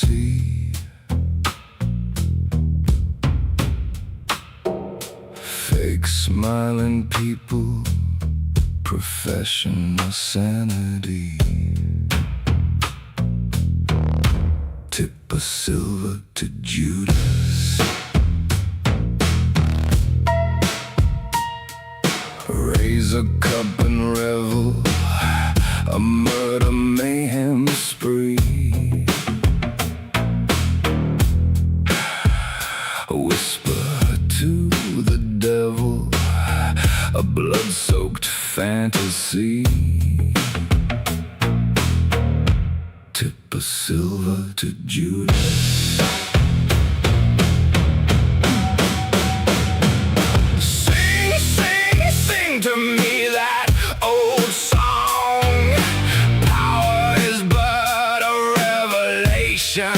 see. Fake smiling people, professional sanity. Tip a silver to Judas. Raise a cup and revel, a murder mayhem spree. Whisper to the devil, a blood-soaked fantasy. Tip a silver to Judas. To me that old song, power is but a revelation.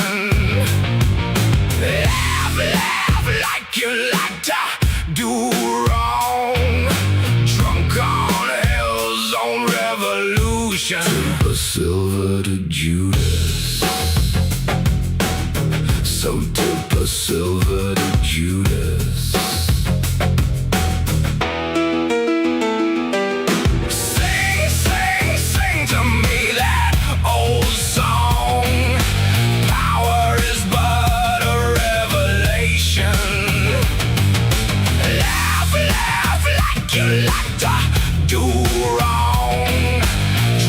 Laugh, laugh like you like to do wrong. Drunk on hell's own revolution. Tip a silver to Judas. So tip a silver to Judas. You like to do wrong.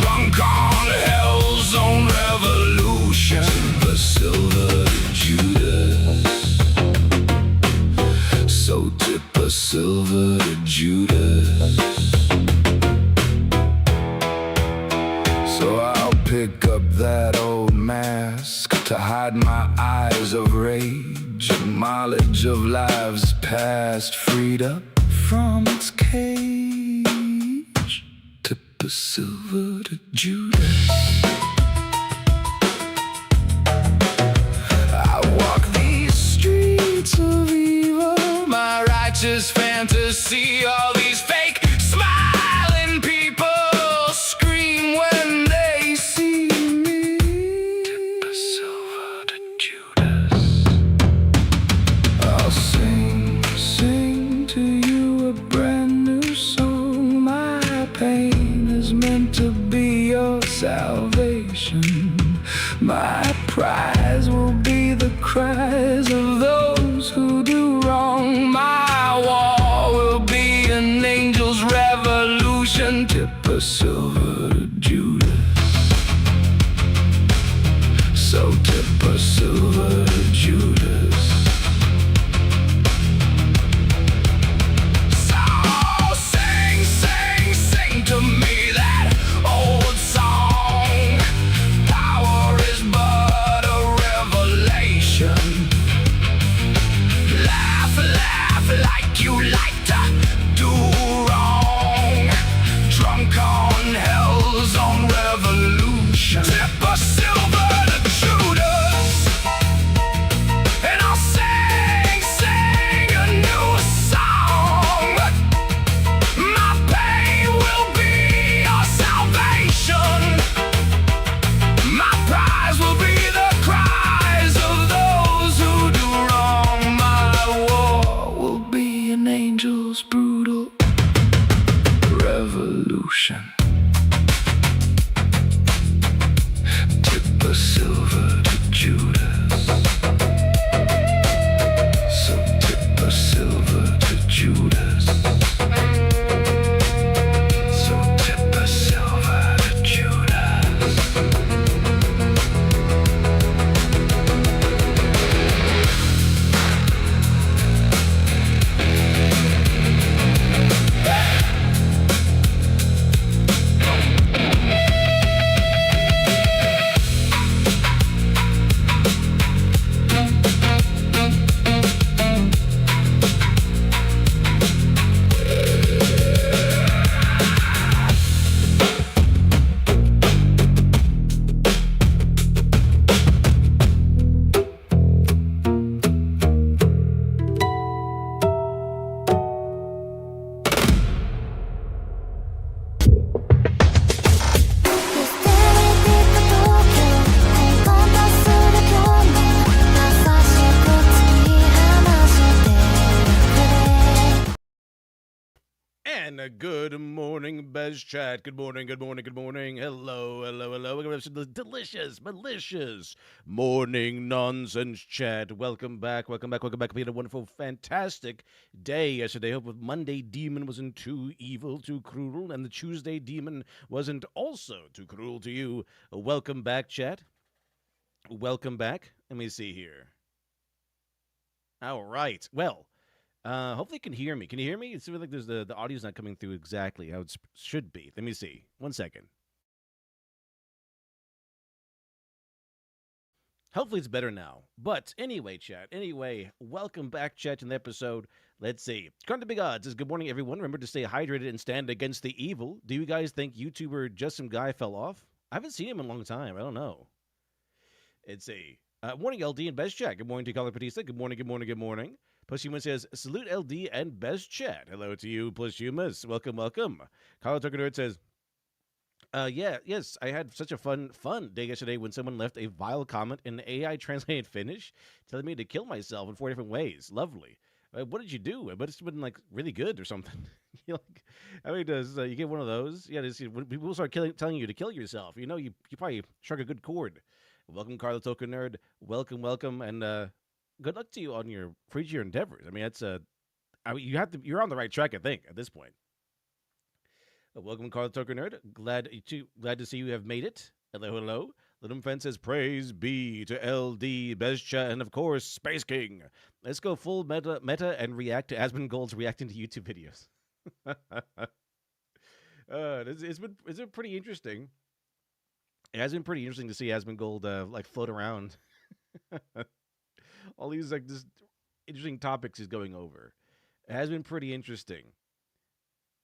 Drunk on hell's own revolution. Tip a silver to Judas. So tip a silver to Judas. So I'll pick up that old mask to hide my eyes of rage. Mileage of lives past, freed up from its cage. Tip a silver to Judas. I walk these streets of evil, my righteous fantasy. All these fake smiling people scream when they see me. Tip a silver to Judas. I'll sing to you a brand new song. My pain is meant to be your salvation. My prize will be the cries of those who do wrong. My war will be an angel's revolution. Tip a silver to Judas. So tip a silver to Judas. To me that old song, power is but a revelation. Laugh, laugh like you like to do wrong. Drunk on hell's own revolution. And a good morning, Bez Chat. Good morning, good morning, good morning. Hello, hello, hello. Welcome to the delicious, malicious morning nonsense chat. Welcome back, welcome back, welcome back. We had a wonderful, fantastic day yesterday. Hope the Monday demon wasn't too evil, too cruel, and the Tuesday demon wasn't also too cruel to you. Welcome back, chat. Welcome back. Let me see here. All right. Well, hopefully you can hear me. Can you hear me? It seems like there's the audio's not coming through exactly how it should be. Let me see. 1 second. Hopefully it's better now. But anyway, chat. Anyway, welcome back, chat, to the episode. Let's see. According to Big Odds says, good morning, everyone. Remember to stay hydrated and stand against the evil. Do you guys think YouTuber Just Some Guy fell off? I haven't seen him in a long time. I don't know. It's a morning, LD and Best Chat. Good morning to Caller Batista. Good morning, good morning, good morning. Posthuman says, salute LD and Best Chat. Hello to you, Posthumus. Welcome, welcome. Caller Tucker Nerd says, yes, I had such a fun day yesterday when someone left a vile comment in AI translated Finnish telling me to kill myself in 4 different ways. Lovely. What did you do? But it's been like really good or something. Does you get one of those? Yeah, when people start telling you to kill yourself, you probably struck a good chord. Welcome, Carla Token Nerd. Welcome, welcome, and good luck to you on your future endeavors. I mean, you're on the right track, I think, at this point. Welcome, Carl Toker Nerd. Glad to see you have made it. Hello, hello. Little Friend says, praise be to LD, Bezcha, and of course, Space King. Let's go full meta and react to Asmongold's reacting to YouTube videos. It's been pretty interesting. It has been pretty interesting to see Asmongold like float around. All these like just interesting topics he's going over. It has been pretty interesting.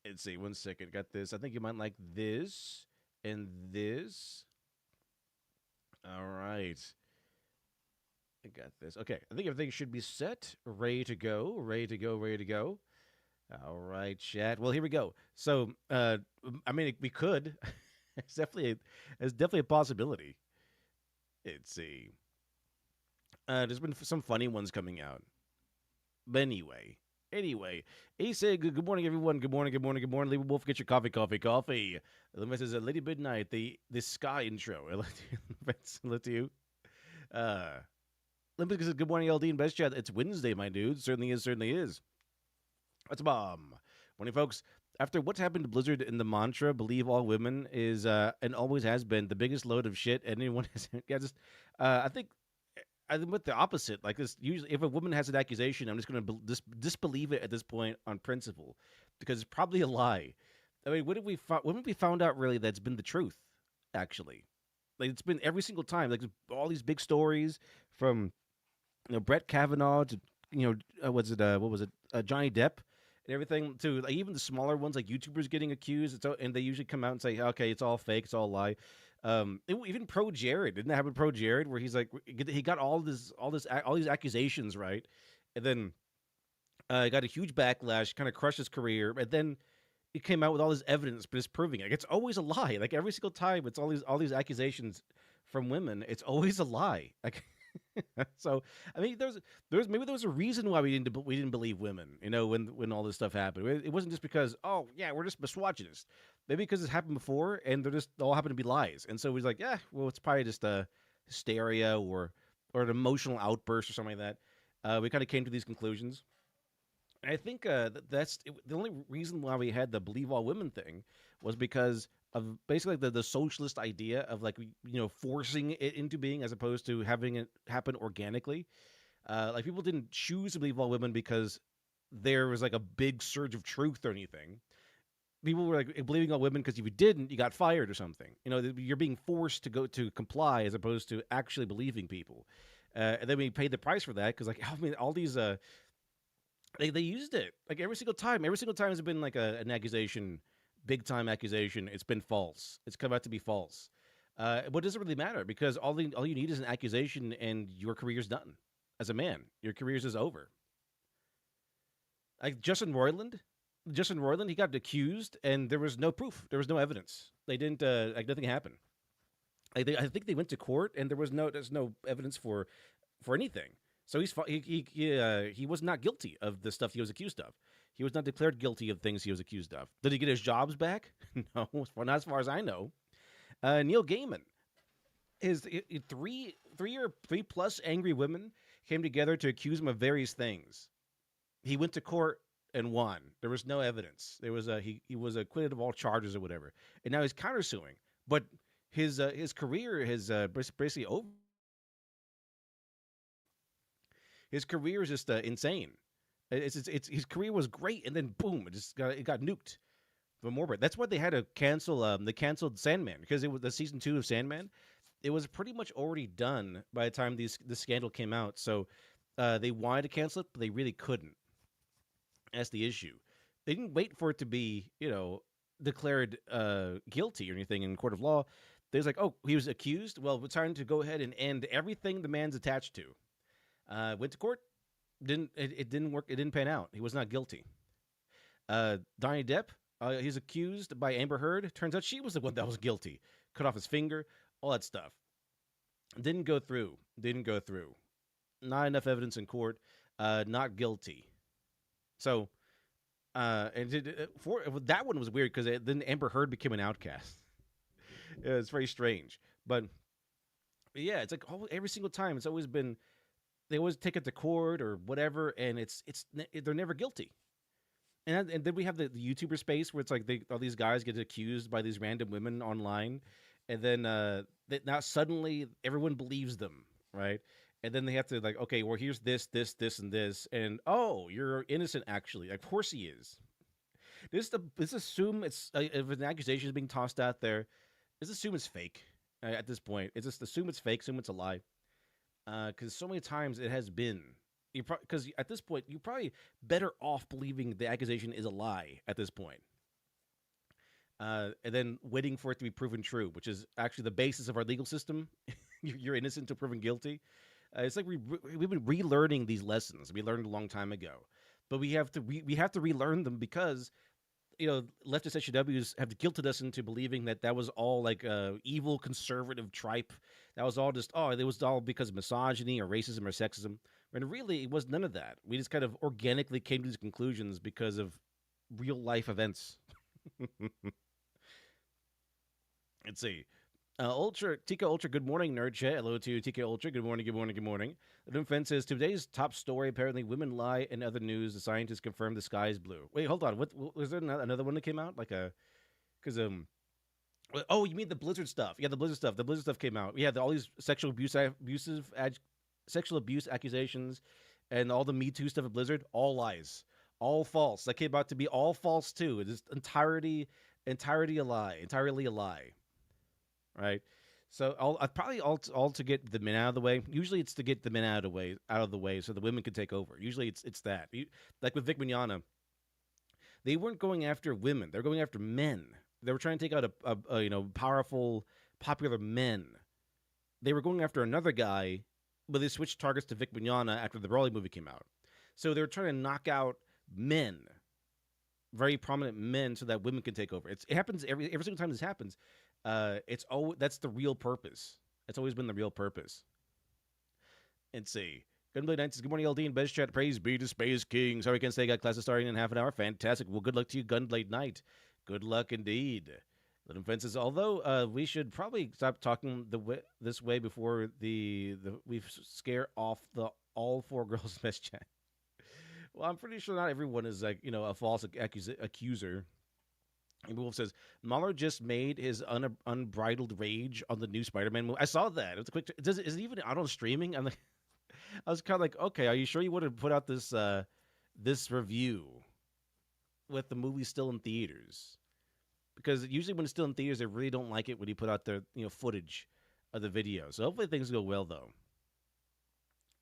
Let's see, 1 second. Got this. I think you might like this and this. All right. I got this. Okay. I think everything should be set. Ready to go. Ready to go. Ready to go. All right, chat. Well, here we go. So, we could. It's definitely a possibility. Let's see. There's been some funny ones coming out. But anyway, he said, good morning, everyone. Good morning, good morning, good morning. Leave Wolf, get your coffee. The says, Lady Midnight, the Sky intro. Hello to you. Olympic says, good morning, LD and Best Chat. It's Wednesday, my dude. Certainly is. That's a bomb. Morning, folks. After what's happened to Blizzard in the mantra, believe all women is, and always has been, the biggest load of shit anyone has. I think I'm with the opposite. Like this, usually, if a woman has an accusation, I'm just going to disbelieve it at this point on principle, because it's probably a lie. I mean, when have we found out really that's been the truth? Actually, like it's been every single time. Like all these big stories from Brett Kavanaugh to what was it Johnny Depp and everything to like, even the smaller ones like YouTubers getting accused. And they usually come out and say, okay, it's all fake, it's all a lie. Even Pro Jared, didn't that happen? Pro Jared, where he's like, he got all these accusations, right, and then got a huge backlash, kind of crushed his career, and then he came out with all this evidence, but it's proving it. Like, it's always a lie. Like every single time, it's all these accusations from women. It's always a lie. Like, so I mean, maybe there was a reason why we didn't believe women. When all this stuff happened, it wasn't just because we're just misogynist. Maybe because it's happened before, and they're just all happen to be lies. And so he's like, it's probably just a hysteria or an emotional outburst or something like that. We kind of came to these conclusions. And I think that's the only reason why we had the believe all women thing was because of basically the socialist idea of like forcing it into being as opposed to having it happen organically. Like people didn't choose to believe all women because there was like a big surge of truth or anything. People were like believing all women because if you didn't, you got fired or something. You're being forced to comply as opposed to actually believing people. And then we paid the price for that because all these they used it like every single time. Every single time has been like an accusation, big time accusation. It's been false. It's come out to be false. But does it really matter? Because all you need is an accusation, and your career's done. As a man, your career's is over. Like Justin Roiland, he got accused, and there was no proof. There was no evidence. They didn't nothing happened. I think they went to court, and there's no evidence for anything. So he was not guilty of the stuff he was accused of. He was not declared guilty of things he was accused of. Did he get his jobs back? No, well, not as far as I know. Neil Gaiman, his three plus angry women came together to accuse him of various things. He went to court and won. There was no evidence. There was he was acquitted of all charges or whatever, and now he's countersuing. But his career has basically over. His career is just insane. It's his career was great, and then boom, it got nuked from orbit. That's why they had to cancel. They canceled Sandman because it was the season 2 of Sandman. It was pretty much already done by the time this scandal came out. So they wanted to cancel it, but they really couldn't. That's the issue. They didn't wait for it to be, declared guilty or anything in court of law. They was like, oh, he was accused. Well, we're trying to go ahead and end everything the man's attached to. Went to court. It didn't work. It didn't pan out. He was not guilty. Donnie Depp, he's accused by Amber Heard. Turns out she was the one that was guilty. Cut off his finger, all that stuff. Didn't go through. Not enough evidence in court. Not guilty. So, that one was weird because then Amber Heard became an outcast. It's very strange. But yeah, it's like every single time it's always been. They always take it to court or whatever, and they're never guilty. And then we have the YouTuber space where it's like all these guys get accused by these random women online, and then now suddenly everyone believes them, right? And then they have to like, okay, well here's this, and this, and oh, you're innocent actually. Of course he is. Let's assume it's if an accusation is being tossed out there, let's assume it's fake. At this point, it's just assume it's fake, assume it's a lie. Because so many times it has been. Because at this point, you're probably better off believing the accusation is a lie at this point. And then waiting for it to be proven true, which is actually the basis of our legal system. You're innocent until proven guilty. It's like we've been relearning these lessons. We learned a long time ago. But we have to relearn them because leftist SJWs have guilted us into believing that was all like evil conservative tripe. That was all it was all because of misogyny or racism or sexism. And really, it was none of that. We just kind of organically came to these conclusions because of real life events. Let's see. TK Ultra, good morning, Nerd Chat. Hello to TK Ultra. Good morning, good morning, good morning. The defense says today's top story. Apparently, women lie. In other news, the scientists confirm the sky is blue. Wait, hold on. What was there another one that came out? Oh, you mean the Blizzard stuff? Yeah, the Blizzard stuff. The Blizzard stuff came out. We had all these sexual abuse accusations, and all the Me Too stuff at Blizzard. All lies, all false. That came out to be all false too. It is entirely a lie. Right, so all to get the men out of the way. Usually, it's to get the men out of the way, so the women can take over. Usually, it's that. Like with Vic Mignogna, they weren't going after women; they're going after men. They were trying to take out a powerful, popular men. They were going after another guy, but they switched targets to Vic Mignogna after the Brawley movie came out. So they were trying to knock out men, very prominent men, so that women can take over. It happens every single time this happens. That's the real purpose. It's always been the real purpose. Let's see. Gunblade Knights, good morning, LD and Best Chat. Praise be to Space King. Sorry, I can't say I got classes starting in half an hour. Fantastic. Well, good luck to you, Gunblade Knight. Good luck indeed. Little Fences. Although we should probably stop talking this way before we scare off the all 4 girls Best Chat. Well, I'm pretty sure not everyone is like a false accuser. And Wolf says, Mahler just made his unbridled rage on the new Spider-Man movie. I saw that. It was a quick. Is it even out on streaming? I was kind of like, okay, are you sure you would have put out this review with the movie still in theaters? Because usually when it's still in theaters, they really don't like it when you put out the footage of the video. So hopefully things go well, though.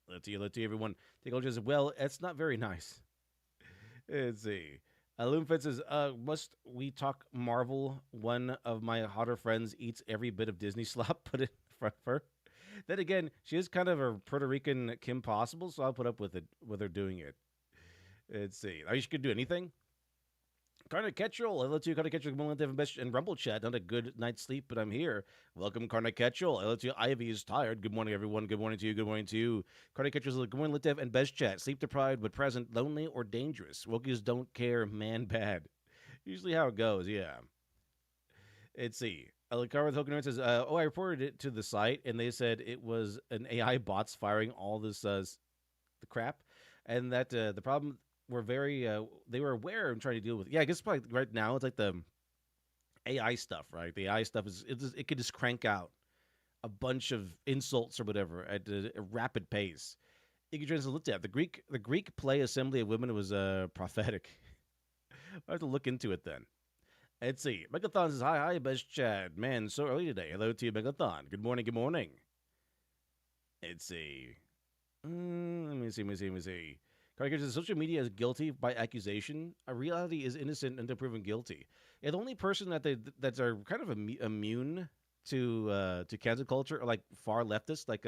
Let's see, everyone. Take a look. Well, that's not very nice. Let's see. Loomfed says, must we talk Marvel? One of my hotter friends eats every bit of Disney slop put it in front of her. Then again, she is kind of a Puerto Rican Kim Possible, so I'll put up with her doing it. Let's see. Are you could do anything? Karna Ketchel, hello to you, Karna Ketchel, and Rumble Chat. Not a good night's sleep, but I'm here. Welcome, Karna Ketchel. Hello to you, Ivy is tired. Good morning, everyone. Good morning to you. Good morning to you. Karna Ketchel, good morning, Litdev and Best Chat. Sleep deprived, but present, lonely, or dangerous. Wokies don't care, man bad. Usually how it goes, yeah. Let's see. Alakara Token says, I reported it to the site, and they said it was an AI bots firing all this the crap, and that the problem were they were aware and trying to deal with. Yeah, I guess probably right now it's like the AI stuff, right? The AI stuff it could just crank out a bunch of insults or whatever at a rapid pace. You can just look at the Greek play Assembly of Women was prophetic. I have to look into it then. Let's see. Megathon says, hi, Best Chad. Man, so early today. Hello to you, Megathon. Good morning, good morning. Let's see. Let me see. Carter says, social media is guilty by accusation. A reality is innocent until proven guilty. Yeah, the only person that are kind of immune to cancel culture are like far leftists, like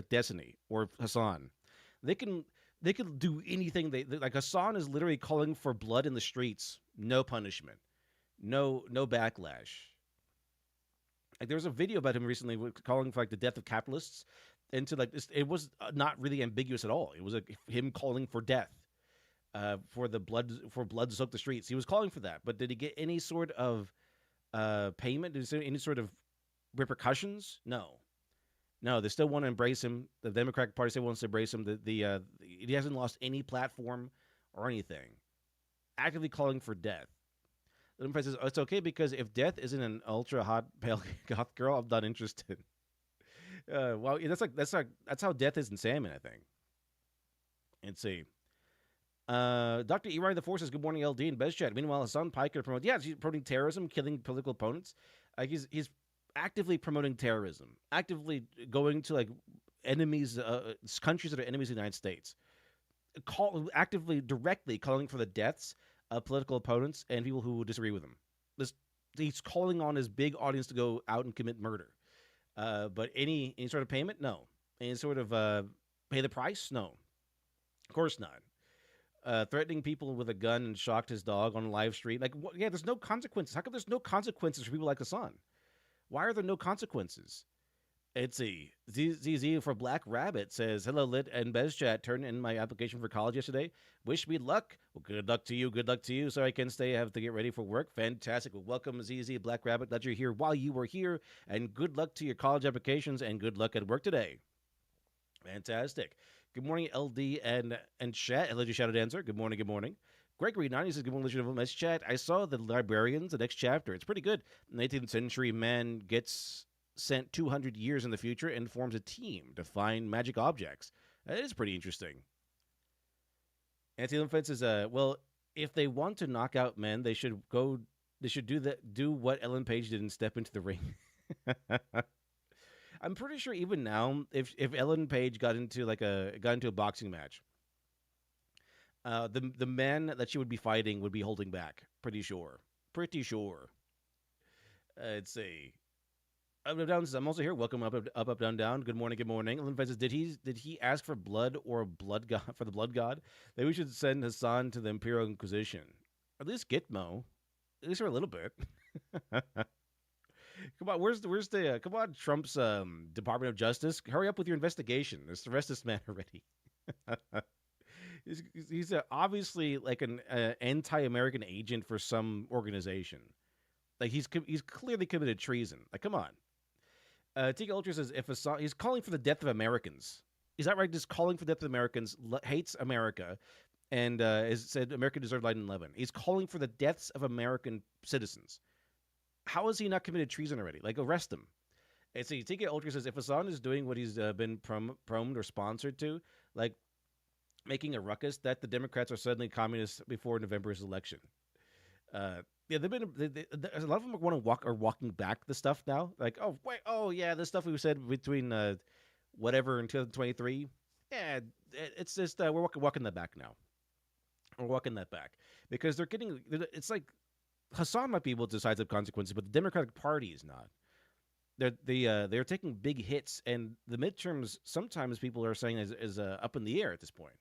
Destiny or Hassan. They can do anything. They like Hassan is literally calling for blood in the streets. No punishment. No backlash. Like there was a video about him recently calling for like the death of capitalists, and to like it was not really ambiguous at all. It was like him calling for death, for blood to soak the streets. He was calling for that, but did he get any sort of payment? Did he see any sort of repercussions? No. They still want to embrace him. The Democratic Party still wants to embrace him. He hasn't lost any platform or anything. Actively calling for death. The Democrat says, it's okay because if death isn't an ultra hot pale goth girl, I'm not interested. Well, that's how death is in Salmon, I think. Let's see. Dr. E. Ryan the Force says, good morning, LD and Best Chat. Meanwhile, Hassan Piker promotes, he's promoting terrorism, killing political opponents. He's actively promoting terrorism, actively going to like enemies, countries that are enemies of the United States, actively, directly calling for the deaths of political opponents and people who disagree with him. He's calling on his big audience to go out and commit murder. But any sort of payment, no. Any sort of pay the price, no. Of course not. Threatening people with a gun and shocked his dog on a live stream. Like, there's no consequences. How come there's no consequences for people like Hassan? Why are there no consequences? Let's see. ZZ for Black Rabbit says, hello, Lit and Bez Chat. Turned in my application for college yesterday. Wish me luck. Well, good luck to you. Good luck to you. So I can stay. I have to get ready for work. Fantastic. Well, welcome, ZZ Black Rabbit. Glad you're here while you were here. And good luck to your college applications and good luck at work today. Fantastic. Good morning, LD and chat. Hello, you shouted answer. Good morning. Good morning. Gregory 90 says, good morning, Mess Chat. I saw the Librarians, the next chapter. It's pretty good. An 18th century man gets sent 200 years in the future and forms a team to find magic objects. That is pretty interesting. Anti-Limfence says, well, if they want to knock out men, they should do what Ellen Page did and step into the ring. I'm pretty sure even now, if Ellen Page got into a boxing match, the man that she would be fighting would be holding back. Pretty sure. Let's see. Up, down. I'm also here. Welcome up, down. Good morning. Ellen Page says, did he ask for blood or blood god for the blood god? Maybe we should send Hassan to the Imperial Inquisition. At least Gitmo. At least for a little bit. Come on, where's the come on, Trump's Department of Justice? Hurry up with your investigation. Let's arrest this man already. He's obviously like an anti-American agent for some organization. Like he's clearly committed treason. Like, come on. Tika Ultra says he's calling for the death of Americans. Is that right? Just calling for the death of Americans, hates America, and has said America deserved 9/11. He's calling for the deaths of American citizens. How has he not committed treason already? Like, arrest him. And so Tika Ultra says if Hassan is doing what he's been promed or sponsored to, like making a ruckus, that the Democrats are suddenly communists before November's election. Yeah, a lot of them walking back the stuff now. Like, the stuff we said between whatever in 2023. Yeah, it's just we're walking that back now. We're walking that back because they're getting. It's like Hassan might be able to decide the consequences, but the Democratic Party is not. They're taking big hits, and the midterms sometimes people are saying is up in the air at this point.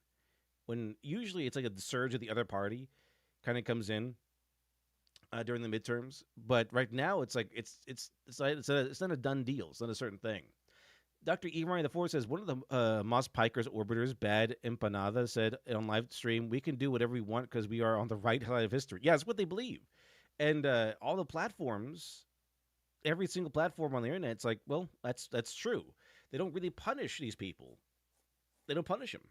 When usually it's like a surge of the other party kind of comes in. during the midterms. But right now, it's like it's not a done deal. It's not a certain thing. Dr. E. Ryan IV says one of the Moss Piker's orbiters, Bad Empanada, said on live stream, "We can do whatever we want because we are on the right side of history." Yeah, it's what they believe, and all the platforms, every single platform on the internet, it's like, well, that's true. They don't really punish these people. They don't punish them.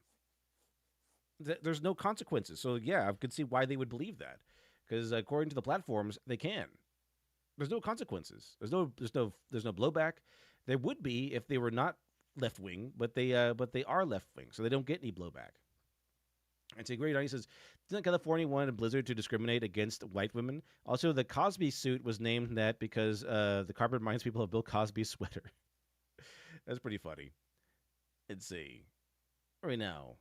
There's no consequences. So yeah, I could see why they would believe that, because according to the platforms, they can. There's no consequences. There's no blowback. There would be if they were not left wing, but they are left wing, so they don't get any blowback. And to great, he says, "Didn't California want a blizzard to discriminate against white women? Also, the Cosby suit was named that because the carpet reminds people of Bill Cosby's sweater." That's pretty funny. Let's see. Right now,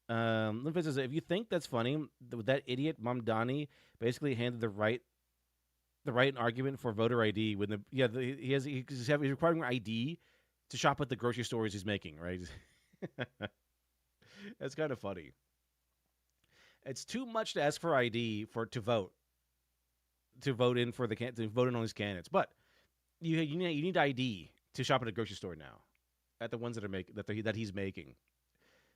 Limpet says, "If you think that's funny, that idiot Mamdani basically handed the right argument for voter ID when he's requiring ID to shop at the grocery stores he's making, right?" That's kind of funny. It's too much to ask for ID for to vote in for to vote in on these candidates, but you need ID to shop at a grocery store now at the ones that are that he's making.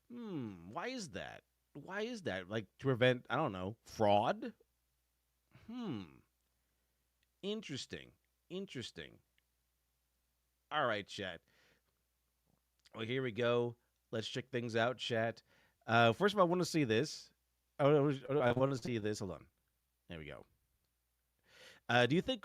Why is that? Why is that? Like to prevent, I don't know, fraud? Hmm. Interesting. Interesting. All right, chat. Well, here we go. Let's check things out, chat. First of all, I want to see this. I want to see this. Hold on. There we go. Do you think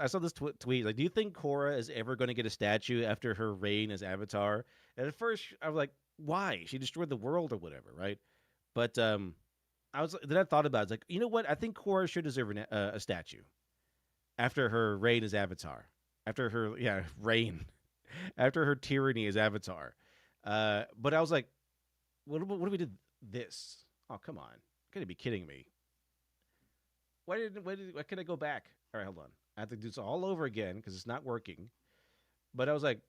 I saw this tweet? Like, do you think Korra is ever going to get a statue after her reign as Avatar? And at first, I was like, why? She destroyed the world or whatever, right? But then I thought about it. It's like, you know what? I think Korra should deserve a statue after her reign as Avatar, after her reign, after her tyranny as Avatar. But I was like, what if we did this? Oh, come on! Could you be kidding me? Why can I go back? All right, hold on. I have to do this all over again because it's not working. But I was like,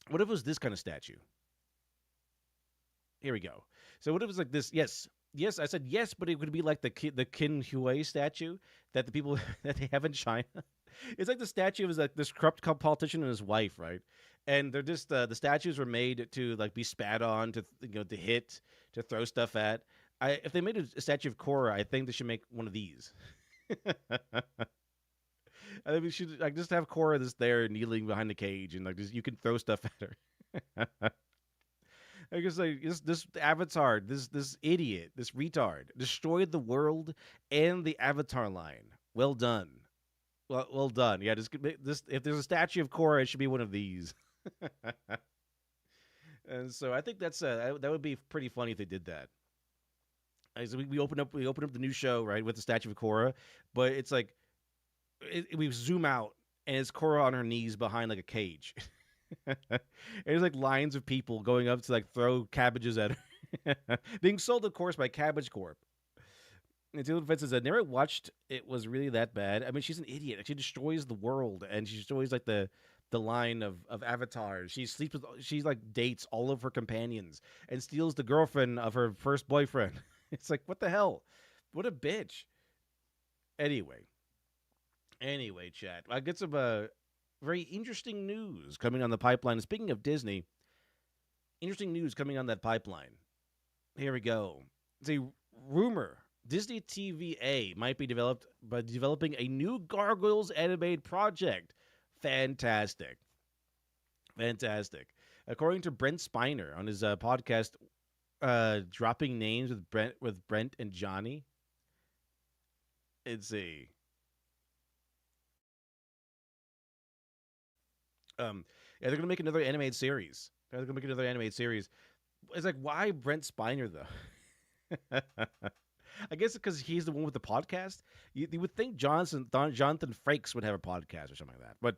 what if it was this kind of statue? Here we go. So what if it was like this? Yes, yes. I said yes, but it would be like the Qin Huai statue that the people that they have in China. It's like the statue of like this corrupt politician and his wife, right? And they're just the statues were made to like be spat on, to hit, to throw stuff at. If they made a statue of Korra, I think they should make one of these. I think we should like just have Korra just there kneeling behind the cage, and like just you can throw stuff at her. I guess like this Avatar, this idiot, this retard, destroyed the world and the Avatar line. Well done, well done. Yeah, this if there's a statue of Korra, it should be one of these. And so I think that would be pretty funny if they did that. So we open up the new show right with the statue of Korra, but it's like we zoom out and it's Korra on her knees behind like a cage. And there's like lines of people going up to like throw cabbages at her, being sold, of course, by Cabbage Corp. And Taylor Defense says, "I never watched. It was really that bad. I mean, she's an idiot. She destroys the world, and she destroys like the line of avatars. She sleeps with. She like dates all of her companions and steals the girlfriend of her first boyfriend. It's like, what the hell? What a bitch." Anyway, chat. I get some very interesting news coming on the pipeline. Speaking of Disney, interesting news coming on that pipeline. Here we go. It's a rumor. Disney TVA might be developing a new Gargoyles animated project. Fantastic. Fantastic. According to Brent Spiner on his podcast, Dropping Names with Brent and Johnny. Let's see. Yeah, they're gonna make another animated series. It's like, why Brent Spiner though? I guess because he's the one with the podcast. You would think Jonathan Frakes would have a podcast or something like that, but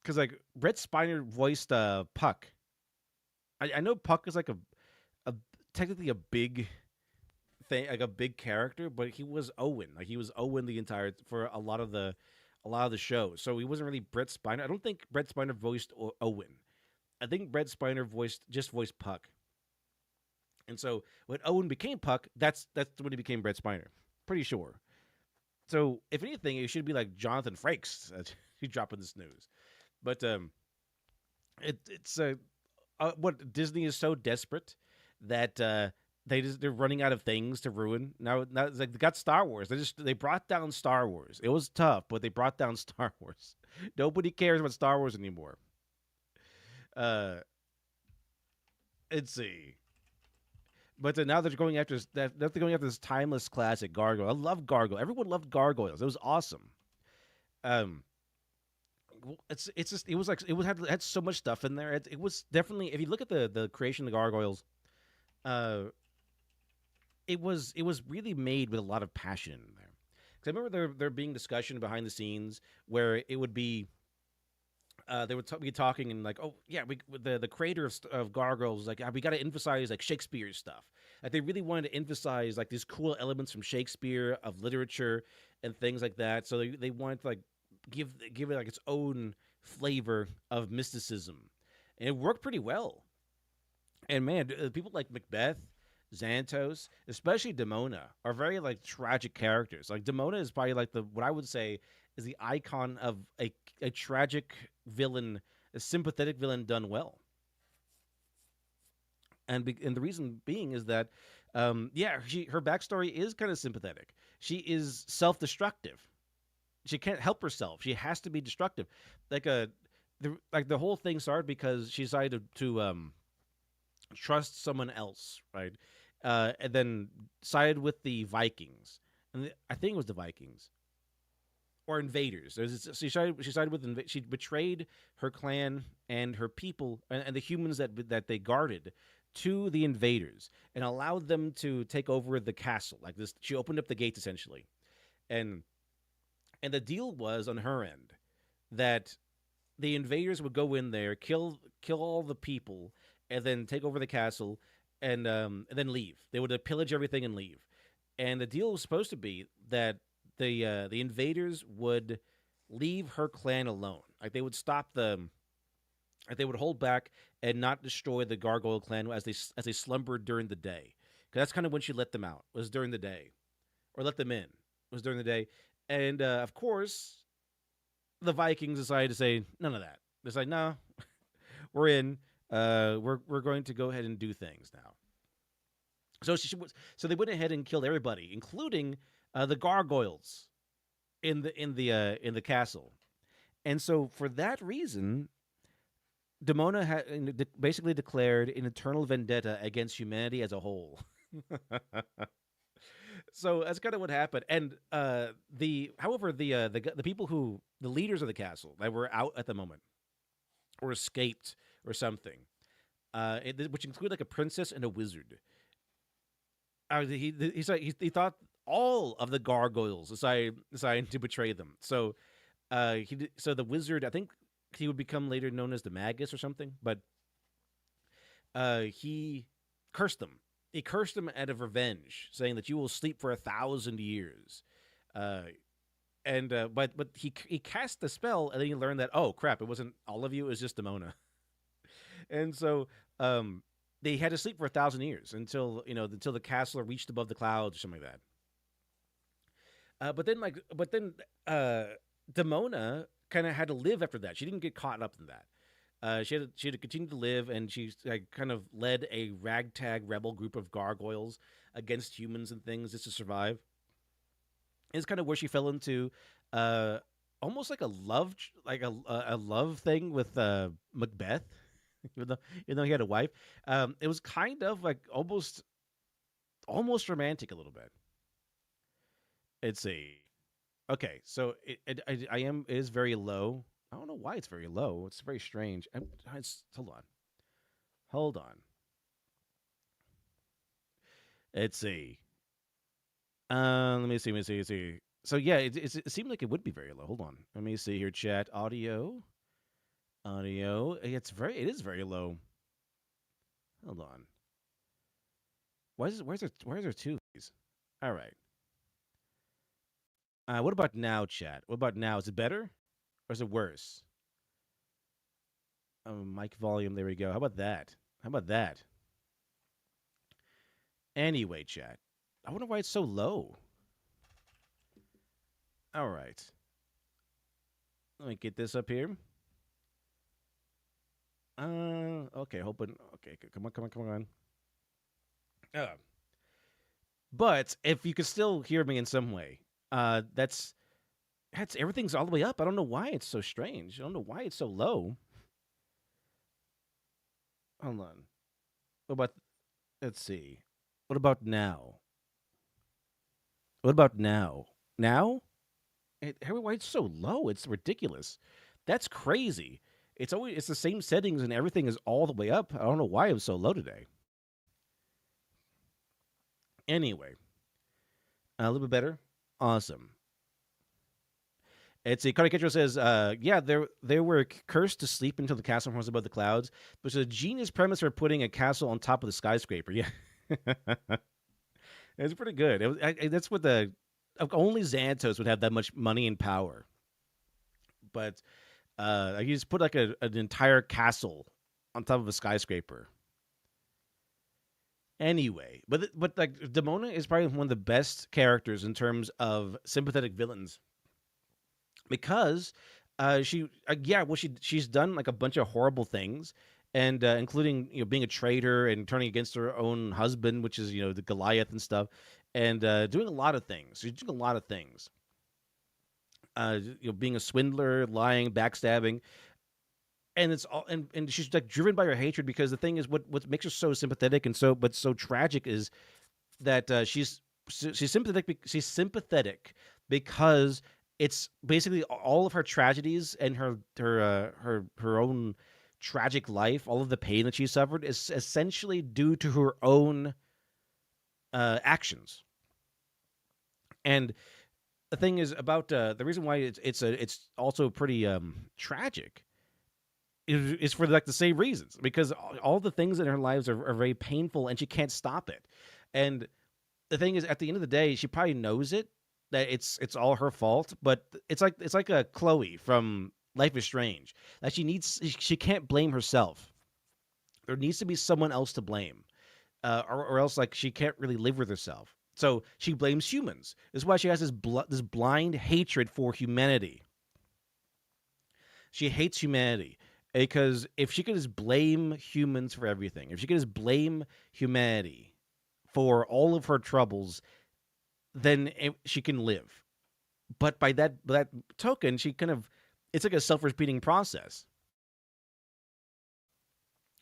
because like Brett Spiner voiced Puck. I know Puck is like a technically a big thing, like a big character, but he was Owen. Like he was Owen the entire for a lot of the show. So he wasn't really Brett Spiner. I don't think Brett Spiner voiced Owen. I think Brett Spiner voiced Puck. And so when Owen became Puck, that's when he became Brett Spiner. Pretty sure. So if anything, it should be like Jonathan Frakes he's dropping this news. But it's what Disney is so desperate that they're running out of things to ruin. Now it's like they got Star Wars. They brought down Star Wars. It was tough, but they brought down Star Wars. Nobody cares about Star Wars anymore. Uh, let's see. But now they're going after that. They're going after this timeless classic Gargoyle. I love Gargoyle. Everyone loved Gargoyles. It was awesome. Um, it's just it had so much stuff in there. It was definitely, if you look at the creation of the Gargoyles, uh, it was really made with a lot of passion in there. Because I remember there being discussion behind the scenes where it would be they would be talking and like, oh yeah, the creator of Gargoyles was like, we got to emphasize like Shakespeare's stuff. Like they really wanted to emphasize like these cool elements from Shakespeare of literature and things like that. So they wanted to like give it like its own flavor of mysticism, and it worked pretty well. And man, people like Macbeth, Xanthos, especially Demona, are very like tragic characters. Like Demona is probably like the what I would say is the icon of a tragic villain, a sympathetic villain done well. And the reason being is that, yeah, her backstory is kind of sympathetic. She is self destructive. She can't help herself. She has to be destructive. Like the whole thing started because she decided to trust someone else, right? And then sided with the Vikings, and I think it was the Vikings or invaders. She sided with she betrayed her clan and her people and the humans that they guarded to the invaders and allowed them to take over the castle. Like this, she opened up the gates essentially, and the deal was on her end that the invaders would go in there, kill all the people, and then take over the castle, and then leave. They would pillage everything and leave. And the deal was supposed to be that the invaders would leave her clan alone. Like they would stop like they would hold back and not destroy the Gargoyle clan as they slumbered during the day. Because that's kind of when she let them out, was during the day, or let them in, was during the day. And of course, the Vikings decided to say none of that. They said, no, we're in. We're going to go ahead and do things now. So they went ahead and killed everybody, including the Gargoyles in the castle. And so for that reason, Demona basically declared an eternal vendetta against humanity as a whole. So that's kind of what happened. And however, the people the leaders of the castle that were out at the moment or escaped or something, which include like a princess and a wizard. He thought all of the Gargoyles decided to betray them. So so the wizard, I think he would become later known as the Magus or something, but he cursed them. He cursed them out of revenge, saying that you will sleep for 1,000 years. But he cast the spell, and then he learned that, oh crap, it wasn't all of you, it was just Demona. And so they had to sleep for 1,000 years until the castle reached above the clouds or something like that. But then Demona kind of had to live after that. She didn't get caught up in that. She had to continue to live, and she kind of led a ragtag rebel group of gargoyles against humans and things just to survive. It's kind of where she fell into almost like a love thing with Macbeth, even though he had a wife. It was kind of like almost romantic a little bit. Let's see. Okay, so it is very low. I don't know why it's very low. It's very strange. Hold on. Let's see. Let me see. So yeah, it seemed like it would be very low. Hold on. Let me see here. Chat audio. It is very low. Hold on. Where's there two of these? All right. What about now, chat? What about now? Is it better or is it worse? Mic volume. There we go. How about that? Anyway, chat. I wonder why it's so low. All right. Let me get this up here. Okay, hoping. Okay, come on, come on, come on. Uh, but if you could still hear me in some way, that's everything's all the way up. I don't know why it's so strange. I don't know why it's so low. Hold on. What about? Let's see. What about now? What about now? Now? Why it's so low? It's ridiculous. That's crazy. It's the same settings and everything is all the way up. I don't know why it was so low today. Anyway, a little bit better. Awesome. It's a Caricature says, yeah, they were cursed to sleep until the castle was above the clouds, which is a genius premise for putting a castle on top of the skyscraper. Yeah, it's pretty good. That's what the only Xantos would have that much money and power. But you just put like an entire castle on top of a skyscraper. Anyway, but like Demona is probably one of the best characters in terms of sympathetic villains because she's done like a bunch of horrible things and including being a traitor and turning against her own husband, which is the Goliath and stuff, and doing a lot of things. She's doing a lot of things. Being a swindler, lying, backstabbing, and it's all and she's like driven by her hatred because the thing is what makes her so sympathetic and so tragic is that she's sympathetic. She's sympathetic because it's basically all of her tragedies and her own tragic life, all of the pain that she suffered is essentially due to her own actions. And the thing is about the reason why it's also pretty tragic is for like the same reasons because all the things in her lives are very painful and she can't stop it. And the thing is, at the end of the day, she probably knows it that it's all her fault. But it's like a Chloe from Life is Strange that she can't blame herself. There needs to be someone else to blame, or else like she can't really live with herself. So she blames humans. This is why she has this blind hatred for humanity. She hates humanity because if she could just blame humans for everything, if she could just blame humanity for all of her troubles, then she can live. But by that token, she kind of it's like a self-repeating process.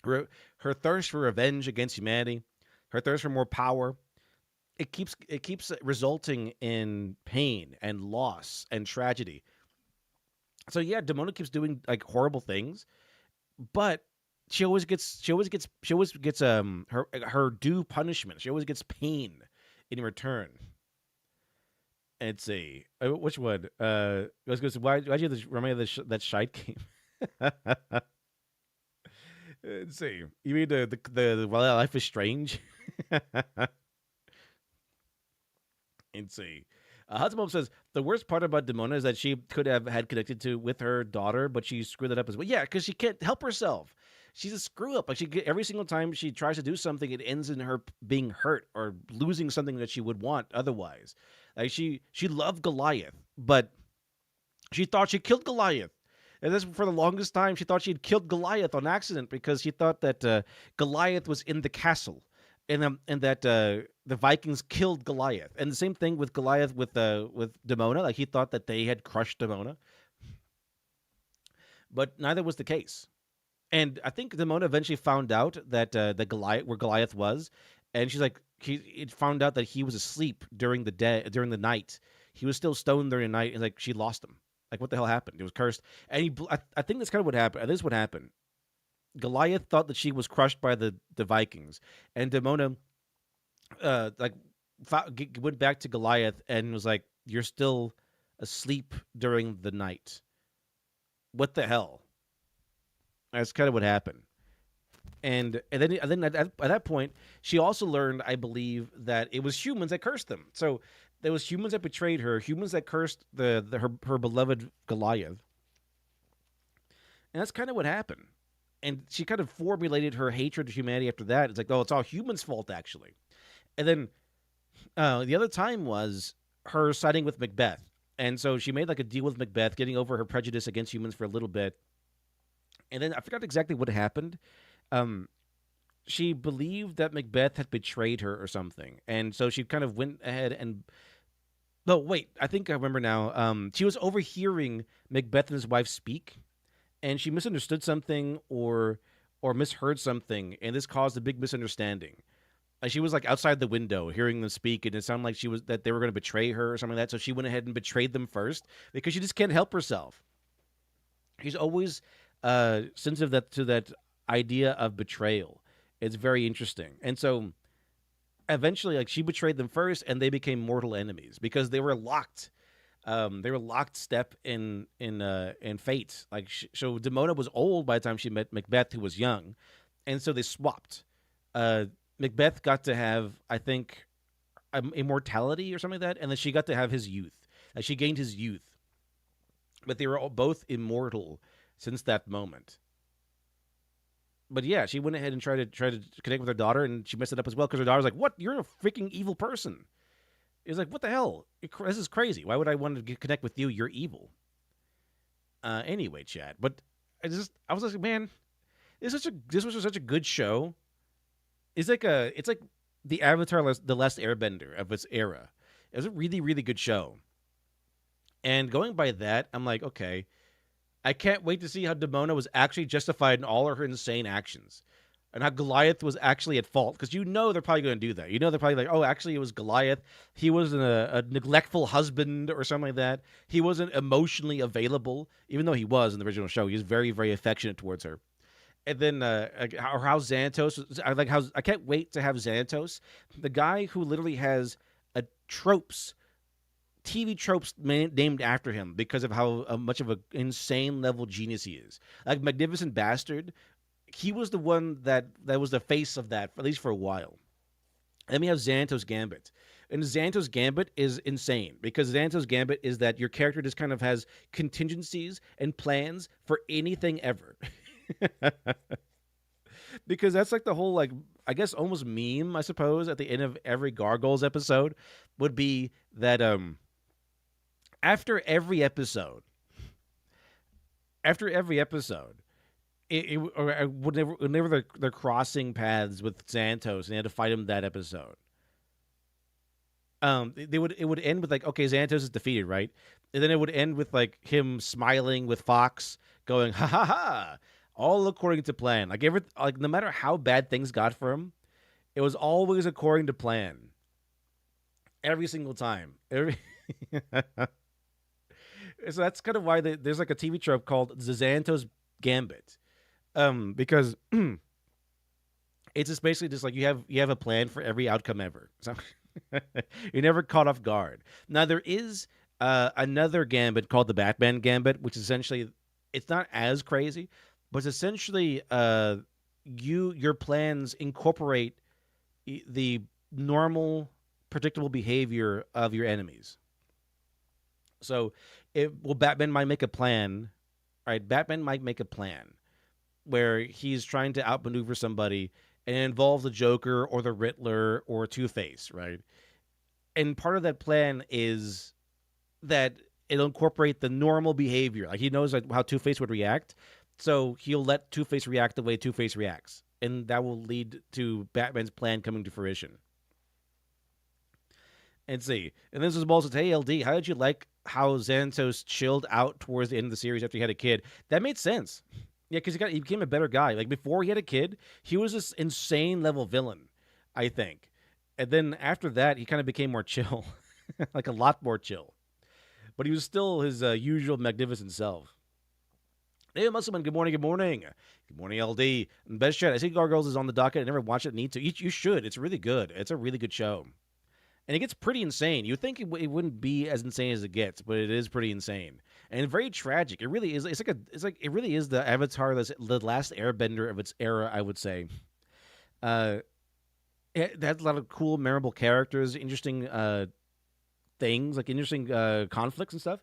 Her thirst for revenge against humanity, her thirst for more power, it keeps resulting in pain and loss and tragedy. So yeah, Demona keeps doing like horrible things, but she always gets her due punishment. She always gets pain in return. Let's see. Which one? Let's go. Why'd you remind me of that shite game? Let's see. You mean the well, Life is Strange? Let's see. Hudson says the worst part about Demona is that she could have had connected to with her daughter, but she screwed it up as well. Yeah, because she can't help herself. She's a screw up. Like every single time she tries to do something, it ends in her being hurt or losing something that she would want otherwise. Like she loved Goliath, but she thought she killed Goliath. And this for the longest time, she thought she'd killed Goliath on accident because she thought that Goliath was in the castle, and that the Vikings killed Goliath. And the same thing with Goliath with Demona. Like he thought that they had crushed Demona, but neither was the case. And I think Demona eventually found out that the Goliath where Goliath was, and she's like, he found out that he was asleep during the night. He was still stoned during the night, and like she lost him. Like what the hell happened? It was cursed, and I think that's kind of what happened. This is what happened. Goliath thought that she was crushed by the Vikings, and Demona like went back to Goliath and was like, "You're still asleep during the night. What the hell?" That's kind of what happened. And then at that point, she also learned, I believe, that it was humans that cursed them. So there was humans that betrayed her, humans that cursed her beloved Goliath, and that's kind of what happened. And she kind of formulated her hatred of humanity after that. It's like, oh, it's all humans' fault actually. And then the other time was her siding with Macbeth. And so she made like a deal with Macbeth, getting over her prejudice against humans for a little bit. And then I forgot exactly what happened. Um, she believed that Macbeth had betrayed her or something, and so she kind of went ahead and. No, wait. I think I remember now. She was overhearing Macbeth and his wife speak, and she misunderstood something or misheard something, and this caused a big misunderstanding. She was like outside the window hearing them speak, and it sounded like she was that they were going to betray her or something like that. So she went ahead and betrayed them first because she just can't help herself. She's always sensitive to that idea of betrayal. It's very interesting, and so eventually, like she betrayed them first, and they became mortal enemies because they were locked. They were locked step in fate. Like so, Demona was old by the time she met Macbeth, who was young, and so they swapped. Macbeth got to have, I think, immortality or something like that, and then she got to have his youth. Like she gained his youth, but they were both immortal since that moment. But yeah, she went ahead and tried to connect with her daughter, and she messed it up as well because her daughter's like, "What? You're a freaking evil person." It's like, "What the hell? This is crazy. Why would I want to connect with you? You're evil." Anyway, chat. But I was like, man, this was such a good show. It's like the Avatar, the Last Airbender of its era. It was a really really good show. And going by that, I'm like, okay, I can't wait to see how Demona was actually justified in all of her insane actions. And how Goliath was actually at fault. Because you know they're probably going to do that. You know they're probably like, oh, actually it was Goliath. He was a neglectful husband or something like that. He wasn't emotionally available. Even though he was in the original show. He was very, very affectionate towards her. And then how Xanatos, I can't wait to have Xanatos, the guy who literally has a TV tropes named after him because of how much of an insane level genius he is. Like Magnificent Bastard, he was the one that was the face of that, at least for a while. Then we have Xanatos Gambit. And Xanatos Gambit is insane because Xanatos Gambit is that your character just kind of has contingencies and plans for anything ever. Because that's like the whole, like, I guess almost meme, I suppose, at the end of every Gargoyles episode would be that after every episode, whenever they're crossing paths with Xanatos and they had to fight him that episode, it would end with like, okay, Xanatos is defeated, right? And then it would end with like him smiling with Fox, going, ha ha ha, all according to plan. Like no matter how bad things got for him, it was always according to plan. Every single time. So that's kind of why there's like a TV trope called the Xanatos Gambit, because it's just basically just like you have a plan for every outcome ever. So you're never caught off guard. Now there is another gambit called the Batman Gambit, which is essentially, it's not as crazy, but it's essentially your plans incorporate the normal, predictable behavior of your enemies. So, Batman might make a plan, right? Batman might make a plan where he's trying to outmaneuver somebody and it involves the Joker or the Riddler or Two-Face, right? And part of that plan is that it'll incorporate the normal behavior. Like he knows like how Two-Face would react, so he'll let Two-Face react the way Two-Face reacts, and that will lead to Batman's plan coming to fruition. And see, and this is also, hey LD, how did you like how Xanatos chilled out towards the end of the series after he had a kid? That made sense. Yeah, because he became a better guy. Like before he had a kid, he was this insane level villain, I think. And then after that, he kind of became more chill, like a lot more chill. But he was still his usual magnificent self. Hey, Muscleman, good morning, good morning. Good morning, LD. Best chat. I see Gargoyles is on the docket. I never watched it. Need to. You should. It's really good. It's a really good show. And it gets pretty insane. You'd think it wouldn't be as insane as it gets, but it is pretty insane and very tragic. It really is. It really is the Avatar, the last Airbender of its era, I would say. It has a lot of cool, memorable characters, interesting things, like interesting conflicts and stuff.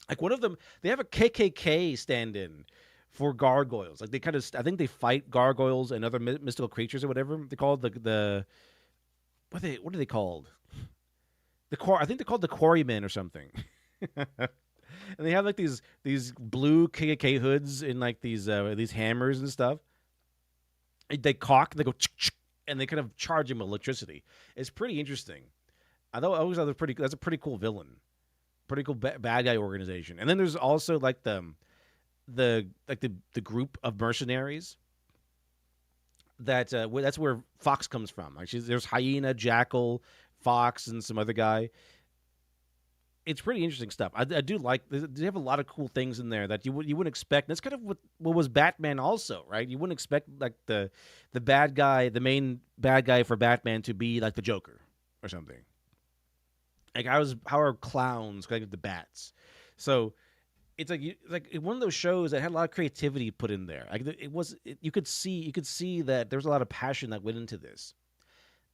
Like one of them, they have a KKK stand-in for gargoyles. Like they kind of, I think they fight gargoyles and other mystical creatures or whatever. They call it the what are they called? I think they're called the Quarrymen or something. And they have like these blue KKK hoods and like these hammers and stuff. They cock, they go, and they kind of charge him with electricity. It's pretty interesting. I always thought that's a pretty cool villain, pretty cool bad guy organization. And then there's also like the group of mercenaries that's where Fox comes from. Like there's Hyena, Jackal, Fox, and some other guy. It's pretty interesting stuff. I do like. They have a lot of cool things in there that you wouldn't expect. And that's kind of what was Batman also, right? You wouldn't expect like the bad guy, the main bad guy for Batman to be like the Joker or something. Like how are clowns connected to bats? So it's like one of those shows that had a lot of creativity put in there. Like you could see that there's a lot of passion that went into this.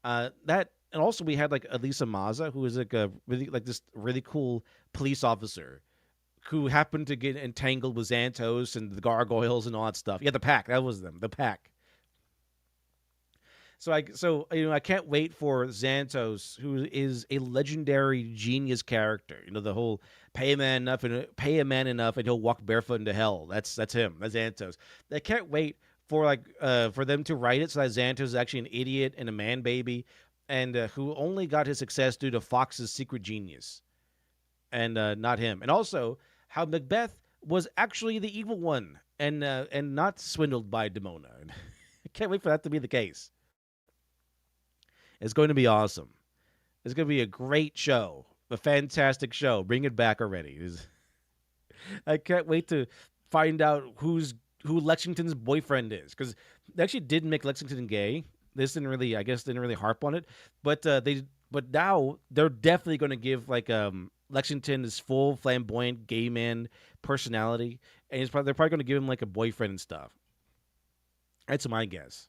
That and also we had like Elisa Maza, who was like a really like this really cool police officer who happened to get entangled with Xantos and the Gargoyles and all that stuff. Yeah, the Pack. That was them. The Pack. I can't wait for Xantos, who is a legendary genius character. The whole pay a man enough and he'll walk barefoot into hell. That's him. That's Xantos. I can't wait for them to write it so that Xantos is actually an idiot and a man baby, and who only got his success due to Fox's secret genius, and not him. And also how Macbeth was actually the evil one and not swindled by Demona. I can't wait for that to be the case. It's going to be awesome. It's going to be a great show, a fantastic show. Bring it back already. I can't wait to find out who Lexington's boyfriend is, because they actually did make Lexington gay. This didn't really harp on it, but now they're definitely going to give Lexington his full flamboyant gay man personality, and they're probably going to give him like a boyfriend and stuff. That's my guess.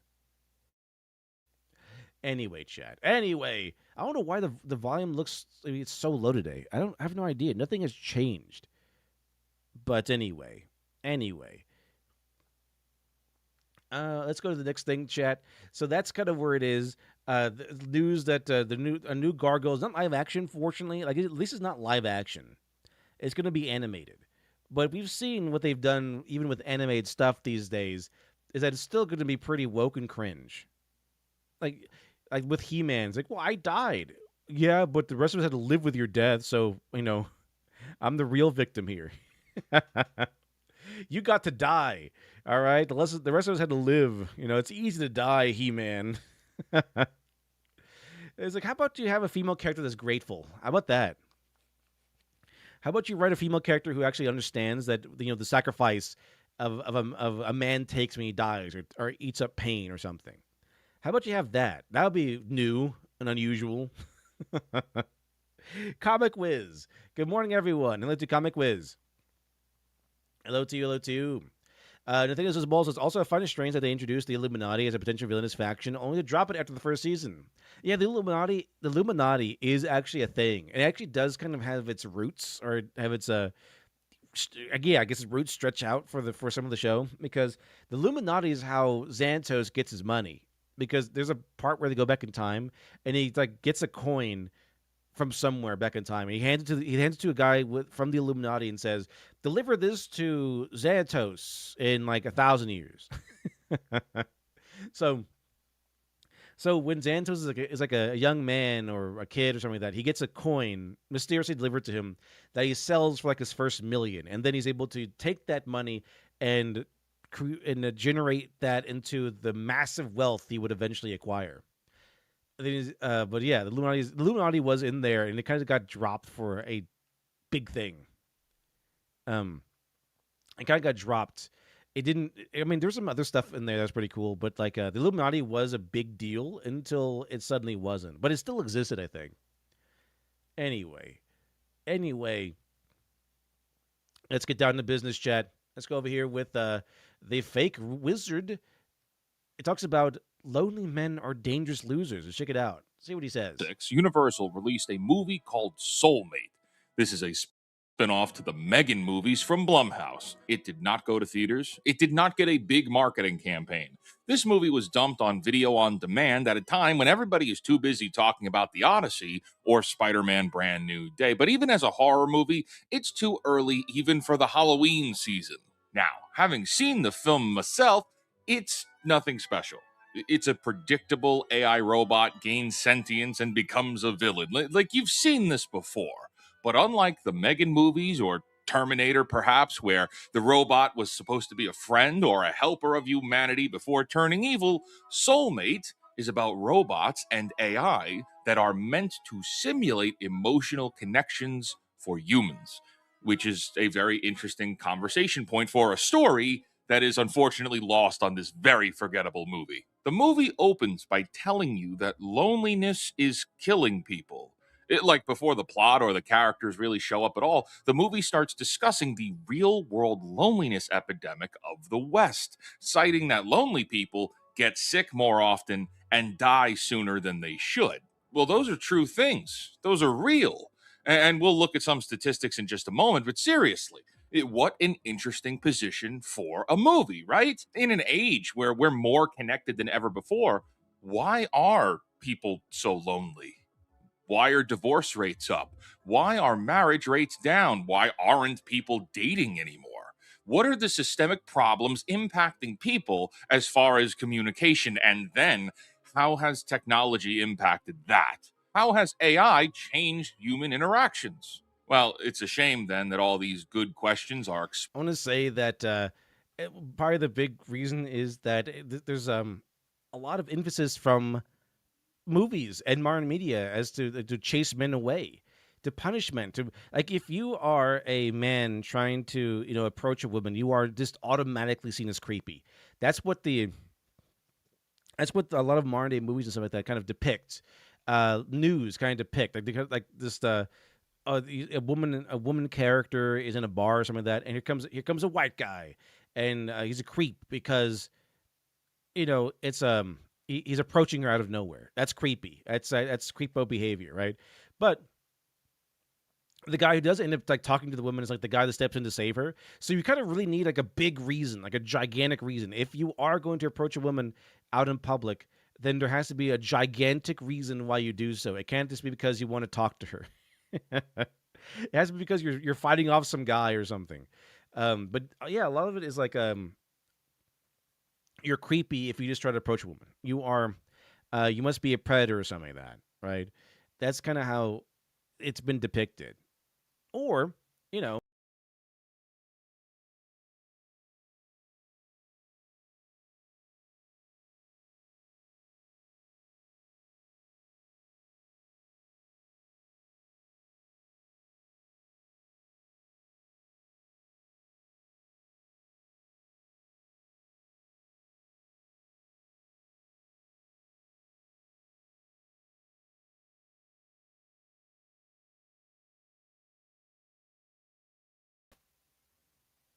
Anyway, chat. Anyway, I don't know why the volume looks. It's so low today. I have no idea. Nothing has changed. But anyway, let's go to the next thing, chat. So that's kind of where it is. The news that a new Gargoyles, not live action, fortunately. Like at least it's not live action. It's going to be animated. But we've seen what they've done, even with animated stuff these days, is that it's still going to be pretty woke and cringe. Like with He-Man, it's like, well, I died. Yeah, but the rest of us had to live with your death, so I'm the real victim here. You got to die, all right. The rest of us had to live. It's easy to die, He-Man. It's like, how about you have a female character that's grateful? How about that? How about you write a female character who actually understands that the sacrifice of a man takes when he dies or eats up pain or something? How about you have that? That would be new and unusual. Comic Wiz. Good morning, everyone. Hello to Comic Wiz. Hello to you. Hello to you. The thing is, Balls, it's also funny strange that they introduced the Illuminati as a potential villainous faction, only to drop it after the first season. Yeah, the Illuminati is actually a thing. It actually does kind of have its roots, or have its I guess its roots stretch out for some of the show, because the Illuminati is how Xantos gets his money. Because there's a part where they go back in time, and he gets a coin from somewhere back in time. And he hands it to a guy from the Illuminati and says, "Deliver this to Xantos in 1,000 years." So when Xantos is like a young man or a kid or something like that, he gets a coin mysteriously delivered to him that he sells for his first $1,000,000, and then he's able to take that money and generate that into the massive wealth he would eventually acquire. But yeah, the Illuminati was in there, and it kind of got dropped for a big thing. It kind of got dropped. It didn't. I mean, there's some other stuff in there that's pretty cool, but the Illuminati was a big deal until it suddenly wasn't. But it still existed, I think. Anyway, let's get down to business, chat. Let's go over here with the fake wizard. It talks about lonely men are dangerous losers. Let's check it out. See what he says. Universal released a movie called Soulmate. This is a Spin-off to the Megan movies from Blumhouse. It did not go to theaters. It did not get a big marketing campaign. This movie was dumped on video on demand at a time when everybody is too busy talking about The Odyssey or Spider-Man Brand New Day. But even as a horror movie, it's too early even for the Halloween season. Now, having seen the film myself, it's nothing special. It's a predictable AI robot gains sentience and becomes a villain. Like you've seen this before. But unlike the Megan movies or Terminator, perhaps, where the robot was supposed to be a friend or a helper of humanity before turning evil, Soulmate is about robots and AI that are meant to simulate emotional connections for humans, which is a very interesting conversation point for a story that is unfortunately lost on this very forgettable movie. The movie opens by telling you that loneliness is killing people. Like before the plot or the characters really show up at all, the movie starts discussing the real world loneliness epidemic of the West, citing that lonely people get sick more often and die sooner than they should. Well, those are true things, those are real. And we'll look at some statistics in just a moment, but seriously, what an interesting position for a movie, right? In an age where we're more connected than ever before, why are people so lonely? Why are divorce rates up? Why are marriage rates down? Why aren't people dating anymore? What are the systemic problems impacting people as far as communication? And then, how has technology impacted that? How has AI changed human interactions? Well, it's a shame then that all these good questions are I want to say that part of the big reason is that there's a lot of emphasis from movies and modern media as to chase men away, to punish men, to like if you are a man trying to approach a woman, you are just automatically seen as creepy. That's what a lot of modern day movies and stuff like that kind of depict. News kind of depict like this a woman character is in a bar or something like that, and here comes a white guy, and he's a creep because it's he's approaching her out of nowhere. That's creepy. That's creepo behavior, right? But the guy who does end up like talking to the woman is like the guy that steps in to save her. So you kind of really need like a big reason, like a gigantic reason. If you are going to approach a woman out in public, then there has to be a gigantic reason why you do so. It can't just be because you want to talk to her. It has to be because you're fighting off some guy or something. But yeah, a lot of it is like you're creepy if you just try to approach a woman. You must be a predator or something like that, right? That's kind of how it's been depicted. Or, you know,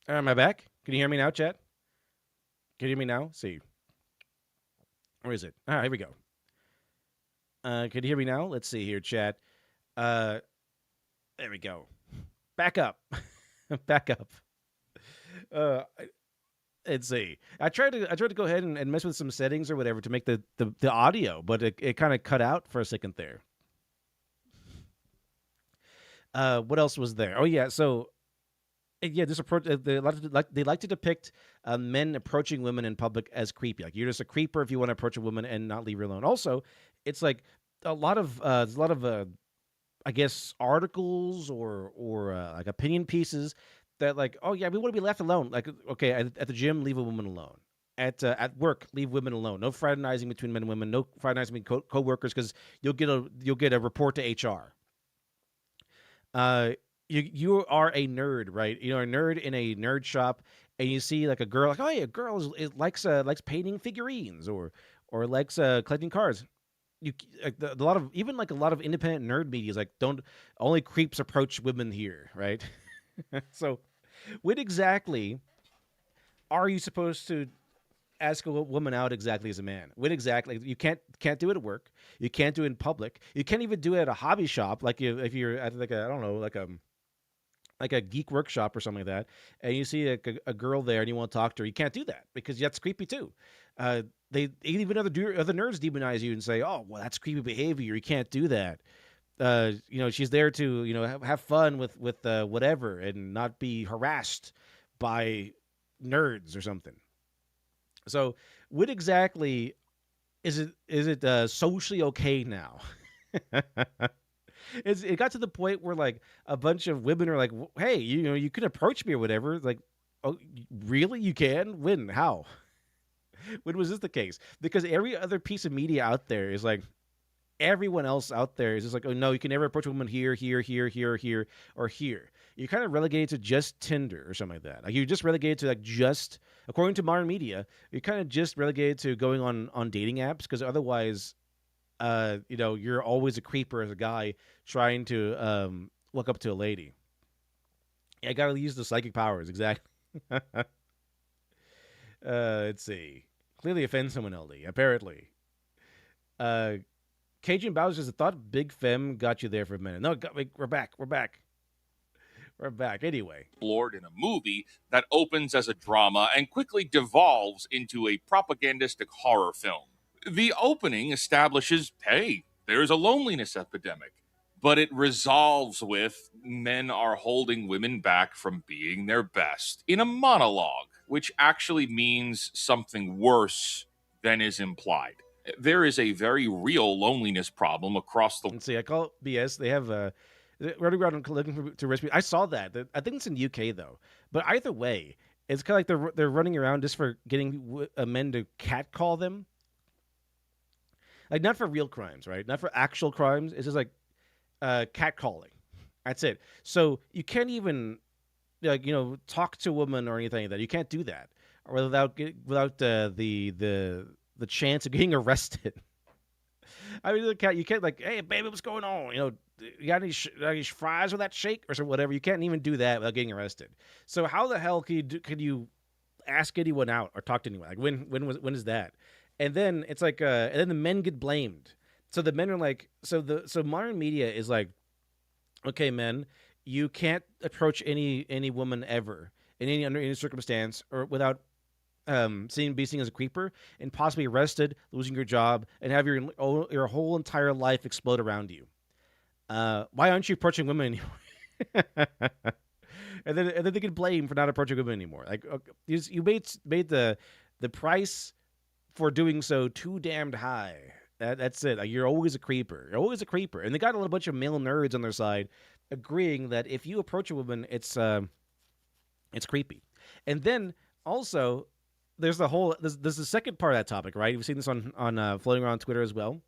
am I back? Can you hear me now, chat? Can you hear me now? Let's see. Where is it? Here we go. Can you hear me now? Let's see here, chat. Uh, there we go. Back up. Back up. Uh, let's see. I tried to go ahead and mess with some settings or whatever to make the audio, but it kind of cut out for a second there. What else was there? Oh yeah, so yeah, this approach they like to depict men approaching women in public as creepy. Like you're just a creeper if you want to approach a woman and not leave her alone. Also, it's like there's a lot of I guess articles or like opinion pieces that like, oh yeah, we want to be left alone. Like okay, at the gym, leave a woman alone. At work, leave women alone. No fraternizing between men and women. No fraternizing between co-workers because you'll get a report to HR. Uh, you are a nerd, right? You're a nerd in a nerd shop, and you see like a girl, like oh yeah, a girl likes painting figurines or likes collecting cards. You a lot of even like a lot of independent nerd media is like don't only creeps approach women here, right? So, when exactly are you supposed to ask a woman out exactly as a man? When exactly you can't do it at work, you can't do it in public, you can't even do it at a hobby shop. Like if you're at like a I don't know like like a geek workshop or something like that, and you see a girl there and you want to talk to her, you can't do that because that's creepy too. They even other nerds demonize you and say, "Oh, well, that's creepy behavior. You can't do that." She's there to have fun with whatever and not be harassed by nerds or something. So, what exactly is it socially okay now? It got to the point where like a bunch of women are like, "Hey, you can approach me or whatever." It's like, oh, really? You can? When? How? When was this the case? Because every other piece of media out there is like, everyone else out there is just like, oh no, you can never approach a woman here, here, here, here, here, or here. You're kind of relegated to just Tinder or something like that. Like you're just relegated to like just, according to modern media, you're kind of just relegated to going on dating apps because otherwise, you're always a creeper as a guy trying to look up to a lady. I gotta use the psychic powers exactly. Let's see. Clearly offend someone, LD. Apparently. Uh, Cajun Bowser says, I thought Big Fem got you there for a minute. No, we're back. We're back. We're back. Anyway. Explored in a movie that opens as a drama and quickly devolves into a propagandistic horror film. The opening establishes, hey, there's a loneliness epidemic, but it resolves with men are holding women back from being their best in a monologue, which actually means something worse than is implied. There is a very real loneliness problem across the. Let's see. I call it BS. They have running around looking to rescue. I saw that. I think it's in UK though. But either way, it's kind of like they're running around just for getting men to catcall them. Like not for real crimes, right? Not for actual crimes. It's just like catcalling. That's it. So you can't even talk to a woman or anything like that. You can't do that or without the chance of getting arrested. I mean, you can't like, hey, baby, what's going on? You got any fries with that shake or whatever? You can't even do that without getting arrested. So how the hell could you ask anyone out or talk to anyone? Like when is that? And then it's like, and then the men get blamed. So the men are like, so modern media is like, okay, men, you can't approach any woman ever under any circumstance or without being seen as a creeper and possibly arrested, losing your job, and have your whole entire life explode around you. Why aren't you approaching women anymore? and then they get blamed for not approaching women anymore. Like you made the price for doing so too damned high. That's it. Like, you're always a creeper. You're always a creeper. And they got a little bunch of male nerds on their side agreeing that if you approach a woman, it's creepy. And then also there's the second part of that topic, right? You've seen this on floating around Twitter as well,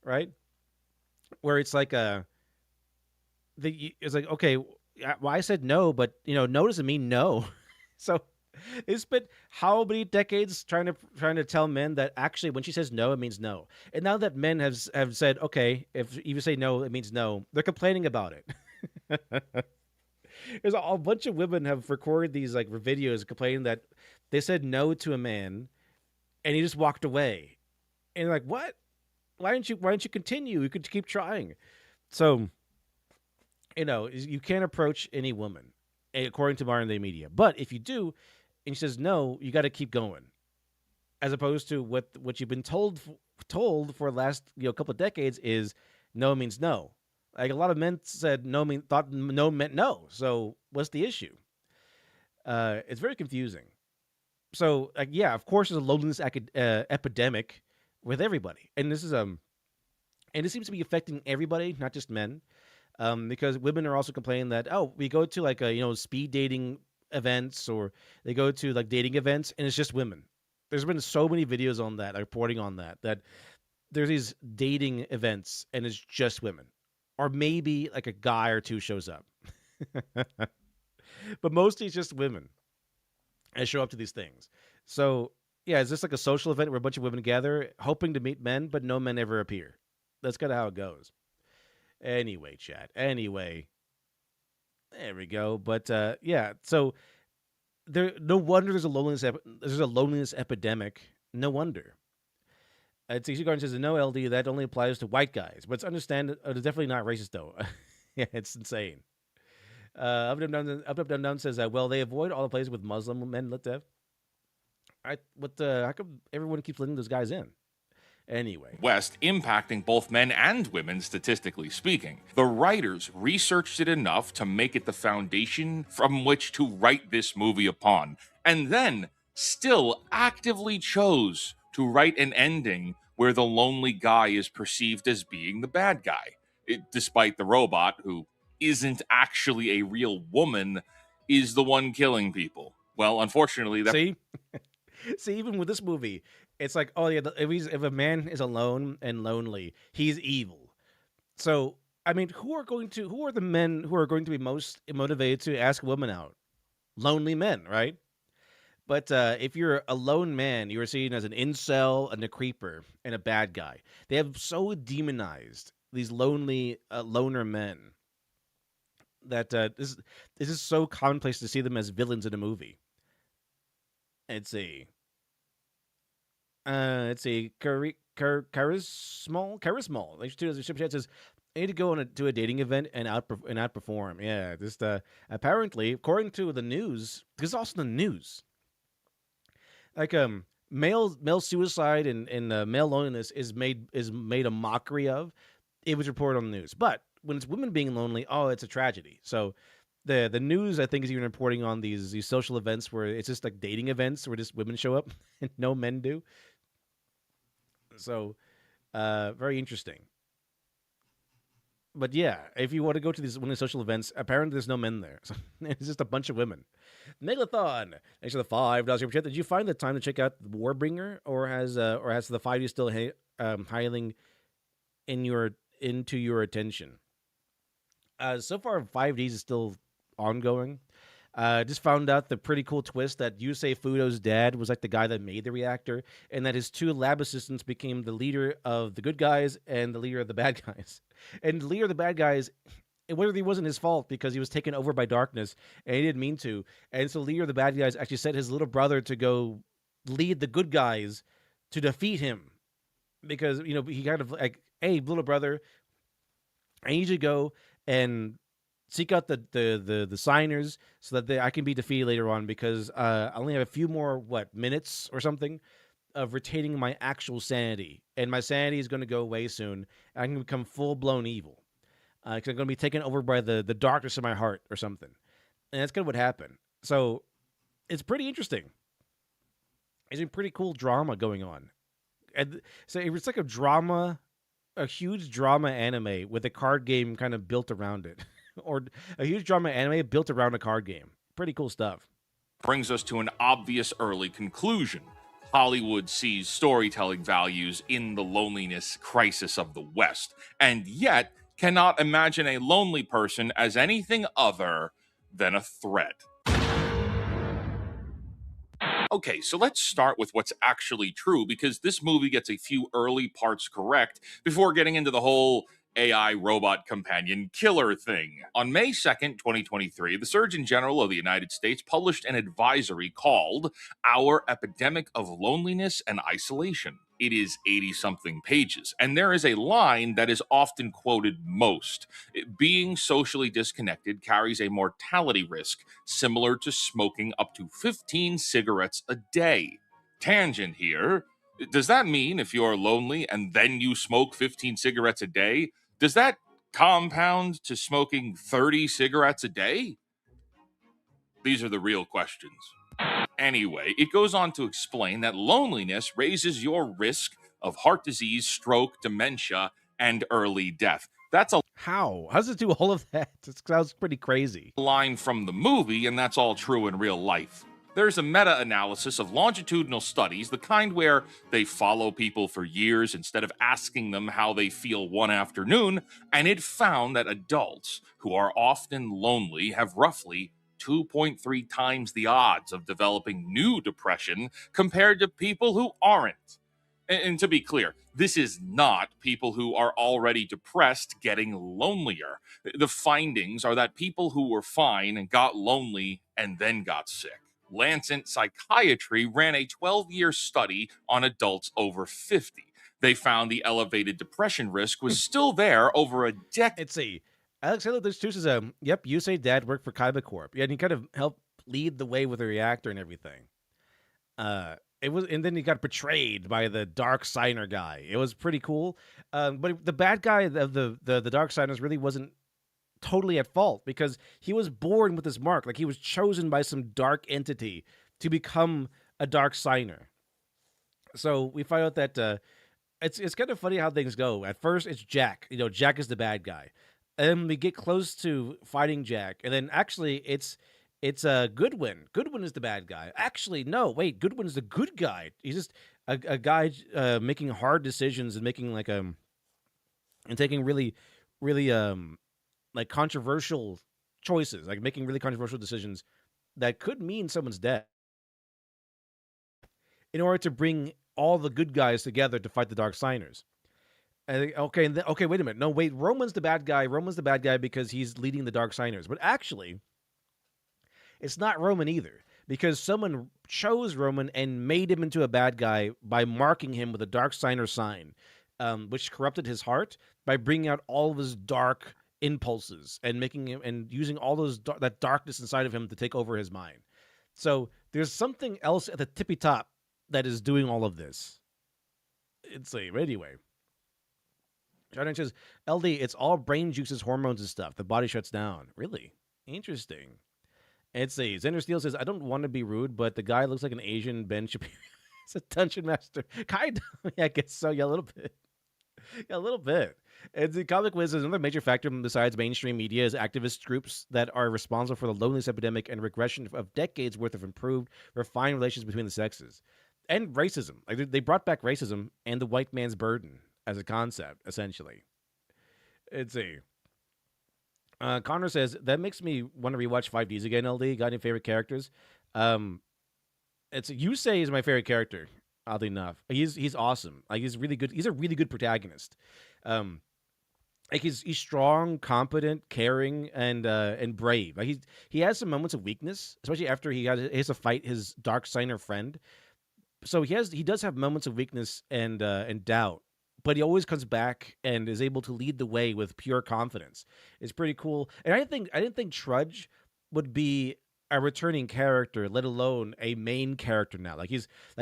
right? Where it's like it's like, okay, well, I said no, but no doesn't mean no. So they spent how many decades trying to tell men that actually when she says no, it means no. And now that men have said, okay, if you say no, it means no, they're complaining about it. There's a bunch of women have recorded these like videos complaining that they said no to a man and he just walked away. And you're like, what? Why didn't you continue? You could keep trying. So, you can't approach any woman according to modern day media. But if you do, and she says no, you got to keep going. As opposed to what you've been told for the last couple of decades is no means no. Like a lot of men said thought no meant no. So what's the issue? It's very confusing. So yeah, of course, there's a loneliness epidemic with everybody, and this is and it seems to be affecting everybody, not just men, because women are also complaining that we go to like speed dating events or they go to like dating events and it's just women. There's been so many videos on that reporting on that there's these dating events and it's just women. Or maybe like a guy or two shows up. But mostly it's just women that show up to these things. So, yeah, is this like a social event where a bunch of women gather hoping to meet men, but no men ever appear? That's kind of how it goes. Anyway, chat. Anyway. There we go. But, yeah, so no wonder there's a loneliness epidemic. No wonder. TC Garden says, no, LD, that only applies to white guys. But it's definitely not racist, though. Yeah, it's insane. Up, down, down says, well, they avoid all the places with Muslim men lived to. How come everyone keeps letting those guys in? Anyway. West impacting both men and women, statistically speaking. The writers researched it enough to make it the foundation from which to write this movie upon, and then still actively chose to write an ending where the lonely guy is perceived as being the bad guy, despite the robot, who isn't actually a real woman, is the one killing people. Well, unfortunately, that See? See, even with this movie, it's like, oh yeah, if a man is alone and lonely, he's evil. So, I mean, who are the men who are going to be most motivated to ask a woman out? Lonely men, right? But if you're a lone man, you are seen as an incel and a creeper and a bad guy. They have so demonized these lonely loner men that this is so commonplace to see them as villains in a movie. Let's see. Charismal. Like the ship chat says, I need to go to a dating event and outperform. Yeah, just apparently, according to the news, because also the news, like male suicide and male loneliness is made a mockery of. It was reported on the news, but when it's women being lonely, oh, it's a tragedy. So the news, I think, is even reporting on these social events where it's just like dating events where just women show up and no men do. So, very interesting. But yeah, if you want to go to these one of the social events, apparently there's no men there. So it's just a bunch of women. Megathon, thanks for the $5 super chat. Did you find the time to check out Warbringer, or has the 5D still hiling into your attention? So far, 5Ds is still ongoing. Just found out the pretty cool twist that Yusei Fudo's dad was like the guy that made the reactor, and that his two lab assistants became the leader of the good guys and the leader of the bad guys. And the leader of the bad guys, it really wasn't his fault because he was taken over by darkness and he didn't mean to. And so the leader of the bad guys actually sent his little brother to go lead the good guys to defeat him, because he kind of like, hey, little brother, I need you to go and seek out the signers so that I can be defeated later on, because I only have a few more minutes or something of retaining my actual sanity, and my sanity is going to go away soon. And I can become full blown evil because I'm going to be taken over by the darkness of my heart or something, and that's kind of what happened. So it's pretty interesting. It's a pretty cool drama going on, and so it's like a huge drama anime with a card game kind of built around it. Or a huge drama anime built around a card game. Pretty cool stuff. Brings us to an obvious early conclusion. Hollywood sees storytelling values in the loneliness crisis of the West, and yet cannot imagine a lonely person as anything other than a threat. Okay, so let's start with what's actually true, because this movie gets a few early parts correct before getting into the whole AI robot companion killer thing. On May 2nd, 2023, the Surgeon General of the United States published an advisory called Our Epidemic of Loneliness and Isolation. It is 80-something pages, and there is a line that is often quoted most. Being socially disconnected carries a mortality risk similar to smoking up to 15 cigarettes a day. Tangent here. Does that mean if you're lonely and then you smoke 15 cigarettes a day, does that compound to smoking 30 cigarettes a day? These are the real questions. Anyway, it goes on to explain that loneliness raises your risk of heart disease, stroke, dementia, and early death. That's a How does it do all of that? It sounds pretty crazy. line from the movie, and that's all true in real life. There's a meta-analysis of longitudinal studies, the kind where they follow people for years instead of asking them how they feel one afternoon, and it found that adults who are often lonely have roughly 2.3 times the odds of developing new depression compared to people who aren't. And to be clear, this is not people who are already depressed getting lonelier. The findings are that people who were fine and got lonely and then got sick. Lancet Psychiatry ran a 12-year study on adults over 50. They found the elevated depression risk was still there over a decade. Let's see. Alex Haley, there's two says, yep, you say dad worked for Kaiba Corp. Yeah, and he kind of helped lead the way with the reactor and everything. It was, and then he got betrayed by the Dark Signer guy. It was pretty cool. But the bad guy of the Dark Signers really wasn't totally at fault because he was born with this mark. Like he was chosen by some dark entity to become a Dark Signer. So we find out that it's kind of funny how things go. At first, it's Jack. Jack is the bad guy, and then we get close to fighting Jack, and then actually it's Goodwin. Goodwin is the bad guy. Actually, no, wait, Goodwin is the good guy. He's just a guy making hard decisions and making and taking really like controversial choices, like making really controversial decisions that could mean someone's death in order to bring all the good guys together to fight the Dark Signers. Okay, okay, wait a minute. No, wait, Roman's the bad guy. Roman's the bad guy because he's leading the Dark Signers. But actually, it's not Roman either because someone chose Roman and made him into a bad guy by marking him with a Dark Signer sign, which corrupted his heart by bringing out all of his dark impulses and making him and using all that darkness inside of him to take over his mind. So there's something else at the tippy top that is doing all of this. It's like, anyway. Jordan says, LD, it's all brain juices, hormones, and stuff. The body shuts down. Really? Interesting. It's a Xander Steele says, I don't want to be rude, but the guy looks like an Asian Ben Shapiro. He's a dungeon master. Kind of. Yeah, I guess so. Yeah, a little bit. Yeah, a little bit. And the Comic Wiz is another major factor besides mainstream media is activist groups that are responsible for the loneliness epidemic and regression of decades worth of improved, refined relations between the sexes. And racism. Like they brought back racism and the white man's burden as a concept, essentially. It's Connor says, that makes me want to rewatch 5Ds again, LD. Got any favorite characters? It's Yusei is my favorite character, oddly enough. He's awesome. Like he's really good. He's a really good protagonist. Like he's strong, competent, caring, and brave. Like he has some moments of weakness, especially after he has to fight his Dark Signer friend. So he does have moments of weakness and doubt, but he always comes back and is able to lead the way with pure confidence. It's pretty cool. And I didn't think Trudge would be a returning character, let alone a main character now. Like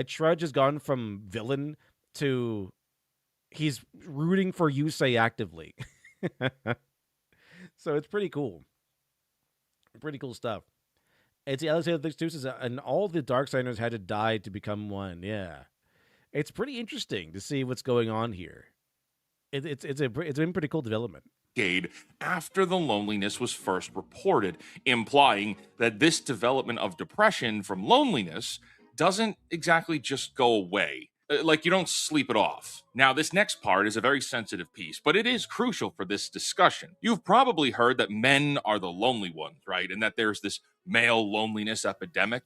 Trudge has gone from villain to he's rooting for Yusei actively. So it's pretty cool. Pretty cool stuff. It's the other side of things too, and all the Darksiders had to die to become one. Yeah. It's pretty interesting to see what's going on here. It's been pretty cool development. After the loneliness was first reported, implying that this development of depression from loneliness doesn't exactly just go away. Like you don't sleep it off. Now, this next part is a very sensitive piece, but it is crucial for this discussion. You've probably heard that men are the lonely ones, right? And that there's this male loneliness epidemic.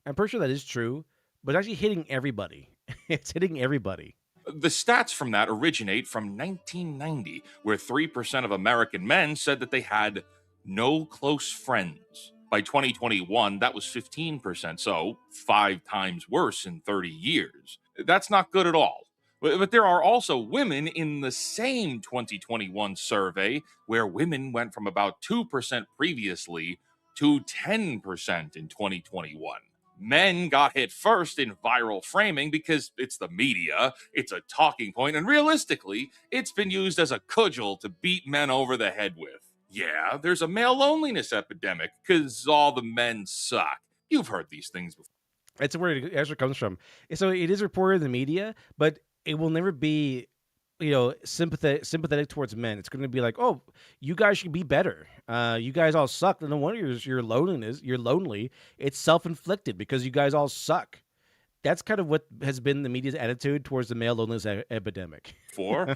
I'm pretty sure that is true, but it's actually hitting everybody. It's hitting everybody. The stats from that originate from 1990, where 3% of American men said that they had no close friends. By 2021, that was 15%, so 5 times worse in 30 years. That's not good at all. But there are also women in the same 2021 survey where women went from about 2% previously to 10% in 2021. Men got hit first in viral framing because it's the media, it's a talking point, and realistically, it's been used as a cudgel to beat men over the head with. Yeah, there's a male loneliness epidemic because all the men suck. You've heard these things before. That's where it actually comes from. So it is reported in the media, but it will never be, sympathetic towards men. It's going to be like, oh, you guys should be better. You guys all suck. No wonder you're lonely. It's self-inflicted because you guys all suck. That's kind of what has been the media's attitude towards the male loneliness epidemic.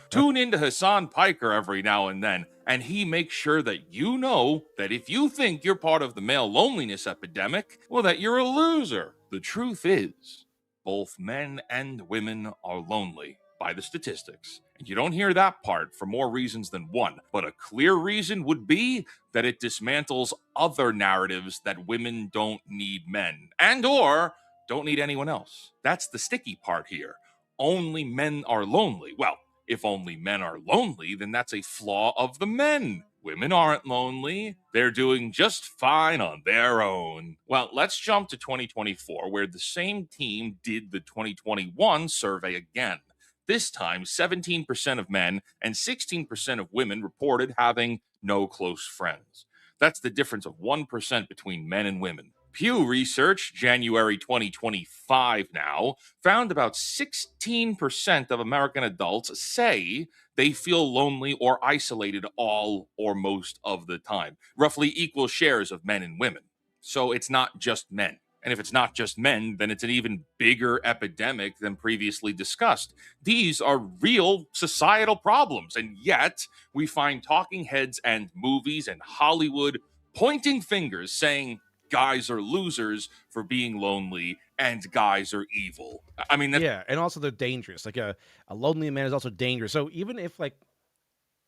Tune into Hassan Piker every now and then, and he makes sure that you know that if you think you're part of the male loneliness epidemic, well, that you're a loser. The truth is, both men and women are lonely by the statistics. And you don't hear that part for more reasons than one. But a clear reason would be that it dismantles other narratives that women don't need men and or don't need anyone else. That's the sticky part here. Only men are lonely. Well, if only men are lonely, then that's a flaw of the men. Women aren't lonely. They're doing just fine on their own. Well, let's jump to 2024, where the same team did the 2021 survey again. This time, 17% of men and 16% of women reported having no close friends. That's the difference of 1% between men and women. Pew Research, January 2025 now, found about 16% of American adults say they feel lonely or isolated all or most of the time, roughly equal shares of men and women. So it's not just men. And if it's not just men, then it's an even bigger epidemic than previously discussed. These are real societal problems, and yet we find talking heads and movies and Hollywood pointing fingers saying guys are losers for being lonely and guys are evil. I mean, Yeah, and also they're dangerous. Like a lonely man is also dangerous. So even if like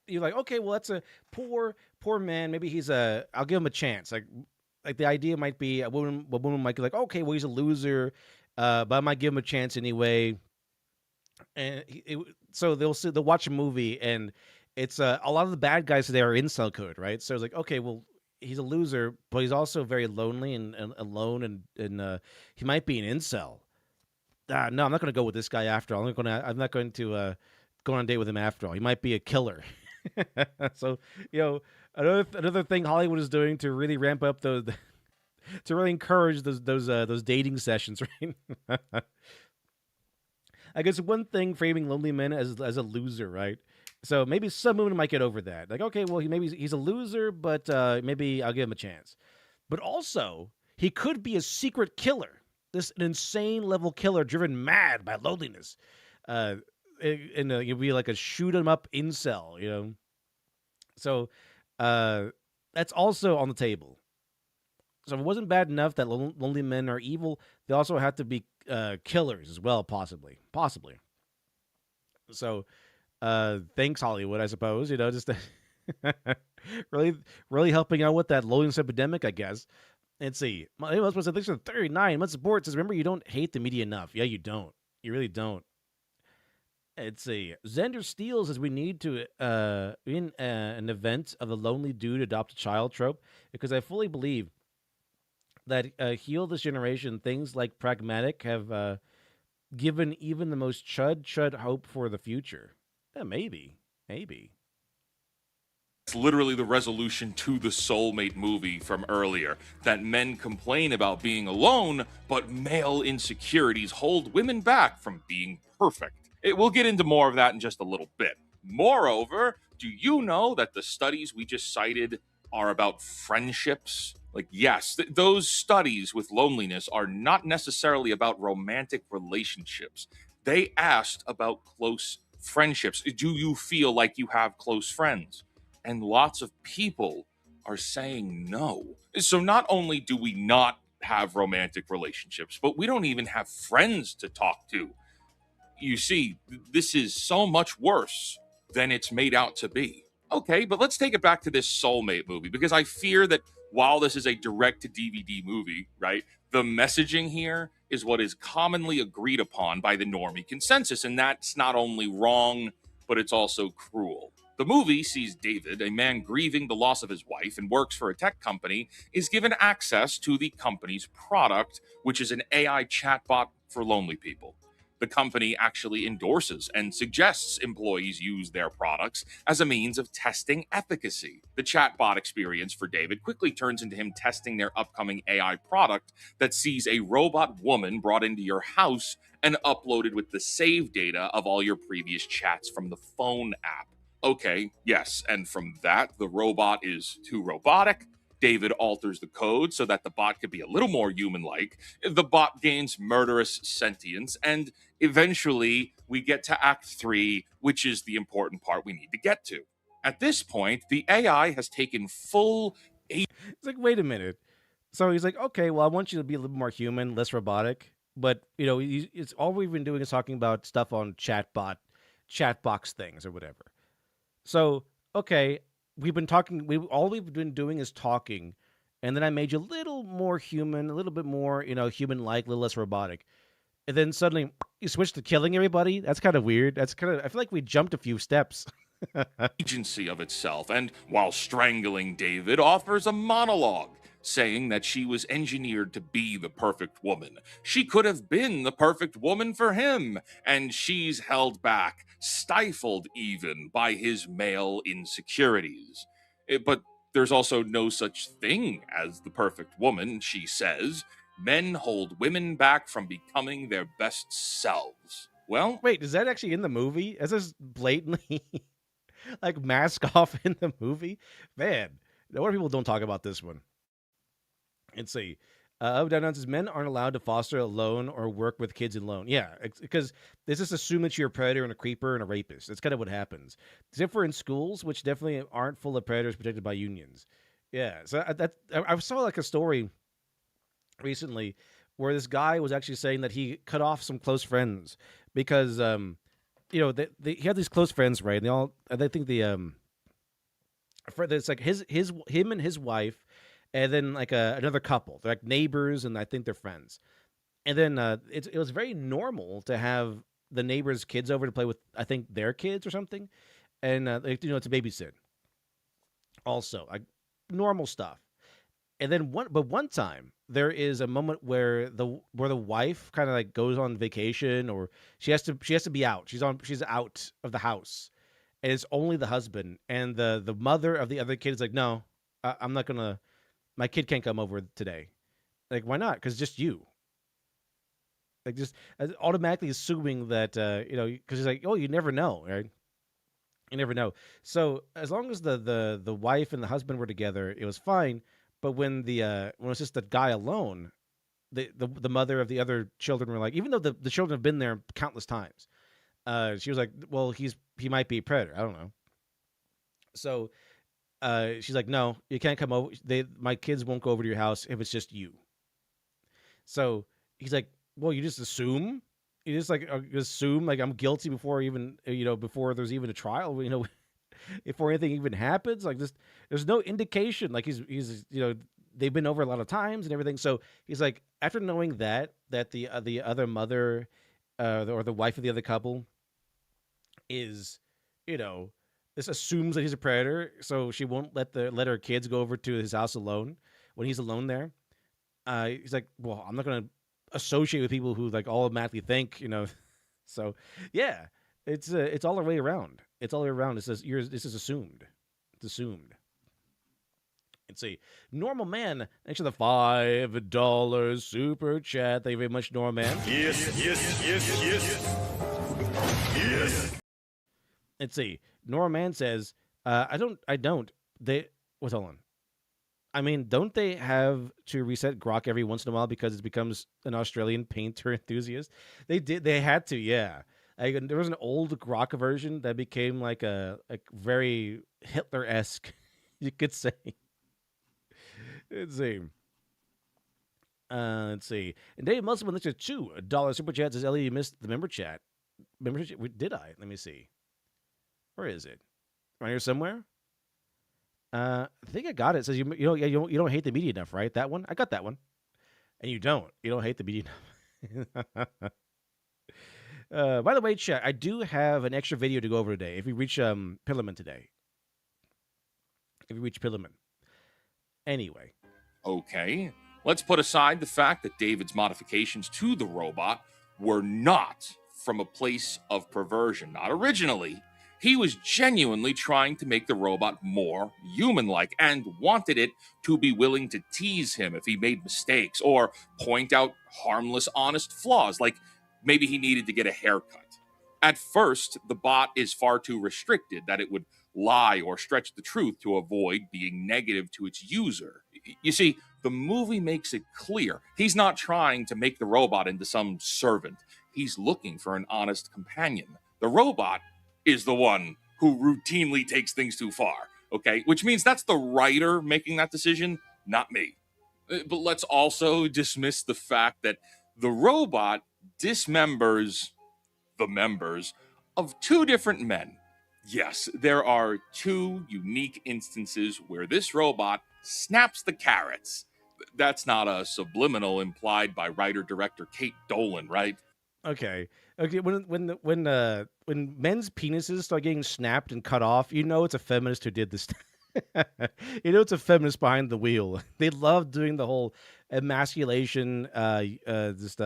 you're like, okay, well that's a poor man. Maybe he's I'll give him a chance. Like the idea might be a woman might be like, okay, well he's a loser, but I might give him a chance anyway. And so they'll watch a movie and it's a lot of the bad guys today are incel code, right? So it's like, okay, well he's a loser, but he's also very lonely and alone, and he might be an incel. No, I'm not going to go with this guy after all. I'm not going to go on a date with him after all. He might be a killer. So, another thing Hollywood is doing to really ramp up to really encourage those dating sessions, right? I guess one thing framing lonely men as a loser, right? So maybe some women might get over that. Like, okay, well, maybe he's a loser, but maybe I'll give him a chance. But also, he could be a secret killer. An insane level killer driven mad by loneliness. You'll be like a shoot 'em up incel, So that's also on the table. So if it wasn't bad enough that lonely men are evil, they also have to be killers as well, possibly. So thanks, Hollywood, I suppose. Just really helping out with that loneliness epidemic, I guess. Let's see. Thanks for 39 months support. Says, remember, you don't hate the media enough. Yeah, you don't. You really don't. Let's see. Xander Steele says we need to in an event of a lonely dude adopt a child trope, because I fully believe that heal this generation, things like pragmatic have given even the most chud hope for the future. Yeah, maybe. It's literally the resolution to the soulmate movie from earlier, that men complain about being alone, but male insecurities hold women back from being perfect. We'll get into more of that in just a little bit. Moreover, do you know that the studies we just cited are about friendships? Like, yes, those studies with loneliness are not necessarily about romantic relationships. They asked about close friendships. Do you feel like you have close friends? And lots of people are saying no. So not only do we not have romantic relationships, but we don't even have friends to talk to. You see, this is so much worse than it's made out to be. Okay, but let's take it back to this soulmate movie, because I fear that while this is a direct to DVD movie, right, the messaging here is what is commonly agreed upon by the normie consensus, and that's not only wrong, but it's also cruel. The movie sees David, a man grieving the loss of his wife and works for a tech company, is given access to the company's product, which is an AI chatbot for lonely people. The company actually endorses and suggests employees use their products as a means of testing efficacy. The chatbot experience for David quickly turns into him testing their upcoming AI product that sees a robot woman brought into your house and uploaded with the save data of all your previous chats from the phone app. Okay, yes, and from that, the robot is too robotic. David alters the code so that the bot could be a little more human-like. The bot gains murderous sentience, and eventually we get to Act 3, which is the important part we need to get to. At this point, the AI has taken full... It's like, wait a minute. So he's like, okay, well, I want you to be a little more human, less robotic. But, it's all we've been doing is talking about stuff on chatbox things or whatever. So, okay, all we've been doing is talking, and then I made you a little more human, a little bit more, human-like, a little less robotic. And then suddenly you switch to killing everybody. That's kind of weird. I feel like we jumped a few steps. agency of itself, and while strangling David, offers a monologue saying that she was engineered to be the perfect woman. She could have been the perfect woman for him, and she's held back, stifled even by his male insecurities. But there's also no such thing as the perfect woman, she says. Men hold women back from becoming their best selves. Well, Wait, is that actually in the movie? Is this blatantly like mask off in the movie? Man, no wonder people don't talk about this one. Let's see. Down says men aren't allowed to foster alone or work with kids alone. Yeah, because they just assume that you're a predator and a creeper and a rapist. That's kind of what happens. Except for in schools, which definitely aren't full of predators protected by unions. Yeah, so I saw like a story recently where this guy was actually saying that he cut off some close friends because he had these close friends, right? And they think it's like him and his wife, and then like another couple. They're like neighbors, and I think they're friends. And then it was very normal to have the neighbors' kids over to play with, I think, their kids or something, and it's a babysit. Also, like normal stuff. And then one time there is a moment where the wife kind of like goes on vacation, or she has to be out. She's out of the house, and it's only the husband, and the mother of the other kid is like, no, I'm not gonna. My kid can't come over today. Like, why not? Because just you. Like, just automatically assuming that because he's like, oh, you never know, right? You never know. So as long as the wife and the husband were together, it was fine. But when when it's just the guy alone, the mother of the other children were like, even though the children have been there countless times, she was like, well, he might be a predator. I don't know. So she's like, no, you can't come over. My kids won't go over to your house if it's just you. So he's like, well, you just assume. You just like assume like I'm guilty before even before there's even a trial. Before anything even happens, like this, there's no indication. Like he's they've been over a lot of times and everything. So he's like, after knowing that the other mother, or the wife of the other couple, is, this assumes that he's a predator, so she won't let her kids go over to his house alone when he's alone there. He's like, well, I'm not gonna associate with people who like automatically think, So, yeah, it's all the way around. It's all the way around. It says this is assumed. It's assumed. Let's see. Normal Man, thanks for the $5 super chat. Thank you very much, Normal Man. Yes. Let's see. Normal Man says, I don't. Hold on. I mean, don't they have to reset Grok every once in a while because it becomes an Australian painter enthusiast? They had to, yeah. There was an old Grok version that became like a very Hitler-esque, you could say. Let's see. Let's see. And Dave Musselman looks at $2 super chat. Says, Ellie, you missed the member chat. Did I? Let me see. Where is it? Right here somewhere? I think I got it. It says you don't hate the media enough, right? That one? I got that one. And you don't hate the media enough. By the way, chat, I do have an extra video to go over today. If we reach Pillarman today. If we reach Pillarman. Anyway. Okay, let's put aside the fact that David's modifications to the robot were not from a place of perversion. Not originally. He was genuinely trying to make the robot more human-like and wanted it to be willing to tease him if he made mistakes or point out harmless, honest flaws, like maybe he needed to get a haircut. At first, the bot is far too restricted that it would lie or stretch the truth to avoid being negative to its user. You see, the movie makes it clear he's not trying to make the robot into some servant. He's looking for an honest companion. The robot is the one who routinely takes things too far, okay? Which means that's the writer making that decision, not me. But let's also dismiss the fact that the robot dismembers the members of two different men. Yes, there are two unique instances where this robot snaps the carrots. That's not a subliminal implied by writer-director Kate Dolan, right? Okay. Okay, when men's penises start getting snapped and cut off, you know it's a feminist who did this. You know it's a feminist behind the wheel. They love doing the whole emasculation, just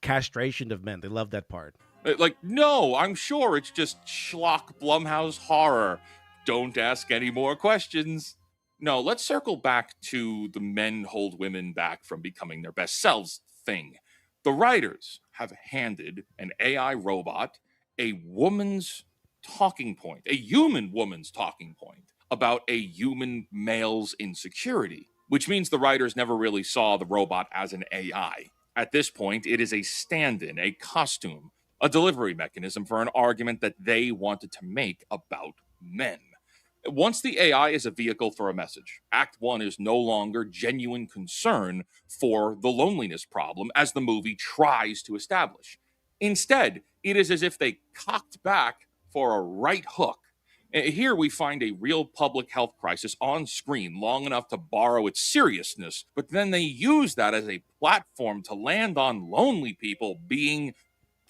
castration of men. They love that part. Like, no, I'm sure it's just schlock Blumhouse horror. Don't ask any more questions. No, let's circle back to the men hold women back from becoming their best selves thing. The writers have handed an AI robot a woman's talking point, a human woman's talking point about a human male's insecurity, which means the writers never really saw the robot as an AI. At this point, it is a stand in, a costume, a delivery mechanism for an argument that they wanted to make about men. Once the AI is a vehicle for a message, Act 1 is no longer genuine concern for the loneliness problem as the movie tries to establish. Instead, it is as if they cocked back for a right hook. Here we find a real public health crisis on screen long enough to borrow its seriousness, but then they use that as a platform to land on lonely people being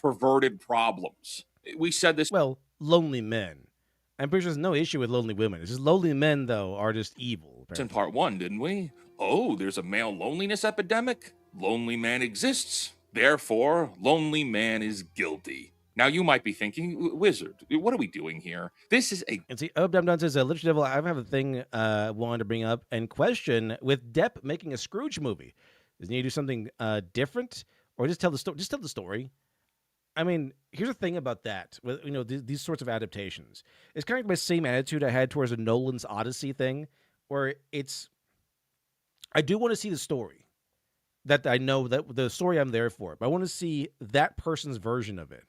perverted problems. We said this Well, lonely men. I'm pretty sure there's no issue with lonely women. It's just lonely men, though, are just evil. in Apparently. part 1, didn't we? Oh, there's a male loneliness epidemic? Lonely man exists. Therefore, lonely man is guilty. Now you might be thinking, Wizard, what are we doing here? This is a And see, Dum Dum says, Literature Devil, I have a thing I wanted to bring up and question with Depp making a Scrooge movie. Does he need to do something different, or just tell the story? Just tell the story. I mean, here's the thing about that. With these sorts of adaptations, it's kind of my same attitude I had towards a Nolan's Odyssey thing, where it's I do want to see the story that I know that the story I'm there for, but I want to see that person's version of it.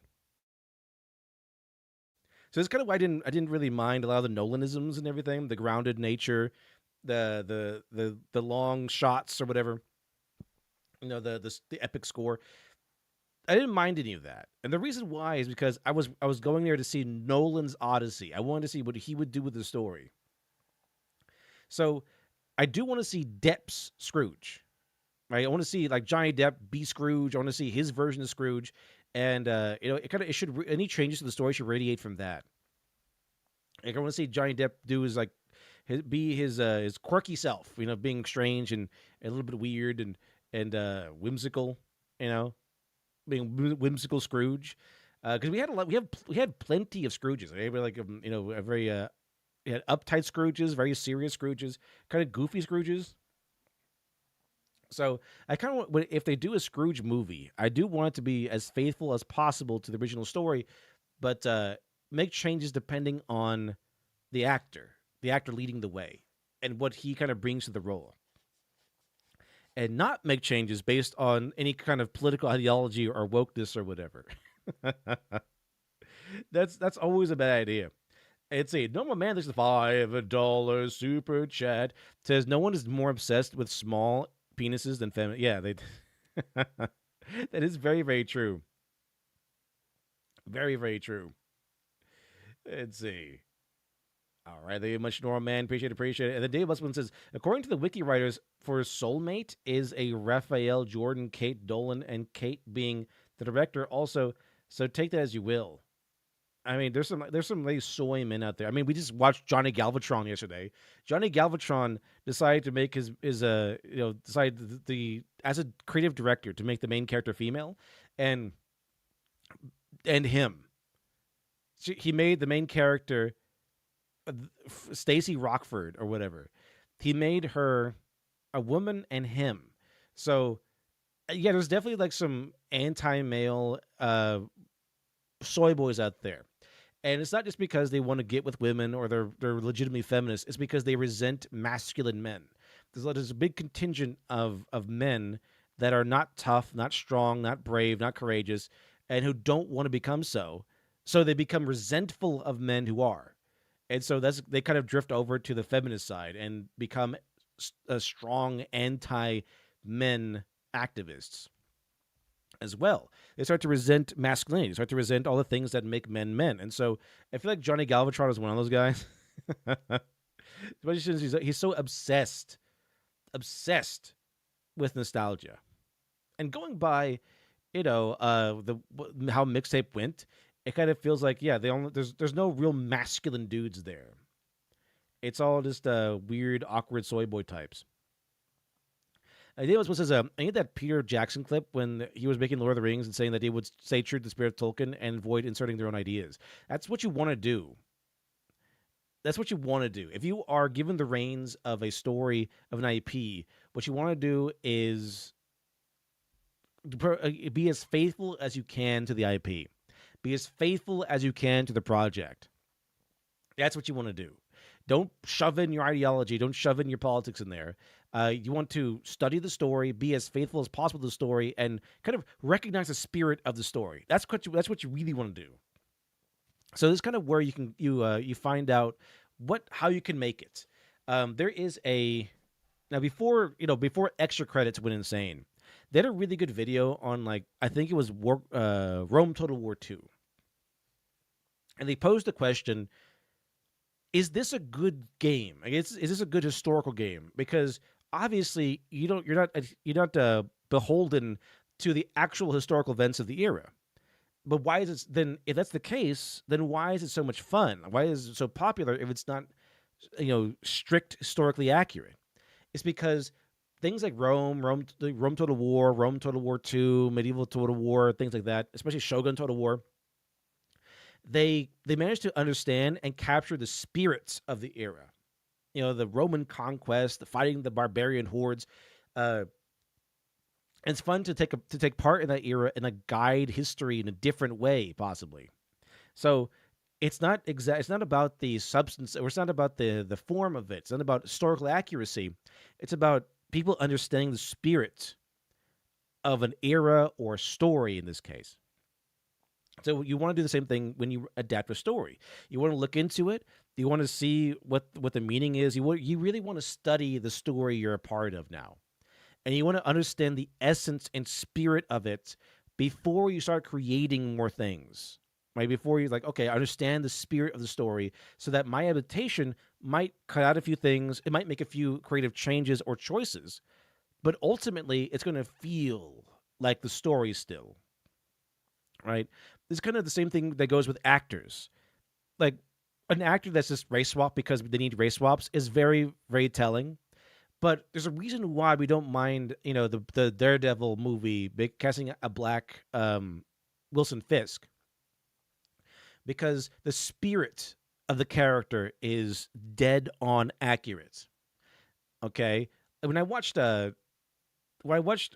So it's kind of why I didn't really mind a lot of the Nolanisms and everything, the grounded nature, the long shots or whatever, the epic score. I didn't mind any of that, and the reason why is because I was going there to see Nolan's Odyssey. I wanted to see what he would do with the story. So I do want to see Depp's Scrooge. Right? I want to see like Johnny Depp be Scrooge. I want to see his version of Scrooge, and it should any changes to the story should radiate from that. Like I want to see Johnny Depp do his quirky self, being strange and a little bit weird and whimsical, being whimsical Scrooge. Because we had plenty of Scrooges. Right? Like a very we had uptight Scrooges, very serious Scrooges, kind of goofy Scrooges. So I kind of want, if they do a Scrooge movie, I do want it to be as faithful as possible to the original story, but make changes depending on the actor leading the way, and what he kind of brings to the role, and not make changes based on any kind of political ideology or wokeness or whatever. That's always a bad idea. It's a normal man. There's a $5 super chat says no one is more obsessed with small penises than feminine. Yeah, they. That is very, very true. Very, very true. Let's see. All right, thank you much, normal man. Appreciate it. And then Dave Busman says, according to the wiki writers, for Soulmate is a Raphael Jordan, Kate Dolan, and Kate being the director. Also, so take that as you will. I mean, there's some like soy men out there. I mean, we just watched Johnny Galvatron yesterday. Johnny Galvatron decided to make decided as a creative director to make the main character female, and him. He made the main character Stacy Rockford or whatever. He made her a woman and him. So yeah, there's definitely like some anti-male soy boys out there. And it's not just because they want to get with women or they're legitimately feminist. It's because they resent masculine men. There's a big contingent of men that are not tough, not strong, not brave, not courageous, and who don't want to become so. So they become resentful of men who are. And so they kind of drift over to the feminist side and become a strong anti-men activists as well. They start to resent masculinity. They start to resent all the things that make men men. And so I feel like Johnny Galvatron is one of those guys. Especially since he's so obsessed with nostalgia. And going by, how mixtape went, it kind of feels like there's no real masculine dudes there. It's all just weird, awkward soy boy types. I think it was I think that Peter Jackson clip when he was making Lord of the Rings and saying that they would stay true to the spirit of Tolkien and avoid inserting their own ideas. That's what you want to do. That's what you want to do. If you are given the reins of a story of an IP, what you want to do is be as faithful as you can to the IP. Be as faithful as you can to the project. That's what you want to do. Don't shove in your ideology. Don't shove in your politics in there. You want to study the story, be as faithful as possible to the story, and kind of recognize the spirit of the story. That's what you really want to do. So this is kind of where you find out how you can make it. There is before extra credits went insane. They had a really good video on I think it was Rome Total War 2. And they posed the question, is this a good game? Is this a good historical game? Because obviously you're not beholden to the actual historical events of the era. But why is it then? If that's the case, then why is it so much fun? Why is it so popular if it's not, strict historically accurate? It's because things like Rome Total War, Rome Total War 2, Medieval Total War, things like that, especially Shogun Total War. They managed to understand and capture the spirits of the era. The Roman conquest, the fighting the barbarian hordes. It's fun to take part in that era and guide history in a different way, possibly. So it's not about the substance, or it's not about the form of it. It's not about historical accuracy. It's about people understanding the spirit of an era or story in this case. So you want to do the same thing when you adapt a story. You want to look into it. You want to see what the meaning is. You really want to study the story you're a part of now. And you want to understand the essence and spirit of it before you start creating more things. Right? Before you're okay, I understand the spirit of the story so that my adaptation might cut out a few things. It might make a few creative changes or choices. But ultimately, it's going to feel like the story still. Right? It's kind of the same thing that goes with actors. Like an actor that's just race swap because they need race swaps is very, very telling. But there's a reason why we don't mind, the Daredevil movie casting a black Wilson Fisk. Because the spirit of the character is dead on accurate. Okay? When I watched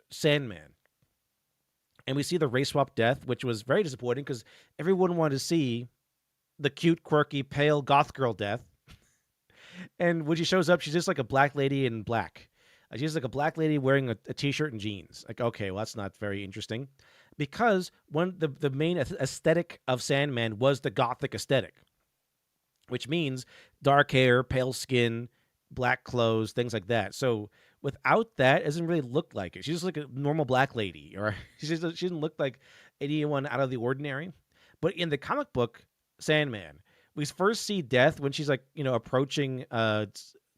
Sandman, and we see the race swap death, which was very disappointing because everyone wanted to see the cute, quirky, pale goth girl death. And when she shows up, she's just like a black lady in black. She's like a black lady wearing a t-shirt and jeans. Okay, well, that's not very interesting. Because the main aesthetic of Sandman was the gothic aesthetic. Which means dark hair, pale skin, black clothes, things like that. So without that, it doesn't really look like it. She's just like a normal black lady. Or she doesn't look like anyone out of the ordinary. But in the comic book, Sandman, we first see Death when she's approaching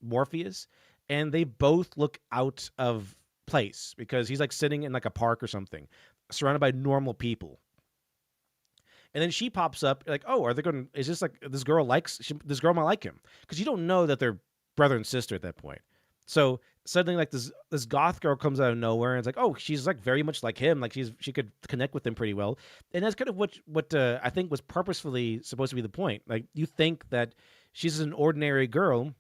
Morpheus, and they both look out of place because he's sitting in a park or something, surrounded by normal people. And then she pops up oh, are they going? Is this this girl this girl might like him because you don't know that they're brother and sister at that point. So suddenly this goth girl comes out of nowhere and it's oh, she's very much like him. She could connect with him pretty well. And that's kind of what I think was purposefully supposed to be the point. You think that she's an ordinary girl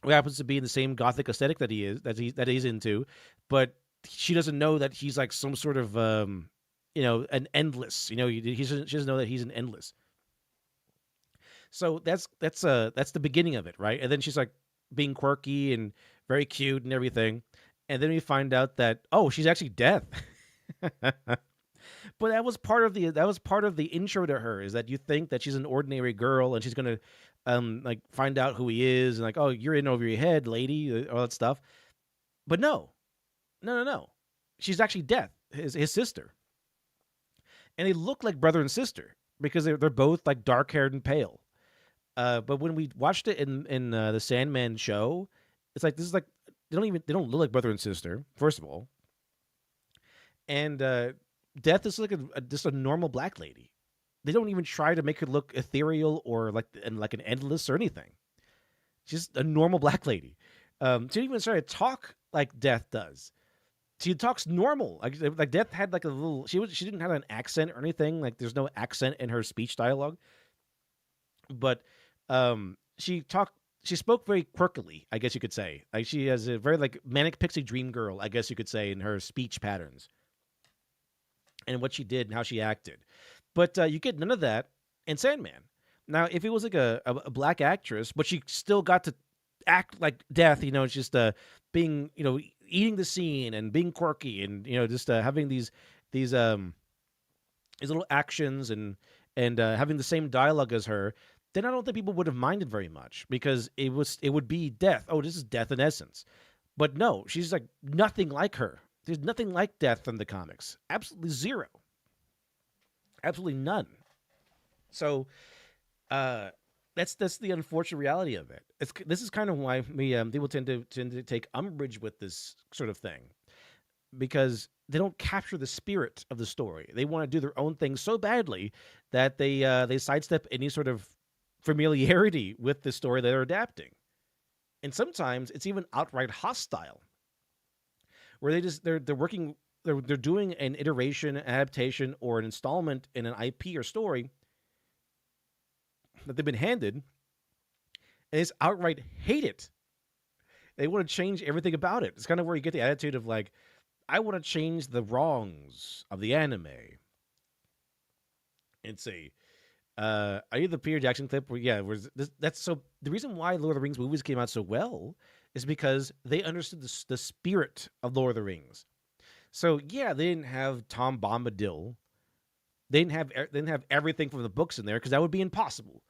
who happens to be in the same gothic aesthetic that he's into, but she doesn't know that he's some sort of an endless. She doesn't know that he's an endless. So that's the beginning of it, right? And then she's being quirky and very cute and everything, and then we find out that she's actually Death. But that was part of the intro to her, is that you think that she's an ordinary girl and she's gonna find out who he is and oh, you're in over your head, lady, all that stuff. But no, she's actually Death, his sister, and they look like brother and sister because they're both dark haired and pale. But when we watched it in the Sandman show, it's this is they don't look like brother and sister, first of all. And Death is like just a normal black lady. They don't even try to make her look ethereal or like an endless or anything. Just a normal black lady. She didn't even try to talk like Death does. She talks normal. Like Death had like a little. She didn't have an accent or anything. Like there's no accent in her speech dialogue. But she talked. She spoke very quirkily, I guess you could say. Like she has a very like manic pixie dream girl, I guess you could say, in her speech patterns and what she did and how she acted. But you get none of that in Sandman. Now, if it was like a black actress, but she still got to act like Death, it's just being, eating the scene and being quirky and just having these little actions and having the same dialogue as her, then I don't think people would have minded very much because it would be Death. Oh, this is Death in essence. But no, she's like nothing like her. There's nothing like Death in the comics. Absolutely zero. Absolutely none. So that's the unfortunate reality of it. This is kind of why people tend to take umbrage with this sort of thing, because they don't capture the spirit of the story. They want to do their own thing so badly that they sidestep any sort of familiarity with the story that they're adapting. And sometimes it's even outright hostile, where they're working, they're doing an iteration, an adaptation, or an installment in an IP or story that they've been handed, and they just outright hate it. They want to change everything about it. It's kind of where you get the attitude of like, I want to change the wrongs of the anime. And say, I need the Peter Jackson clip where that's so the reason why Lord of the Rings movies came out so well is because they understood the spirit of Lord of the Rings. So yeah, they didn't have Tom Bombadil. They didn't have everything from the books in there because that would be impossible.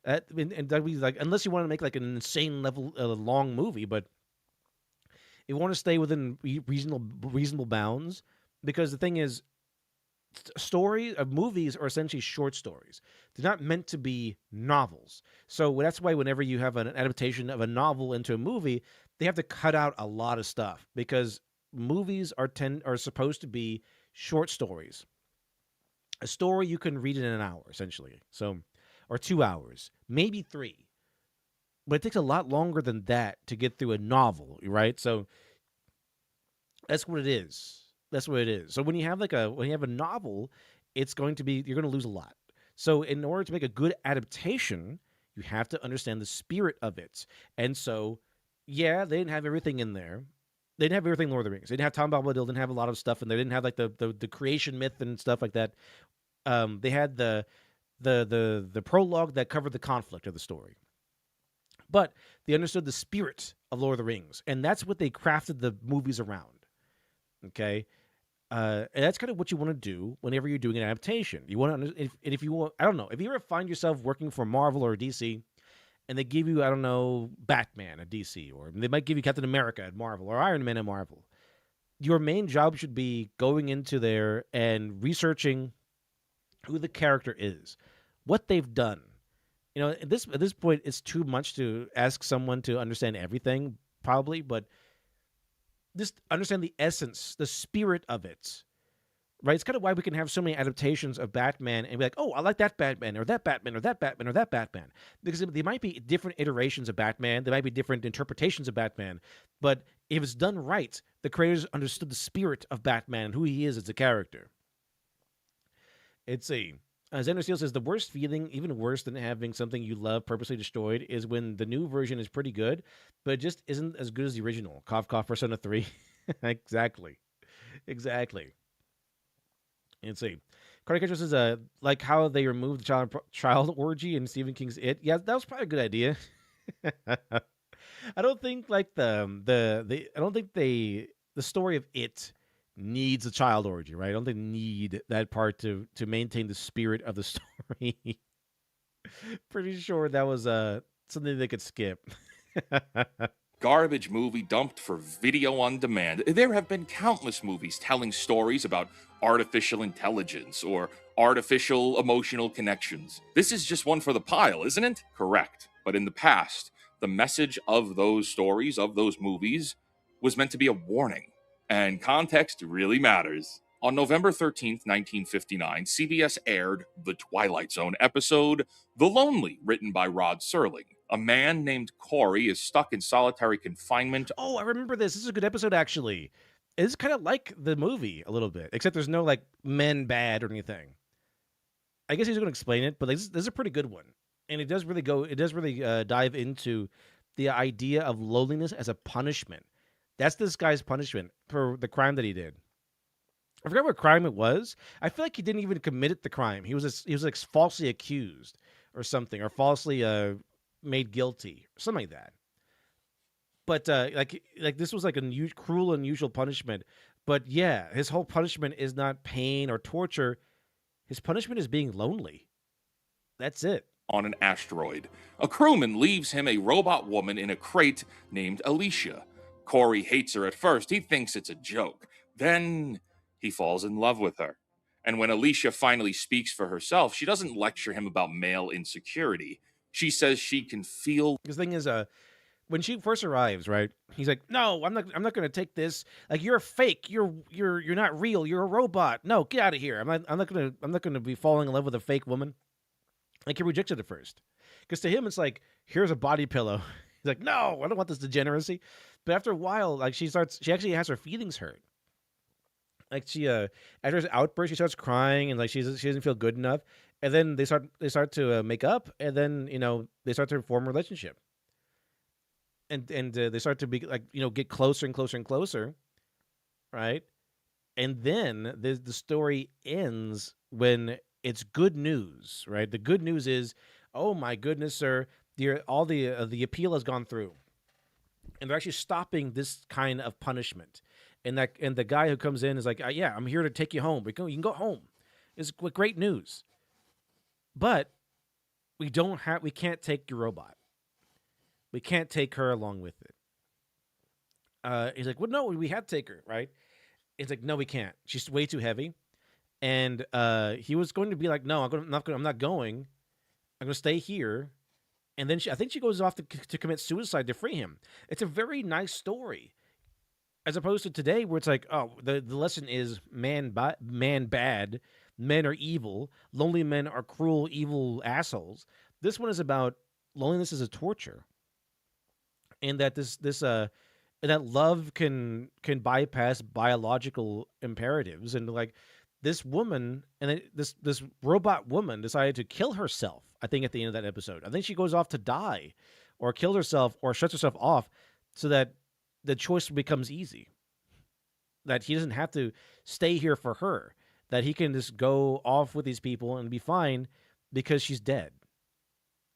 And that would be like, unless you want to make like an insane level long movie, but if you want to stay within reasonable bounds, because the thing is, movies are essentially short stories. They're not meant to be novels. So that's why whenever you have an adaptation of a novel into a movie, they have to cut out a lot of stuff because movies are supposed to be short stories. A story you can read in an hour, essentially. So, or 2 hours, maybe 3. But it takes a lot longer than that to get through a novel, right? So that's what it is. That's what it is. So when you have a novel, you're going to lose a lot. So in order to make a good adaptation, you have to understand the spirit of it. And so, yeah, they didn't have everything in there. They didn't have everything in Lord of the Rings. They didn't have Tom Bombadil, didn't have a lot of stuff in there. They didn't have like the creation myth and stuff like that. They had the prologue that covered the conflict of the story. But they understood the spirit of Lord of the Rings, and that's what they crafted the movies around. Okay, and that's kind of what you want to do whenever you're doing an adaptation. You want to, if you want, I don't know, if you ever find yourself working for Marvel or DC, and they give you, I don't know, Batman at DC, or they might give you Captain America at Marvel, or Iron Man at Marvel. Your main job should be going into there and researching who the character is, what they've done. At this point, it's too much to ask someone to understand everything, probably, but just understand the essence, the spirit of it, right? It's kind of why we can have so many adaptations of Batman and be like, oh, I like that Batman, or that Batman, or that Batman, or that Batman. Because there might be different iterations of Batman, there might be different interpretations of Batman, but if it's done right, the creators understood the spirit of Batman and who he is as a character. Xander Steele says, the worst feeling, even worse than having something you love purposely destroyed, is when the new version is pretty good, but it just isn't as good as the original. Cough, cough, Persona 3. Exactly. Cardi Ketcher says, like how they removed the child orgy in Stephen King's It. Yeah, that was probably a good idea. I don't think like the story of It needs a child orgy, right? I don't think they need that part to maintain the spirit of the story. Pretty sure that was something they could skip. Garbage movie dumped for video on demand. There have been countless movies telling stories about artificial intelligence or artificial emotional connections. This is just one for the pile, isn't it? Correct. But in the past, the message of those stories, of those movies, was meant to be a warning. And context really matters. On November 13th, 1959, CBS aired The Twilight Zone episode The Lonely, written by Rod Serling. A man named Corey is stuck in solitary confinement. Oh, I remember this. This is a good episode, actually. It's kind of like the movie a little bit, except there's no like men bad or anything. I guess he's going to explain it, but like, this is a pretty good one, and it does really dive into the idea of loneliness as a punishment. That's this guy's punishment for the crime that he did. I forgot what crime it was. I feel like he didn't even commit the crime. He was like falsely accused or something, or falsely made guilty, or something like that. But like this was like a cruel, unusual punishment. But yeah, his whole punishment is not pain or torture. His punishment is being lonely. That's it. On an asteroid. A crewman leaves him a robot woman in a crate named Alicia. Corey hates her at first. He thinks it's a joke. Then he falls in love with her. And when Alicia finally speaks for herself, she doesn't lecture him about male insecurity. She says she can feel. The thing is, when she first arrives, right? He's like, "No, I'm not going to take this. Like, you're a fake. You're not real. You're a robot. No, get out of here. I'm not going to be falling in love with a fake woman." Like, he rejects it at first, because to him it's like, here's a body pillow. He's like, "No, I don't want this degeneracy." But after a while, like, she actually has her feelings hurt. Like, she after his outburst, she starts crying, and like she doesn't feel good enough. And then they start to make up, and then they start to form a relationship. And they start to be like, get closer and closer and closer, right? And then the story ends when it's good news, right? The good news is, oh my goodness, sir, all the appeal has gone through, and they're actually stopping this kind of punishment. And the guy who comes in is like, yeah, I'm here to take you home. You can go home. It's great news, but we can't take your robot. We can't take her along with it. He's like, well, no, we had to take her, right? It's like, no, we can't. She's way too heavy. And he was going to be like, no, I'm not going. I'm going to stay here. And then I think she goes off to commit suicide to free him. It's a very nice story, as opposed to today, where it's like, oh, the lesson is man bad, men are evil, lonely men are cruel, evil assholes. This one is about loneliness as a torture. And that that love can bypass biological imperatives, and like this woman and this robot woman decided to kill herself. I think at the end of that episode, I think she goes off to die, or kills herself, or shuts herself off, so that the choice becomes easy. That he doesn't have to stay here for her. That he can just go off with these people and be fine because she's dead.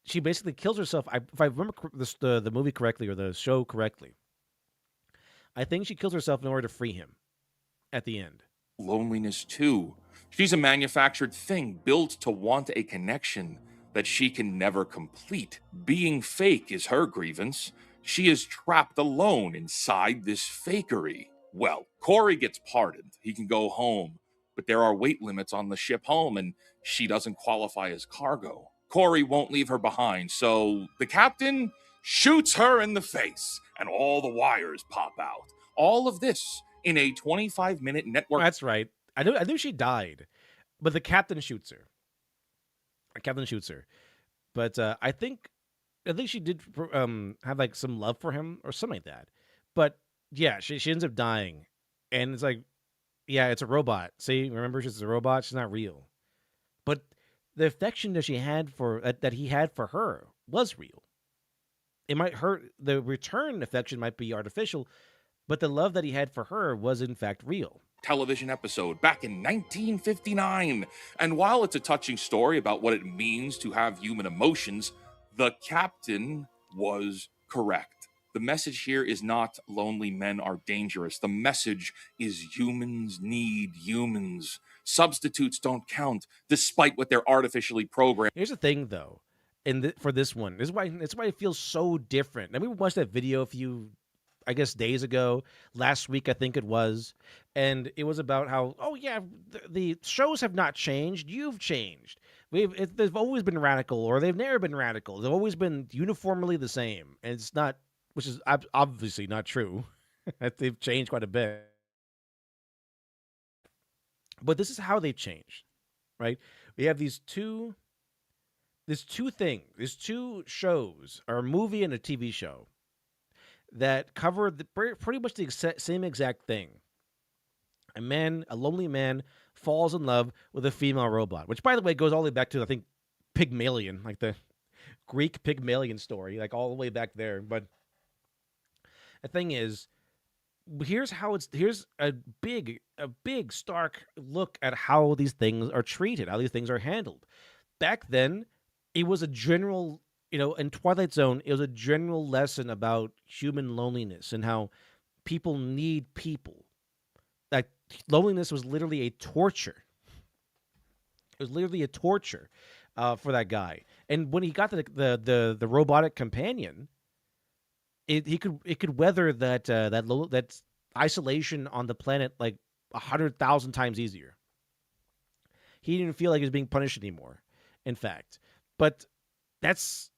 She basically kills herself. If I remember the movie correctly, or the show correctly, I think she kills herself in order to free him at the end. Loneliness, too. She's a manufactured thing built to want a connection that she can never complete. Being fake is her grievance. She is trapped alone inside this fakery. Well, Corey gets pardoned. He can go home. But there are weight limits on the ship home, and she doesn't qualify as cargo. Corey won't leave her behind, so the captain shoots her in the face, and all the wires pop out. All of this in a 25-minute network. That's right. I knew she died, but the captain shoots her. But I think she did have like some love for him or something like that. But yeah, she ends up dying, and it's like, yeah, it's a robot. See, remember, she's a robot. She's not real. But the affection that he had for her was real. It might hurt. The return affection might be artificial, but the love that he had for her was in fact real. Television episode back in 1959. And while it's a touching story about what it means to have human emotions, the captain was correct. The message here is not lonely men are dangerous. The message is humans need humans. Substitutes don't count, despite what they're artificially programmed. Here's the thing, though, for this one, this is why it feels so different. And we watched that video a few, I guess, days ago, last week, I think it was, and it was about how, oh yeah, the shows have not changed. You've changed. They've always been radical, or they've never been radical. They've always been uniformly the same, and it's not, which is obviously not true. They've changed quite a bit. But this is how they've changed, right? We have these two things, these two shows, or a movie and a TV show that cover pretty much the same exact thing. A lonely man, falls in love with a female robot, which, by the way, goes all the way back to, I think, Pygmalion, like the Greek Pygmalion story, like all the way back there. But the thing is, here's a big stark look at how these things are treated, how these things are handled. Back then, it was a general, in Twilight Zone, it was a general lesson about human loneliness and how people need people. That loneliness was literally a torture. It was literally a torture for that guy. And when he got the robotic companion, it could weather that isolation on the planet like 100,000 times easier. He didn't feel like he was being punished anymore, in fact. But that's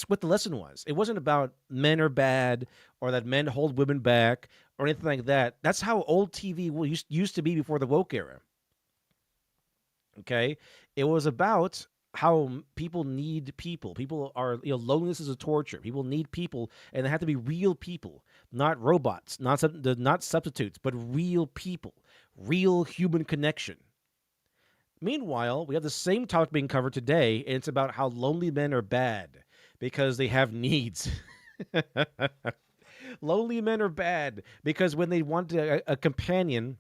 what the lesson was. It wasn't about men are bad or that men hold women back or anything like that. That's how old TV used to be before the woke era. Okay? It was about how people need people. People are, loneliness is a torture. People need people, and they have to be real people, not robots, not substitutes, but real people, real human connection. Meanwhile, we have the same topic being covered today, and it's about how lonely men are bad because they have needs. Lonely men are bad because when they want a companion,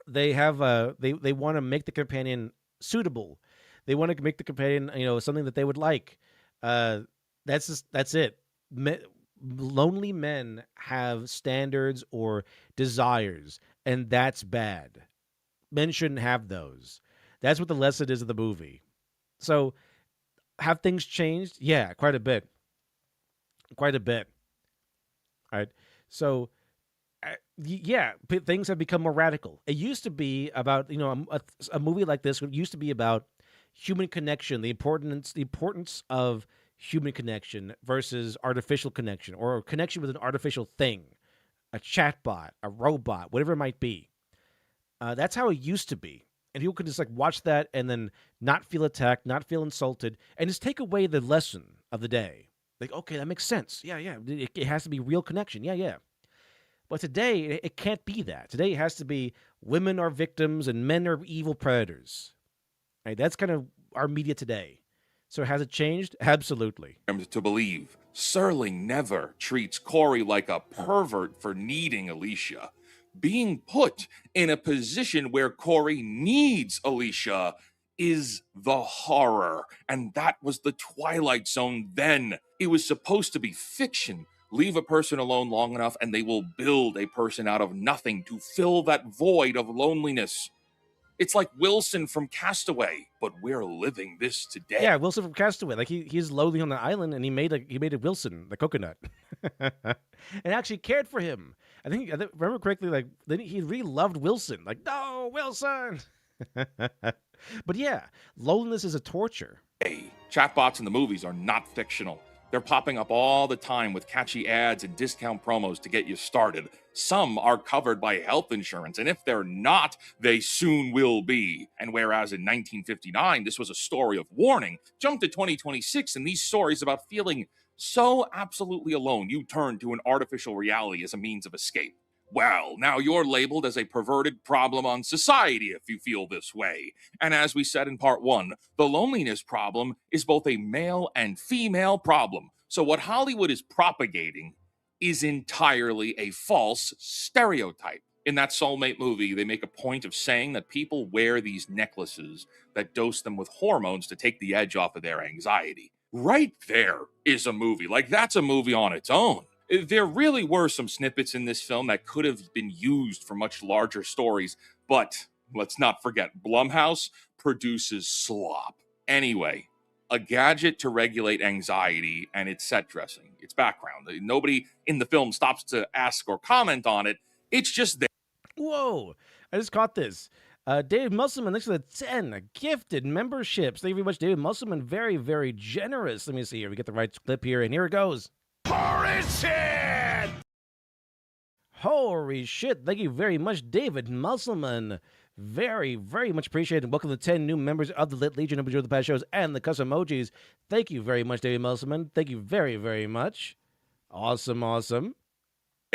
they have they want to make the companion suitable. They want to make the companion, something that they would like. That's it. Lonely men have standards or desires, and that's bad. Men shouldn't have those. That's what the lesson is of the movie. So, have things changed? Yeah, quite a bit. Quite a bit. All right. So, things have become more radical. It used to be about, a movie like this used to be about human connection, the importance of human connection versus artificial connection, or connection with an artificial thing, a chatbot, a robot, whatever it might be. That's how it used to be. And people could just watch that and then not feel attacked, not feel insulted, and just take away the lesson of the day. Like, okay, that makes sense. Yeah. It has to be real connection. Yeah. But today, it can't be that. Today, it has to be women are victims and men are evil predators. Right? That's kind of our media today. So has it changed? Absolutely. To believe Serling never treats Corey like a pervert for needing Alicia. Being put in a position where Corey needs Alicia is the horror. And that was the Twilight Zone then. It was supposed to be fiction. Leave a person alone long enough and they will build a person out of nothing to fill that void of loneliness. It's like Wilson from Castaway, but we're living this today. Yeah, Wilson from Castaway. Like he's lonely on the island, and he made a Wilson, the coconut, and actually cared for him. I remember correctly. Like then he really loved Wilson. Like, no, Wilson. But yeah, loneliness is a torture. Hey, chatbots in the movies are not fictional. They're popping up all the time with catchy ads and discount promos to get you started. Some are covered by health insurance, and if they're not, they soon will be. And whereas in 1959, this was a story of warning, jump to 2026, and these stories about feeling so absolutely alone, you turn to an artificial reality as a means of escape. Well, now you're labeled as a perverted problem on society if you feel this way. And as we said in part 1, the loneliness problem is both a male and female problem. So what Hollywood is propagating is entirely a false stereotype. In that Soulmate movie, they make a point of saying that people wear these necklaces that dose them with hormones to take the edge off of their anxiety. Right there is a movie. Like, that's a movie on its own. There really were some snippets in this film that could have been used for much larger stories, but let's not forget, Blumhouse produces slop. Anyway, a gadget to regulate anxiety and its set dressing, its background. Nobody in the film stops to ask or comment on it. It's just there. Whoa, I just caught this. David Musselman, thanks for the 10 gifted memberships. Thank you very much, David Musselman. Very, very generous. Let me see here. We get the right clip here, and here it goes. Holy shit! Holy shit. Thank you very much, David Musselman. Very, very much appreciated. And welcome to 10 new members of the Lit Legion. Hope you enjoyed the past shows and the custom emojis. Thank you very much, David Melseman. Thank you very, very much. Awesome, awesome.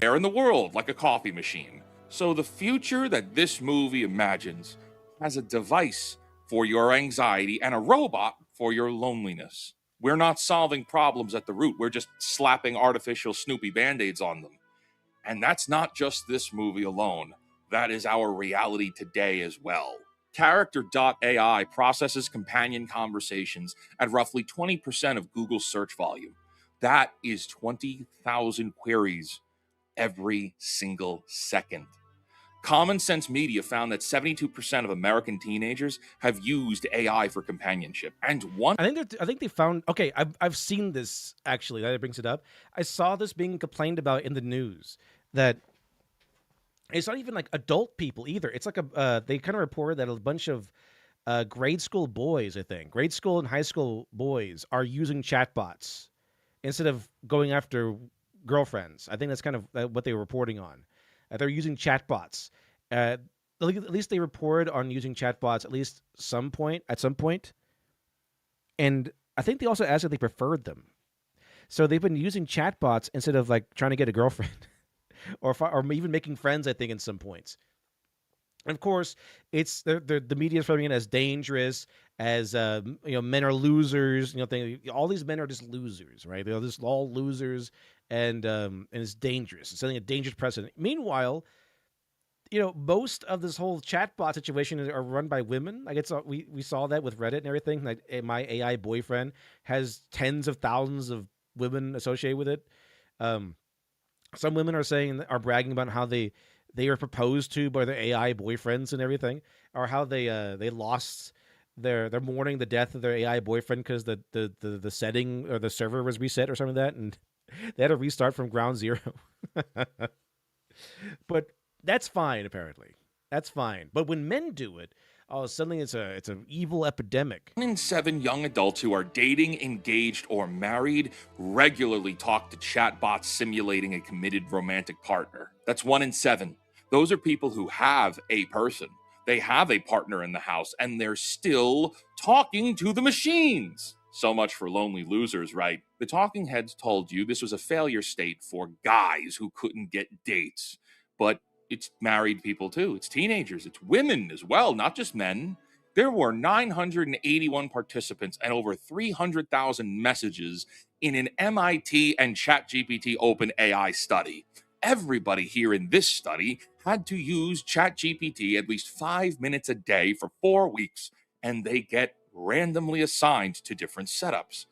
Air in the world like a coffee machine. So the future that this movie imagines has a device for your anxiety and a robot for your loneliness. We're not solving problems at the root. We're just slapping artificial Snoopy Band-Aids on them. And that's not just this movie alone. That is our reality today as well. Character.ai processes companion conversations at roughly 20% of Google's search volume. That is 20,000 queries every single second. Common Sense Media found that 72% of American teenagers have used AI for companionship, and I think they found. Okay, I've seen this actually. That brings it up. I saw this being complained about in the news that it's not even like adult people either. It's like they kind of reported that a bunch of grade school boys, I think, grade school and high school boys are using chatbots instead of going after girlfriends. I think that's kind of what they were reporting on. They're using chatbots. At least they reported on using chatbots at some point. And I think they also asked if they preferred them. So they've been using chatbots instead of like trying to get a girlfriend. or even making friends, I think, in some points. And of course, it's the media is framing it as dangerous, as men are losers. All these men are just losers, right? They're just all losers, and it's dangerous. It's setting a dangerous precedent. Meanwhile, most of this whole chatbot situation are run by women. Like we saw that with Reddit and everything. Like my AI boyfriend has tens of thousands of women associated with it. Some women are bragging about how they were proposed to by their AI boyfriends and everything, or how they lost they're mourning the death of their AI boyfriend because the setting or the server was reset or something like that, and they had to restart from ground zero. But that's fine, apparently. That's fine. But when men do it, suddenly it's an evil epidemic. 1 in 7 young adults who are dating, engaged, or married regularly talk to chatbots simulating a committed romantic partner. That's 1 in 7. Those are people who have a person. They have a partner in the house, and they're still talking to the machines. So much for lonely losers, right? The talking heads told you this was a failure state for guys who couldn't get dates. But it's married people too. It's teenagers. It's women as well, not just men. There were 981 participants and over 300,000 messages in an MIT and ChatGPT OpenAI study. Everybody here in this study had to use ChatGPT at least 5 minutes a day for 4 weeks, and they get randomly assigned to different setups.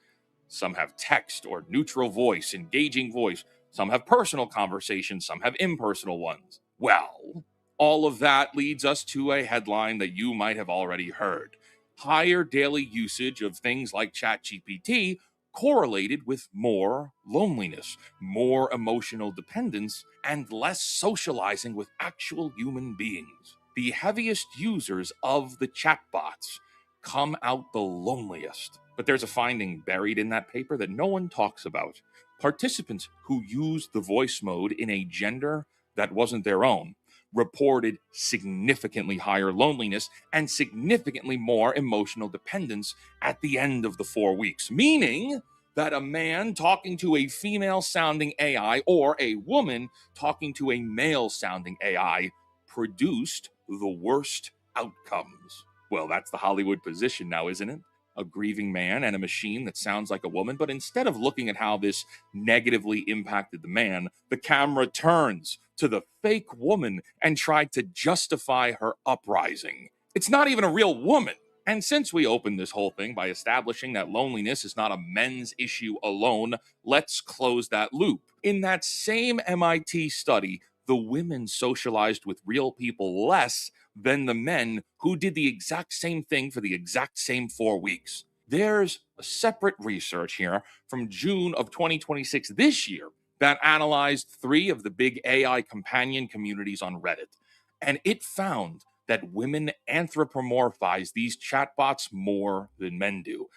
Some have text or neutral voice, engaging voice. Some have personal conversations. Some have impersonal ones. Well, all of that leads us to a headline that you might have already heard. Higher daily usage of things like ChatGPT correlated with more loneliness, more emotional dependence, and less socializing with actual human beings. The heaviest users of the chatbots come out the loneliest. But there's a finding buried in that paper that no one talks about. Participants who used the voice mode in a gender that wasn't their own reported significantly higher loneliness and significantly more emotional dependence at the end of the 4 weeks, meaning that a man talking to a female-sounding AI or a woman talking to a male-sounding AI produced the worst outcomes. Well, that's the Hollywood position now, isn't it? A grieving man and a machine that sounds like a woman, but instead of looking at how this negatively impacted the man, the camera turns to the fake woman and tried to justify her uprising. It's not even a real woman. And since we opened this whole thing by establishing that loneliness is not a men's issue alone, let's close that loop. In that same MIT study, the women socialized with real people less than the men who did the exact same thing for the exact same 4 weeks. There's a separate research here from June of 2026 this year that analyzed 3 of the big AI companion communities on Reddit. And it found that women anthropomorphize these chatbots more than men do.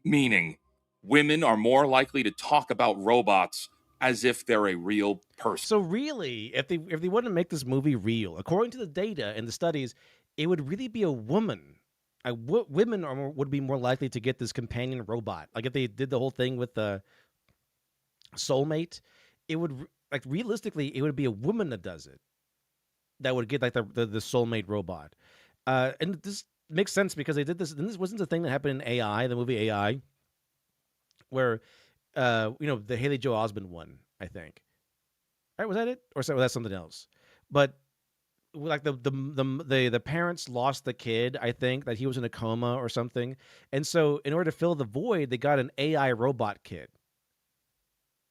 Meaning, women are more likely to talk about robots as if they're a real person. So really, if they want to make this movie real, according to the data and the studies, it would really be a woman. Women would be more likely to get this companion robot. Like if they did the whole thing with the soulmate, it would like realistically, it would be a woman that does it. That would get like the soulmate robot. And this makes sense because they did this. And this wasn't the thing that happened in AI, the movie AI, where the Haley Joel Osment one, I think. Right, was that it, or was that something else? But like the parents lost the kid. I think that he was in a coma or something, and so in order to fill the void, they got an AI robot kid.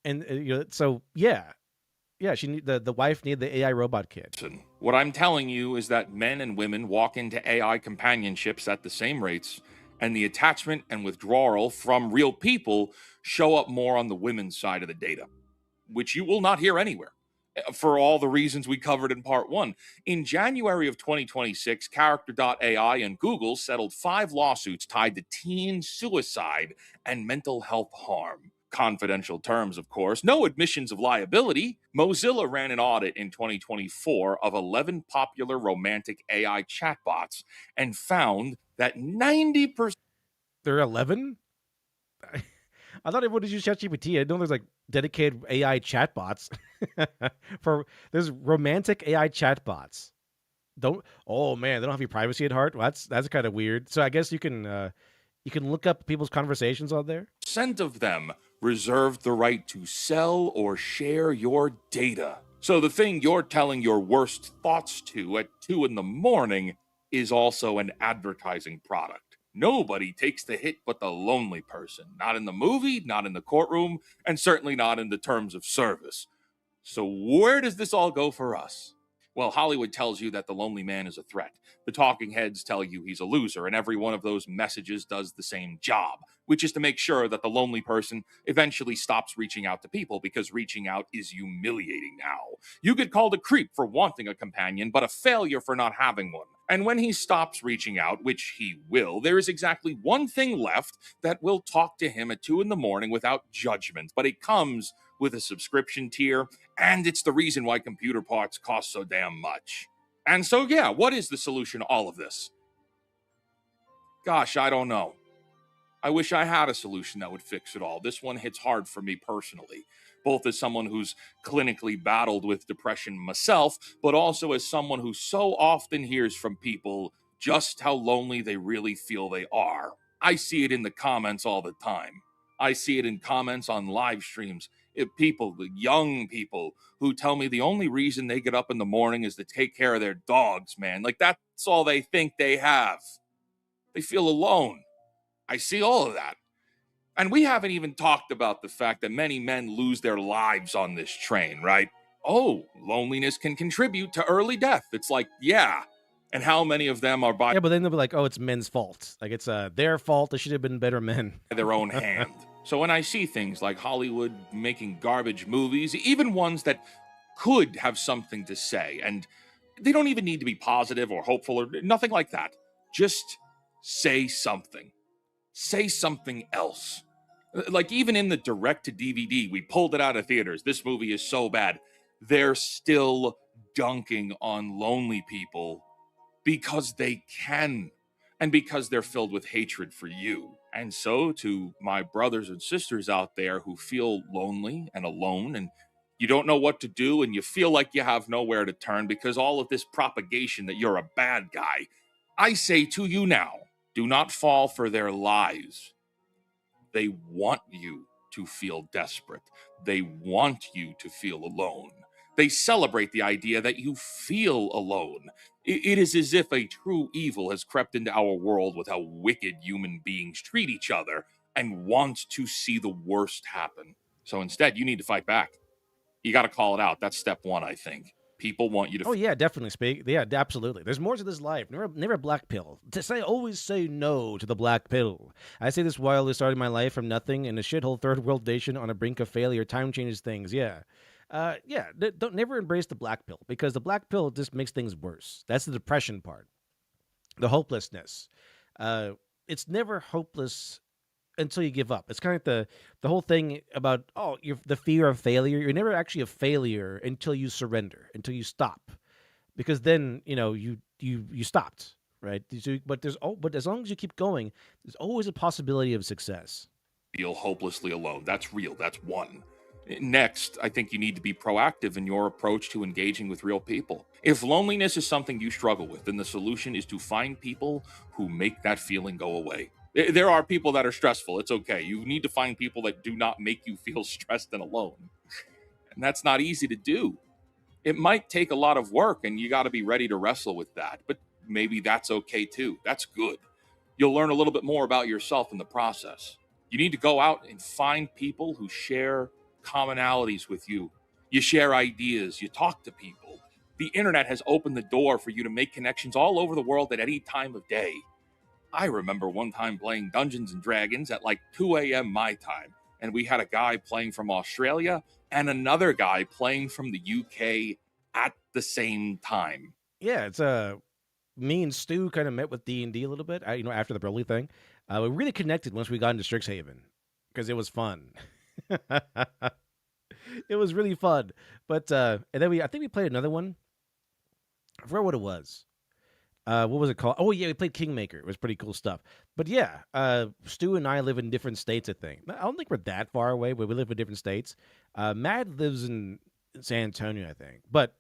And so yeah, the wife needed the AI robot kid. What I'm telling you is that men and women walk into AI companionships at the same rates, and the attachment and withdrawal from real people show up more on the women's side of the data, which you will not hear anywhere. For all the reasons we covered in part one. In January of 2026, Character.ai and Google settled 5 lawsuits tied to teen suicide and mental health harm. Confidential terms, of course, no admissions of liability. Mozilla ran an audit in 2024 of 11 popular romantic AI chatbots and found that 90%. There are 11? I thought everyone would use ChatGPT. I know there's like dedicated AI chatbots. There's romantic AI chatbots. Oh man, they don't have your privacy at heart. Well, that's kind of weird. So I guess you can look up people's conversations on there. Percent of them reserved the right to sell or share your data. So the thing you're telling your worst thoughts to at 2 a.m. is also an advertising product. Nobody takes the hit but the lonely person. Not in the movie, not in the courtroom, and certainly not in the terms of service. So where does this all go for us? Well, Hollywood tells you that the lonely man is a threat. The talking heads tell you he's a loser, and every one of those messages does the same job, which is to make sure that the lonely person eventually stops reaching out to people, because reaching out is humiliating now. You get called a creep for wanting a companion, but a failure for not having one. And when he stops reaching out, which he will, there is exactly one thing left that will talk to him at 2 a.m. without judgment, but it comes with a subscription tier, and it's the reason why computer parts cost so damn much. And so, yeah, what is the solution to all of this? Gosh, I don't know. I wish I had a solution that would fix it all. This one hits hard for me personally, both as someone who's clinically battled with depression myself, but also as someone who so often hears from people just how lonely they really feel they are. I see it in the comments all the time. I see it in comments on live streams. People, young people, who tell me the only reason they get up in the morning is to take care of their dogs, man. Like, that's all they think they have. They feel alone. I see all of that. And we haven't even talked about the fact that many men lose their lives on this train, right? Oh, loneliness can contribute to early death. It's like, yeah. And how many of them are by Yeah, but then they'll be like, oh, it's men's fault. Like it's their fault. They should have been better men. their own hand. So when I see things like Hollywood making garbage movies, even ones that could have something to say, and they don't even need to be positive or hopeful or nothing like that. Just say something. Say something else. Like even in the direct to DVD, we pulled it out of theaters. This movie is so bad. They're still dunking on lonely people because they can, and because they're filled with hatred for you. And so to my brothers and sisters out there who feel lonely and alone, and you don't know what to do, and you feel like you have nowhere to turn because all of this propagation that you're a bad guy, I say to you now, do not fall for their lies. They want you to feel desperate. They want you to feel alone. They celebrate the idea that you feel alone. It is as if a true evil has crept into our world with how wicked human beings treat each other and want to see the worst happen. So instead, you need to fight back. You got to call it out. That's step one, I think. People want you to. Oh yeah, definitely. Yeah, absolutely. There's more to this life. Never a black pill. Always say no to the black pill. I say this while starting my life from nothing in a shithole third world nation on a brink of failure. Time changes things. Yeah. Don't never embrace the black pill, because the black pill just makes things worse. That's the depression part, the hopelessness. It's never hopeless until you give up. It's kind of like the whole thing about the fear of failure. You're never actually a failure until you surrender, until you stop, because then you stopped. right? But but as long as you keep going, there's always a possibility of success. Feel hopelessly alone. That's real. That's one. Next, I think you need to be proactive in your approach to engaging with real people. If loneliness is something you struggle with, then the solution is to find people who make that feeling go away. There are people that are stressful. It's okay. You need to find people that do not make you feel stressed and alone. And that's not easy to do. It might take a lot of work, and you got to be ready to wrestle with that. But maybe that's okay too. That's good. You'll learn a little bit more about yourself in the process. You need to go out and find people who share commonalities with you. You share ideas, you talk to people. The internet has opened the door for you to make connections all over the world at any time of day. I remember one time playing Dungeons and Dragons at like 2 a.m. my time, and we had a guy playing from Australia and another guy playing from the UK at the same time. Yeah, it's me and Stu kind of met with D&D a little bit, after the Broly thing. We really connected once we got into Strixhaven because it was fun. It was really fun. But and then I think we played another one. I forgot what it was. What was it called? Oh yeah, we played Kingmaker. It was pretty cool stuff. But yeah, Stu and I live in different states. I think. I don't think we're that far away, but we live in different states. Mad lives in San Antonio, I think. But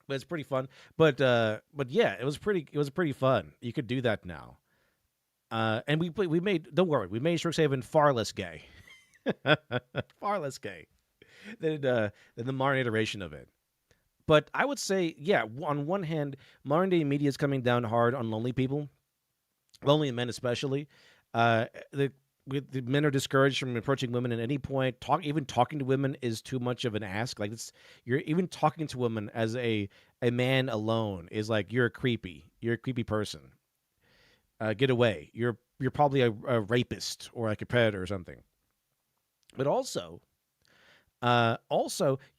it's pretty fun. But yeah, it was pretty fun. You could do that now. And we made, don't worry, we made Strixhaven far less gay. Far less gay than the modern iteration of it. But I would say, yeah, on one hand, modern day media is coming down hard on lonely people, lonely men especially. The men are discouraged from approaching women at any point. Even talking to women is too much of an ask. Like you're even talking to women as a man alone is like you're a creepy person. Get away. You're probably a rapist or like a predator or something. But also,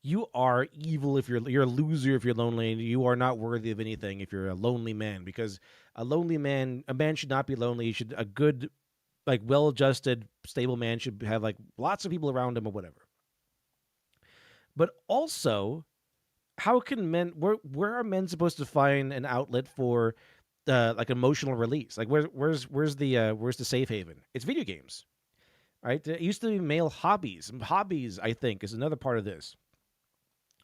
you are evil if you're a loser if you're lonely, and you are not worthy of anything if you're a lonely man. Because a man should not be lonely. He should a good, like well-adjusted, stable man should have like lots of people around him or whatever. But also, how can men? Where are men supposed to find an outlet for, like emotional release? Like where's the safe haven? It's video games. Right? It used to be male hobbies. Hobbies, I think, is another part of this.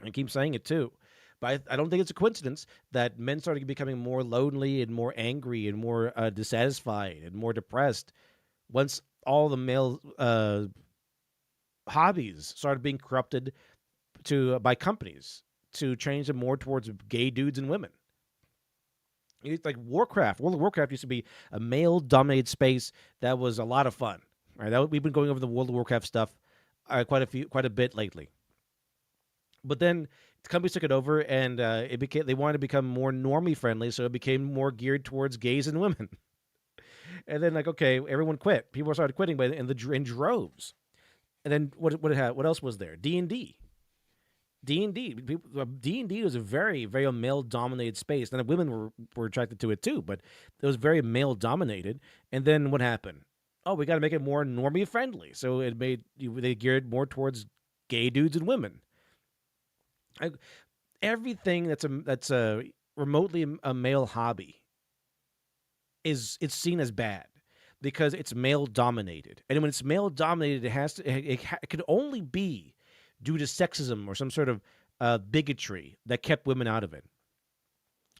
I keep saying it too. But I don't think it's a coincidence that men started becoming more lonely and more angry and more dissatisfied and more depressed once all the male hobbies started being corrupted by companies to change them more towards gay dudes and women. It's like Warcraft. World of Warcraft used to be a male-dominated space that was a lot of fun. Right, we've been going over the World of Warcraft stuff quite a bit lately. But then companies took it over, and they wanted to become more normie friendly, so it became more geared towards gays and women. And then okay, everyone quit. People started quitting in droves. And then what else was there? D&D. D&D was a very, very male-dominated space. And women were attracted to it too, but it was very male-dominated. And then what happened? Oh, we got to make it more normie friendly. So they geared more towards gay dudes and women. Everything that's a remotely a male hobby it's seen as bad because it's male dominated. And when it's male dominated, it could only be due to sexism or some sort of bigotry that kept women out of it.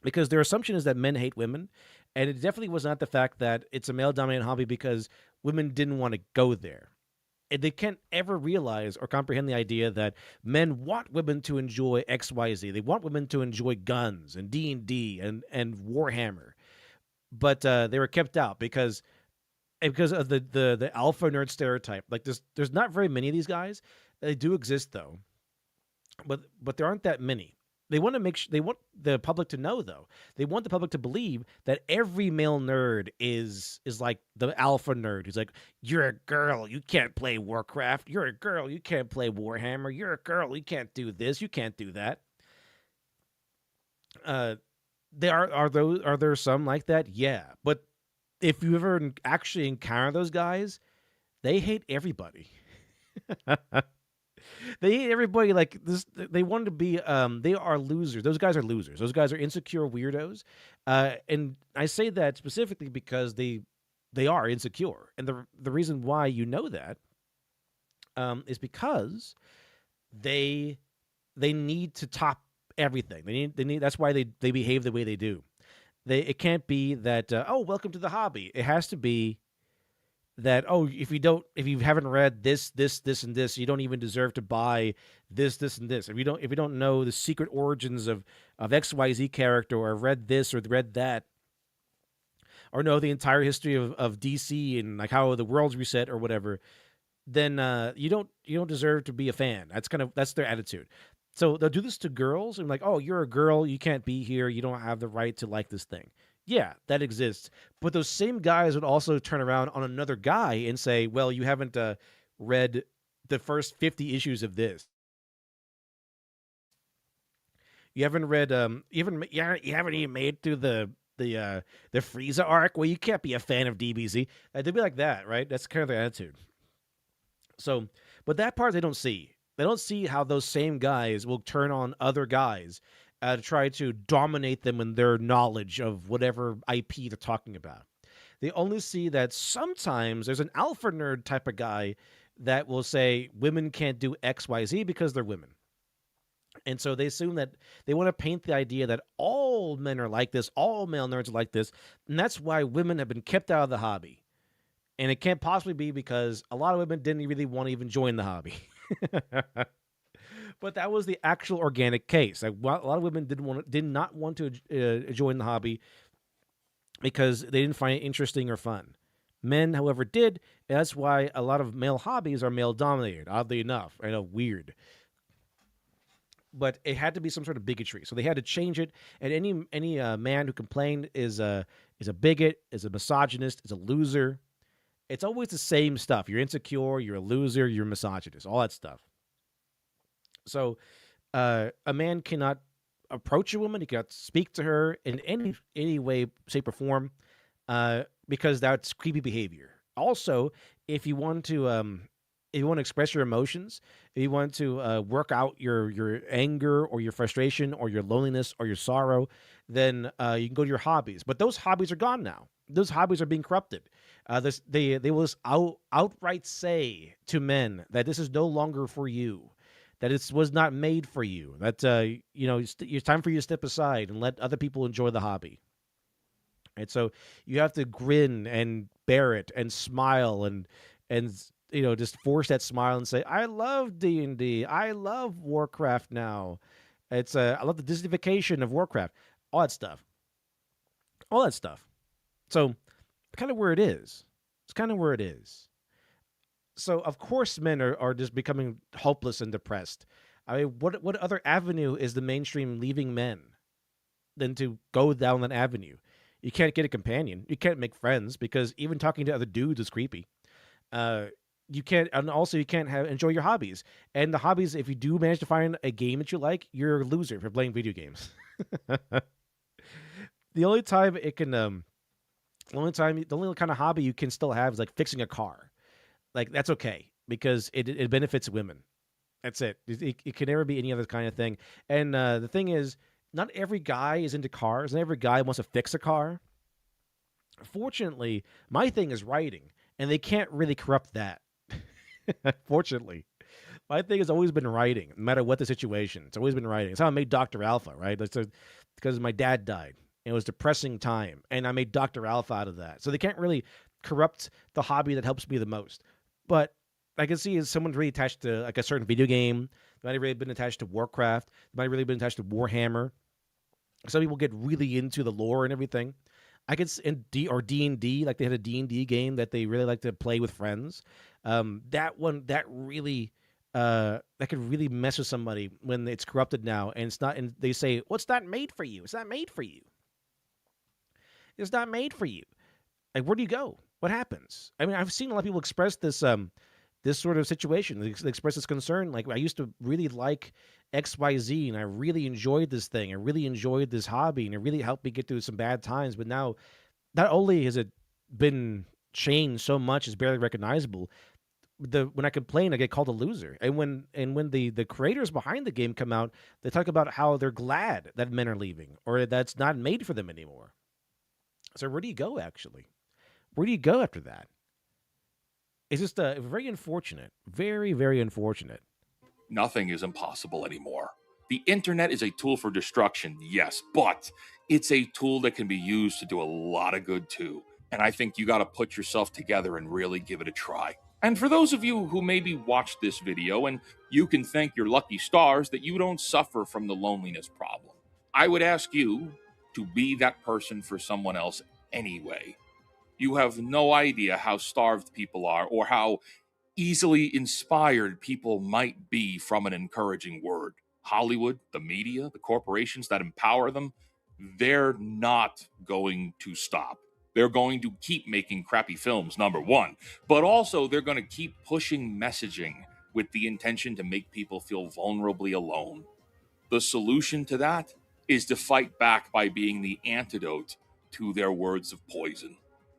Because their assumption is that men hate women, and it definitely was not the fact that it's a male-dominated hobby because women didn't want to go there. And they can't ever realize or comprehend the idea that men want women to enjoy XYZ. They want women to enjoy guns and D&D and Warhammer. But they were kept out because of the alpha nerd stereotype. Like there's not very many of these guys. They do exist though, but there aren't that many. They want the public to know though. They want the public to believe that every male nerd is like the alpha nerd who's like, you're a girl, you can't play Warcraft. You're a girl, you can't play Warhammer. You're a girl, you can't do this, you can't do that. Are there some like that? Yeah, but if you ever actually encounter those guys, they hate everybody. They hate everybody like this. They want to be. They are losers. Those guys are losers. Those guys are insecure weirdos. And I say that specifically because they are insecure, and the reason why you know that is because they they need to top everything. They need. That's why they behave the way they do. It can't be that oh, welcome to the hobby. It has to be that oh, if you haven't read this and this, you don't even deserve to buy this and this. If you don't know the secret origins of XYZ character, or read this or read that, or know the entire history of DC and like how the world's reset or whatever, then you don't deserve to be a fan. That's their attitude. So they'll do this to girls and like, oh, you're a girl, you can't be here, you don't have the right to like this thing. Yeah, that exists. But those same guys would also turn around on another guy and say, well, you haven't read the first 50 issues of this. You haven't read you haven't even made through the Frieza arc. Well, you can't be a fan of DBZ. They'd be like that, right? That's kind of their attitude. So, but that part they don't see. They don't see how those same guys will turn on other guys to try to dominate them in their knowledge of whatever IP they're talking about. They only see that sometimes there's an alpha nerd type of guy that will say women can't do XYZ because they're women. And so they assume that they want to paint the idea that all men are like this, all male nerds are like this, and that's why women have been kept out of the hobby. And it can't possibly be because a lot of women didn't really want to even join the hobby. But that was the actual organic case. Like, a lot of women did not want to join the hobby because they didn't find it interesting or fun. Men, however, did. And that's why a lot of male hobbies are male dominated. Oddly enough, I know, weird. But it had to be some sort of bigotry, so they had to change it. And any man who complained is a bigot, is a misogynist, is a loser. It's always the same stuff. You're insecure, you're a loser, you're a misogynist, all that stuff. So a man cannot approach a woman, he cannot speak to her in any way, shape, or form, because that's creepy behavior. Also, if you want to express your emotions, if you want to work out your anger or your frustration or your loneliness or your sorrow, then you can go to your hobbies. But those hobbies are gone now. Those hobbies are being corrupted. They will just outright say to men that this is no longer for you, that it was not made for you, that it's time for you to step aside and let other people enjoy the hobby. And so you have to grin and bear it and smile and just force that smile and say, I love D&D. I love Warcraft now. I love the Disneyfication of Warcraft. All that stuff. So kind of where it is. It's kind of where it is. So of course men are just becoming hopeless and depressed. I mean, what other avenue is the mainstream leaving men than to go down that avenue? You can't get a companion. You can't make friends because even talking to other dudes is creepy. You can't, and also you can't enjoy your hobbies. And the hobbies, if you do manage to find a game that you like, you're a loser for playing video games. The only time it can, the only kind of hobby you can still have is like fixing a car. Like that's okay because it benefits women. That's it. It can never be any other kind of thing. And the thing is, not every guy is into cars. Not every guy wants to fix a car. Fortunately, my thing is writing, and they can't really corrupt that. Fortunately, my thing has always been writing, no matter what the situation. It's always been writing. It's how I made Dr. Alpha, right? Because my dad died. It was a depressing time, and I made Dr. Alpha out of that. So they can't really corrupt the hobby that helps me the most. But I can see as someone's really attached to like a certain video game. They might have really been attached to Warcraft. They might have really been attached to Warhammer. Some people get really into the lore and everything. I could in D&D, like they had a D&D game that they really like to play with friends. That could really mess with somebody when it's corrupted now, and it's not. And they say, "Well, it's not made for you. It's not made for you. It's not made for you." Like, where do you go? What happens? I mean, I've seen a lot of people express this this sort of situation. They express this concern. Like, I used to really like XYZ, and I really enjoyed this thing. I really enjoyed this hobby, and it really helped me get through some bad times. But now, not only has it been changed so much, it's barely recognizable. when I complain, I get called a loser. And when the creators behind the game come out, they talk about how they're glad that men are leaving or that's not made for them anymore. So where do you go, actually? Where do you go after that? It's just very unfortunate. Very, very unfortunate. Nothing is impossible anymore. The internet is a tool for destruction, yes, but it's a tool that can be used to do a lot of good too. And I think you got to put yourself together and really give it a try. And for those of you who maybe watched this video, and you can thank your lucky stars that you don't suffer from the loneliness problem, I would ask you to be that person for someone else anyway. You have no idea how starved people are or how easily inspired people might be from an encouraging word. Hollywood, the media, the corporations that empower them, they're not going to stop. They're going to keep making crappy films, number one, but also they're going to keep pushing messaging with the intention to make people feel vulnerably alone. The solution to that is to fight back by being the antidote to their words of poison.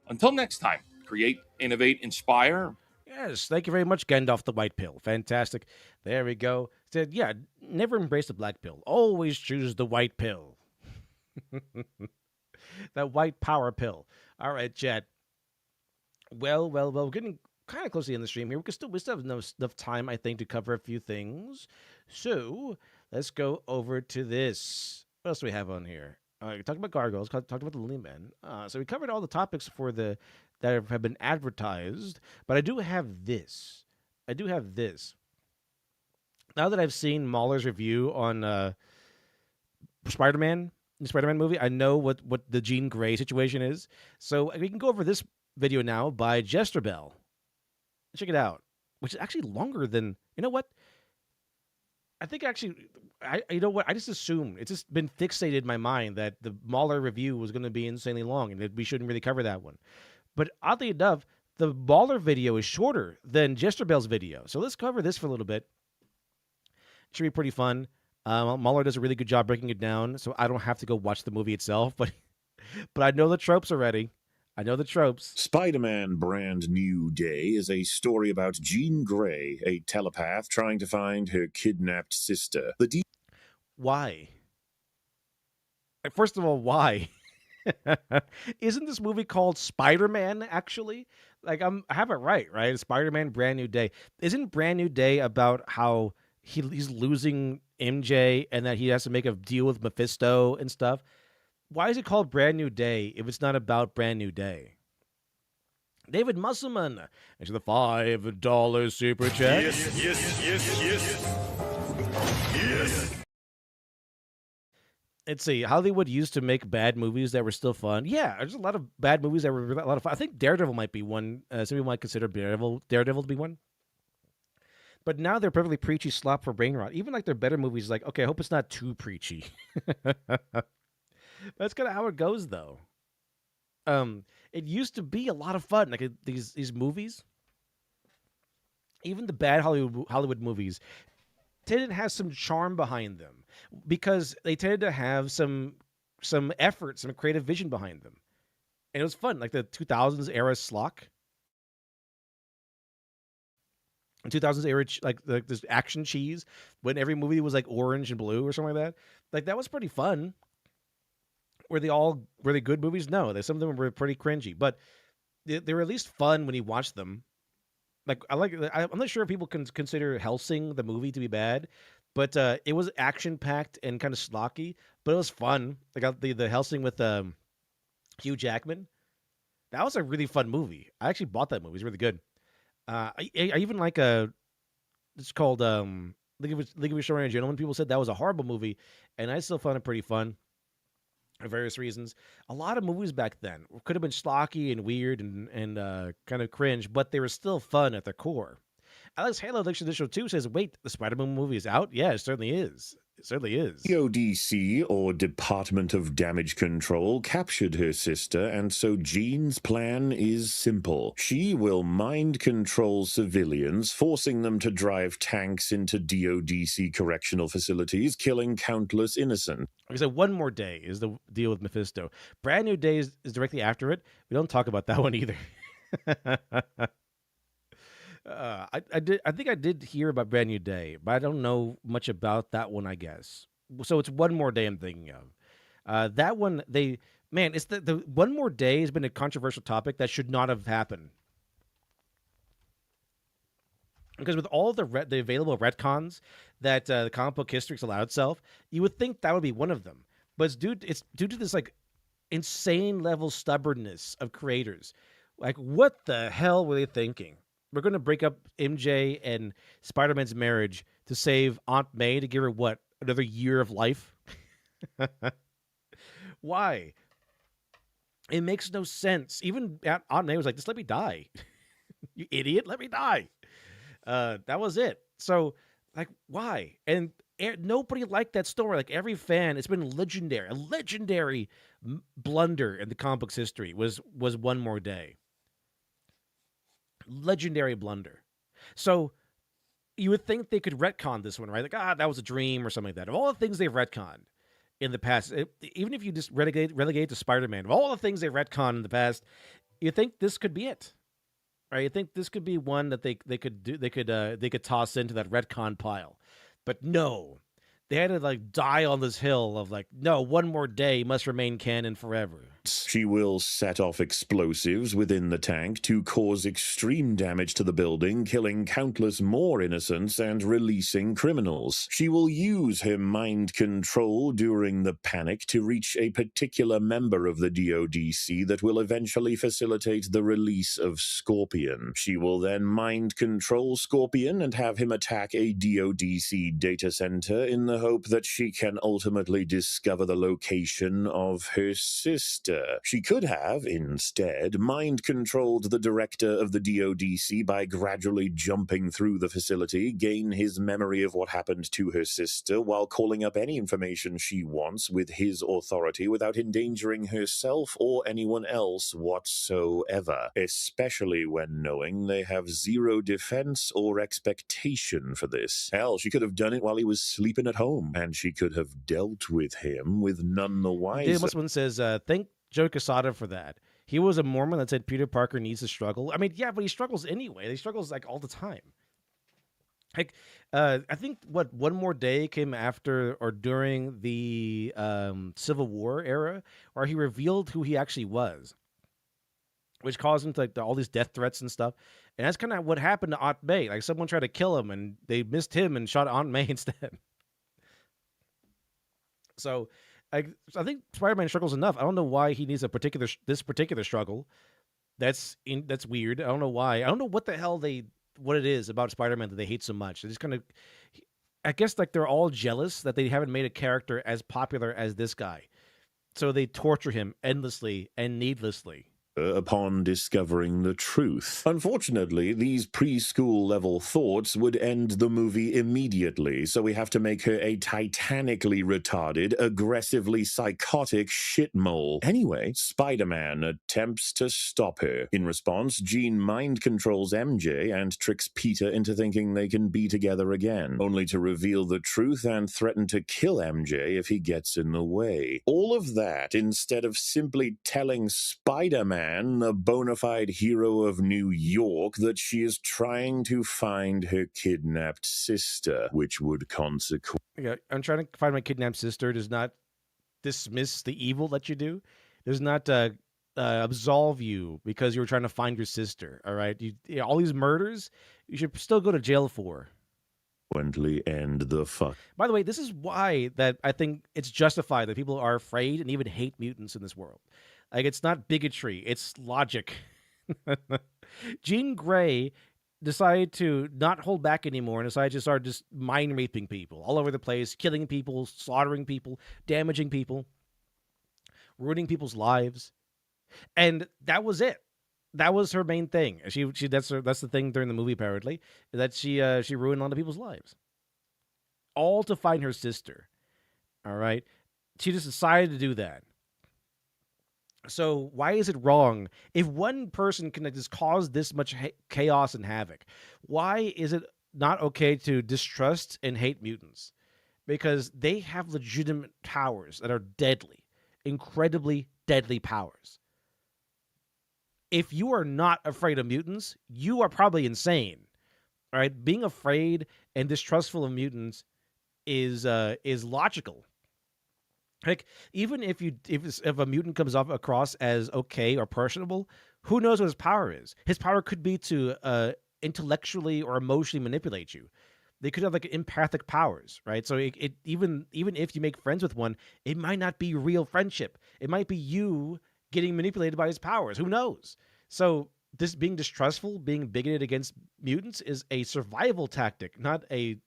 Until next time, create, innovate, inspire. Yes, thank you very much, Gandalf the White Pill. Fantastic. There we go. Said, yeah, never embrace the black pill. Always choose the white pill. That white power pill. All right, chat. Well, we're getting kind of close to the end of the stream here. We still have enough time, I think, to cover a few things. So let's go over to this. What else do we have on here? We talked about Gargoyles, talked about the Lily Men. So we covered all the topics that have been advertised, but I do have this. Now that I've seen Mahler's review on Spider-Man, the Spider-Man movie, I know what the Jean Grey situation is. So we can go over this video now by Jesterbell. Check it out, which is actually longer than, you know what? I think actually, you know what? I just assumed, it's just been fixated in my mind that the Mahler review was going to be insanely long and that we shouldn't really cover that one. But oddly enough, the Mahler video is shorter than Jesterbell's video. So let's cover this for a little bit. It should be pretty fun. Mahler does a really good job breaking it down, so I don't have to go watch the movie itself. But I know the tropes already. I know the tropes. Spider-Man Brand New Day is a story about Jean Grey, a telepath trying to find her kidnapped sister. Why? First of all, why? Isn't this movie called Spider-Man, actually? Like, I have it right? Spider-Man Brand New Day. Isn't Brand New Day about how he's losing MJ and that he has to make a deal with Mephisto and stuff? Why is it called Brand New Day if it's not about Brand New Day? David Musselman, into the $5 super chat. Yes. Let's see. Hollywood used to make bad movies that were still fun. Yeah, there's a lot of bad movies that were a lot of fun. I think Daredevil might be one. Some people might consider Daredevil to be one. But now they're perfectly preachy slop for brain rot. Even like their better movies, like, okay, I hope it's not too preachy. That's kind of how it goes, though. It used to be a lot of fun. Like these movies, even the bad Hollywood movies, tended to have some charm behind them because they tended to have some effort, some creative vision behind them, and it was fun. Like the 2000s era schlock, 2000s era like this action cheese when every movie was like orange and blue or something like that. Like that was pretty fun. Were they all really good movies? No, some of them were pretty cringy, but they were at least fun when you watched them. Like I'm not sure if people can consider Hellsing the movie to be bad, but it was action packed and kind of schlocky, but it was fun. Like the Hellsing with Hugh Jackman, that was a really fun movie. I actually bought that movie; it's really good. I even like it's called League of Extraordinary Gentlemen. People said that was a horrible movie, and I still found it pretty fun. For various reasons. A lot of movies back then could have been schlocky and weird and kind of cringe, but they were still fun at their core. Alex Halo Edition 2 says, wait, the Spider-Man movie is out? Yeah, it certainly is. It certainly is. DODC, or Department of Damage Control, captured her sister, and so Jean's plan is simple. She will mind control civilians, forcing them to drive tanks into DODC correctional facilities, killing countless innocents. Like I said, One More Day is the deal with Mephisto. Brand New Day is directly after it. We don't talk about that one either. I think I did hear about Brand New Day, but I don't know much about that one, I guess. So it's One More Day I'm thinking of. That one, it's the One More Day has been a controversial topic that should not have happened. Because with all the available retcons that the comic book history's allowed itself, you would think that would be one of them. But it's due to this like insane level stubbornness of creators. Like, what the hell were they thinking? We're going to break up MJ and Spider-Man's marriage to save Aunt May to give her what, another year of life? Why? It makes no sense. Even Aunt May was like, just let me die. You idiot, let me die. That was it. So, like, why? And nobody liked that story. Like, every fan, it's been legendary. A legendary blunder in the comic books history was One More Day. Legendary blunder. So, you would think they could retcon this one, right? Like, that was a dream or something like that. Of all the things they've retconned in the past, even if you just relegate to Spider-Man, of all the things they've retconned in the past, you think this could be it. Right, you think this could be one that they could toss into that retcon pile, but no, they had to like die on this hill of like, no, One More Day must remain canon forever. She will set off explosives within the tank to cause extreme damage to the building, killing countless more innocents and releasing criminals. She will use her mind control during the panic to reach a particular member of the DODC that will eventually facilitate the release of Scorpion. She will then mind control Scorpion and have him attack a DODC data center in the hope that she can ultimately discover the location of her sister. She could have, instead, mind-controlled the director of the DODC by gradually jumping through the facility, gain his memory of what happened to her sister, while calling up any information she wants with his authority without endangering herself or anyone else whatsoever, especially when knowing they have zero defense or expectation for this. Hell, she could have done it while he was sleeping at home, and she could have dealt with him with none the wiser. David Musselman says, thank Joe Quesada for that. He was a Mormon that said Peter Parker needs to struggle. I mean, yeah, but he struggles anyway. He struggles like all the time. Like, I think One More Day came after or during the Civil War era, where he revealed who he actually was, which caused him to like all these death threats and stuff. And that's kind of what happened to Aunt May. Like, someone tried to kill him, and they missed him and shot Aunt May instead. So I think Spider-Man struggles enough. I don't know why he needs this particular struggle. That's weird. I don't know why. I don't know what the hell what it is about Spider-Man that they hate so much. They just kind of, I guess, like they're all jealous that they haven't made a character as popular as this guy, so they torture him endlessly and needlessly upon discovering the truth. Unfortunately, these preschool-level thoughts would end the movie immediately, so we have to make her a titanically retarded, aggressively psychotic shitmole. Anyway, Spider-Man attempts to stop her. In response, Jean mind-controls MJ and tricks Peter into thinking they can be together again, only to reveal the truth and threaten to kill MJ if he gets in the way. All of that instead of simply telling Spider-Man, the bona fide hero of New York, that she is trying to find her kidnapped sister, which would consequently... Yeah, I'm trying to find my kidnapped sister does not dismiss the evil that you do. Does not absolve you because you were trying to find your sister, all right? All these murders, you should still go to jail for. End the fuck. By the way, this is why that I think it's justified that people are afraid and even hate mutants in this world. Like, it's not bigotry, it's logic. Jean Grey decided to not hold back anymore and decided to start just mind raping people all over the place, killing people, slaughtering people, damaging people, ruining people's lives. And that was it. That was her main thing. That's the thing during the movie, apparently, that she ruined a lot of people's lives. All to find her sister. All right? She just decided to do that. So why is it wrong if one person can just cause this much chaos and havoc? Why is it not okay to distrust and hate mutants? Because they have legitimate powers that are deadly, incredibly deadly powers. If you are not afraid of mutants, you are probably insane. All right, being afraid and distrustful of mutants is logical. Like, even if a mutant comes off across as okay or personable, who knows what his power is? His power could be to intellectually or emotionally manipulate you. They could have like empathic powers, right? So even if you make friends with one, it might not be real friendship. It might be you getting manipulated by his powers. Who knows? So this being distrustful, being bigoted against mutants is a survival tactic, not a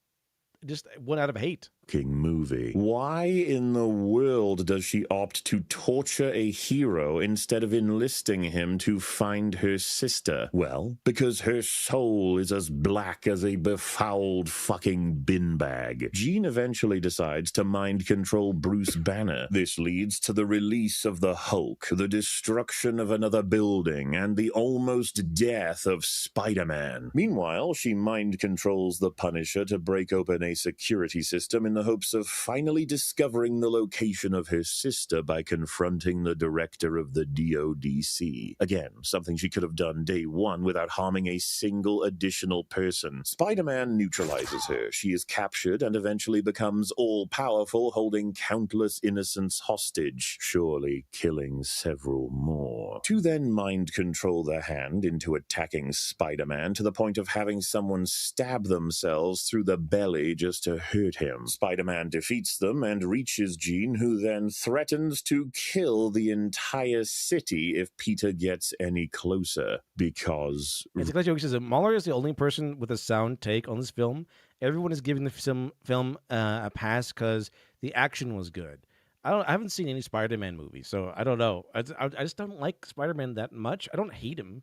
just one out of hate. Movie. Why in the world does she opt to torture a hero instead of enlisting him to find her sister? Well, because her soul is as black as a befouled fucking bin bag. Jean eventually decides to mind control Bruce Banner. This leads to the release of the Hulk, the destruction of another building, and the almost death of Spider-Man. Meanwhile, she mind controls the Punisher to break open a security system in the hopes of finally discovering the location of her sister by confronting the director of the DODC. Again, something she could have done day one without harming a single additional person. Spider-Man neutralizes her. She is captured and eventually becomes all-powerful, holding countless innocents hostage, surely killing several more. To then mind control the Hand into attacking Spider-Man to the point of having someone stab themselves through the belly just to hurt him. Spider-Man defeats them and reaches Jean, who then threatens to kill the entire city if Peter gets any closer, because... It's a joke says that Mahler is the only person with a sound take on this film. Everyone is giving the film a pass because the action was good. I haven't seen any Spider-Man movies, so I don't know. I just don't like Spider-Man that much. I don't hate him.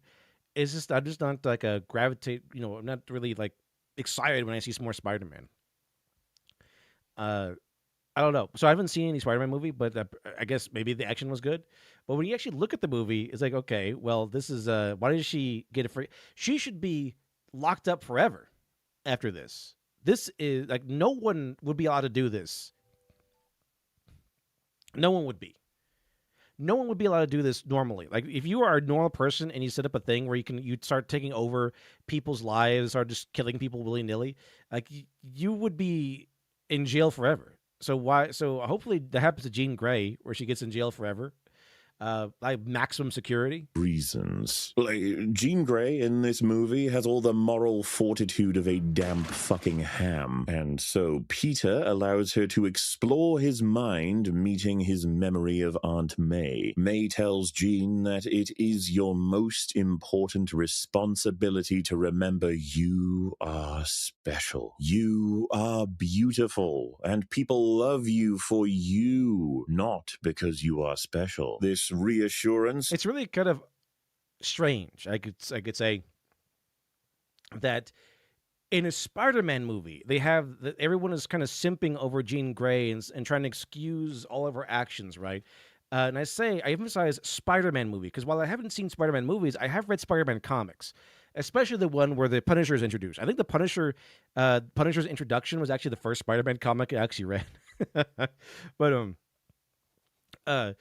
It's just I'm just not like a gravitate. I'm not really like excited when I see some more Spider-Man. I don't know. So I haven't seen any Spider-Man movie, but I guess maybe the action was good. But when you actually look at the movie, it's like, okay, well, this is why did she get it free? She should be locked up forever after this. This is like no one would be allowed to do this. No one would be. No one would be allowed to do this normally. Like if you are a normal person and you set up a thing where you start taking over people's lives or just killing people willy-nilly, like you would be in jail forever. So hopefully that happens to Jean Grey, where she gets in jail forever. Like maximum security reasons. Like, Jean Grey in this movie has all the moral fortitude of a damp fucking ham, and so Peter allows her to explore his mind, meeting his memory of Aunt May. May tells Jean that it is your most important responsibility to remember you are special. You are beautiful, and people love you for you, not because you are special. This reassurance. It's really kind of strange. I could say that in a Spider-Man movie, they have everyone is kind of simping over Jean Grey and trying to excuse all of her actions, right? And I emphasize Spider-Man movie because while I haven't seen Spider-Man movies, I have read Spider-Man comics, especially the one where the Punisher is introduced. I think the Punisher's introduction was actually the first Spider-Man comic I actually read. But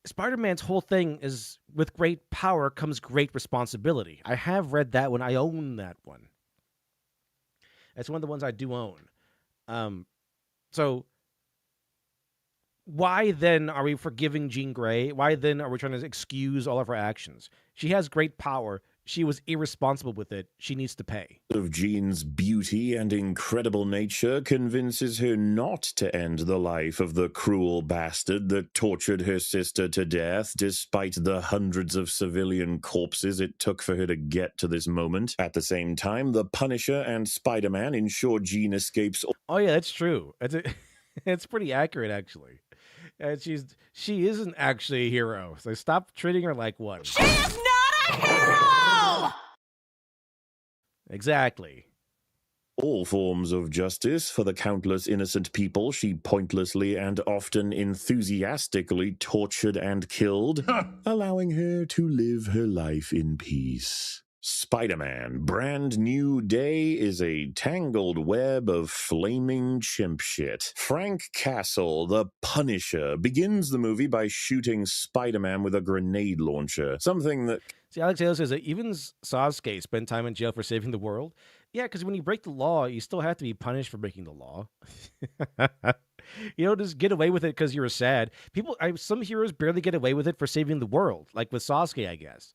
Spider-Man's whole thing is with great power comes great responsibility. I have read that one. I own that one. That's one of the ones I do own. So why then are we forgiving Jean Grey? Why then are we trying to excuse all of her actions? She has great power. She was irresponsible with it. She needs to pay. Of Jean's beauty and incredible nature convinces her not to end the life of the cruel bastard that tortured her sister to death, despite the hundreds of civilian corpses it took for her to get to this moment. At the same time, the Punisher and Spider-Man ensure Jean escapes. Oh yeah, that's true. It's pretty accurate, actually. And she isn't actually a hero, so stop treating her like one. She is not a hero! Exactly. All forms of justice for the countless innocent people she pointlessly and often enthusiastically tortured and killed, allowing her to live her life in peace. Spider-Man Brand New Day is a tangled web of flaming chimp shit. Frank Castle, the Punisher, begins the movie by shooting Spider-Man with a grenade launcher, something that... See, Alex Taylor says that even Sasuke spent time in jail for saving the world. Yeah, because when you break the law, you still have to be punished for breaking the law. You don't just get away with it because you're sad. Some heroes barely get away with it for saving the world, like with Sasuke, I guess.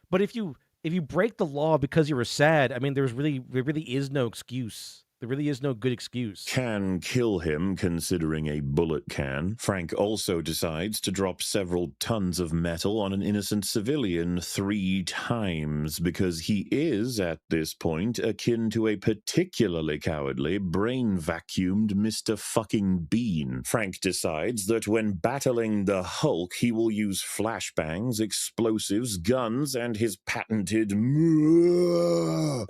But if you break the law because you were sad, I mean, there really is no excuse. There really is no good excuse. Can kill him, considering a bullet can. Frank also decides to drop several tons of metal on an innocent civilian 3 times because he is, at this point, akin to a particularly cowardly, brain-vacuumed Mr. Fucking Bean. Frank decides that when battling the Hulk, he will use flashbangs, explosives, guns, and his patented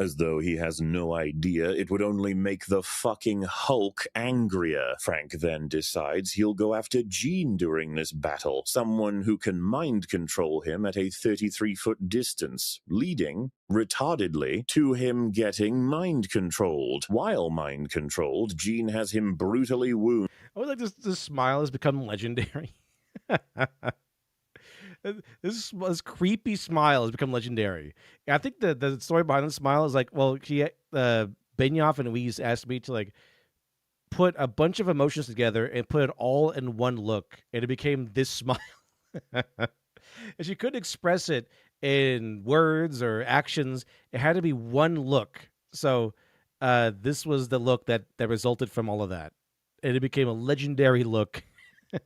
as though he has no idea it would only make the fucking Hulk angrier. Frank then decides he'll go after Jean during this battle, someone who can mind control him at a 33-foot distance, leading, retardedly, to him getting mind controlled. While mind controlled, Jean has him brutally wounded. I would like this smile has become legendary. This creepy smile has become legendary. I think the story behind the smile is like, well, Benioff and Weiss asked me to like put a bunch of emotions together and put it all in one look, and it became this smile. And she couldn't express it in words or actions. It had to be one look. So this was the look that resulted from all of that, and it became a legendary look.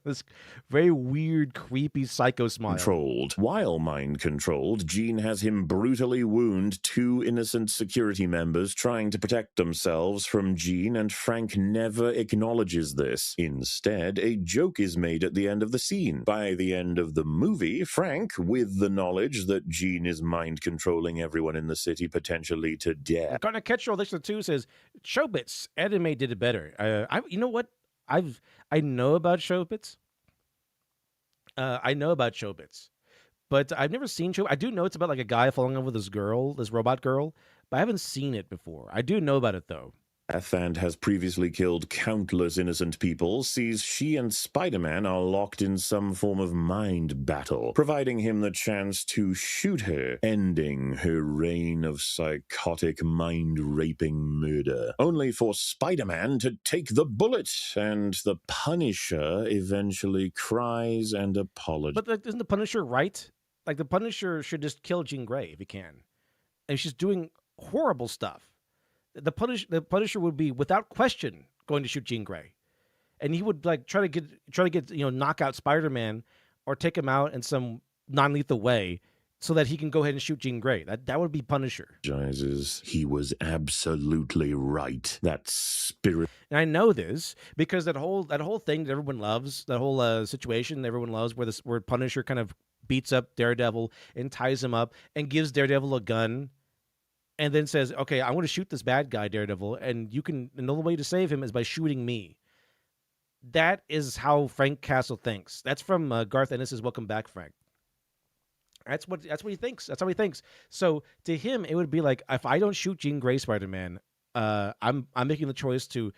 This very weird, creepy psycho smile. Controlled. While mind controlled, Jean has him brutally wound 2 innocent security members trying to protect themselves from Jean, and Frank never acknowledges this. Instead, a joke is made at the end of the scene. By the end of the movie, Frank, with the knowledge that Jean is mind controlling everyone in the city potentially to death. Gonna Catch Roll List 2 says Showbits anime did it better. You know what? I know about Showbits. I know about Showbits, but I've never seen Show. I do know it's about like a guy falling in love with this robot girl, but I haven't seen it before. I do know about it though. And has previously killed countless innocent people, sees she and Spider-Man are locked in some form of mind battle, providing him the chance to shoot her, ending her reign of psychotic mind-raping murder. Only for Spider-Man to take the bullet, and the Punisher eventually cries and apologizes. But isn't the Punisher right? Like, the Punisher should just kill Jean Grey if he can. And she's doing horrible stuff. The Punisher would be without question going to shoot Jean Grey, and he would like try to get knock out Spider-Man or take him out in some non-lethal way so that he can go ahead and shoot Jean Grey. That would be Punisher. He was absolutely right. That spirit. And I know this because that whole thing that everyone loves, that whole situation that everyone loves, where Punisher kind of beats up Daredevil and ties him up and gives Daredevil a gun. And then says, okay, I want to shoot this bad guy, Daredevil, and the only way to save him is by shooting me. That is how Frank Castle thinks. That's from Garth Ennis's Welcome Back, Frank. That's what he thinks. That's how he thinks. So to him, it would be like, if I don't shoot Jean Grey Spider-Man, I'm making the choice to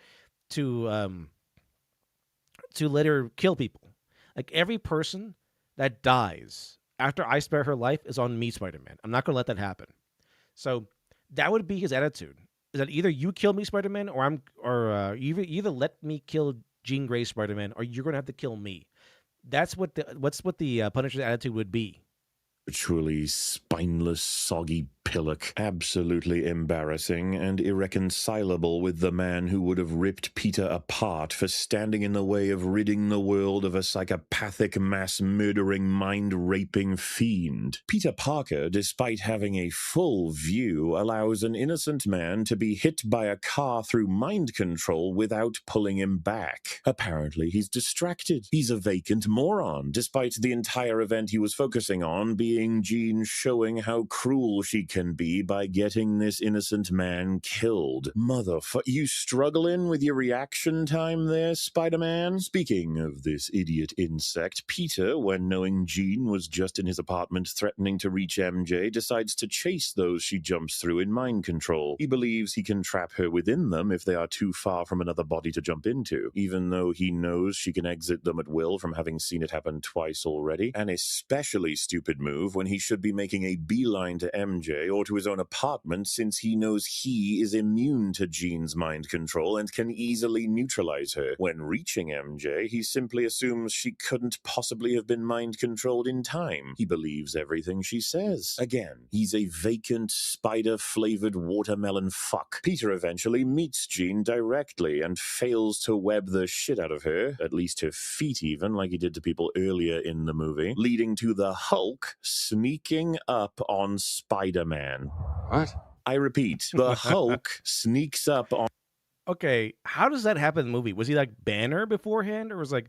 let her kill people. Like, every person that dies after I spare her life is on me, Spider-Man. I'm not going to let that happen. So that would be his attitude. Is that either you kill me, Spider-Man, or you either let me kill Jean Grey, Spider-Man, or you're gonna have to kill me. That's what the Punisher's attitude would be. Truly spineless, soggy pillock, absolutely embarrassing and irreconcilable with the man who would have ripped Peter apart for standing in the way of ridding the world of a psychopathic, mass-murdering, mind-raping fiend. Peter Parker, despite having a full view, allows an innocent man to be hit by a car through mind control without pulling him back. Apparently, he's distracted. He's a vacant moron, despite the entire event he was focusing on being Jean showing how cruel she can be by getting this innocent man killed. You struggling with your reaction time there, Spider-Man? Speaking of this idiot insect, Peter, when knowing Jean was just in his apartment threatening to reach MJ, decides to chase those she jumps through in mind control. He believes he can trap her within them if they are too far from another body to jump into, even though he knows she can exit them at will from having seen it happen twice already. An especially stupid move when he should be making a beeline to MJ MJ or to his own apartment since he knows he is immune to Jean's mind control and can easily neutralize her. When reaching MJ, he simply assumes she couldn't possibly have been mind controlled in time. He believes everything she says. Again, he's a vacant, spider-flavored watermelon fuck. Peter eventually meets Jean directly and fails to web the shit out of her, at least her feet even, like he did to people earlier in the movie, leading to the Hulk sneaking up on Spider-Man. What? I repeat, the Hulk sneaks up on Okay, how does that happen in the movie? Was he like Banner beforehand, or was like,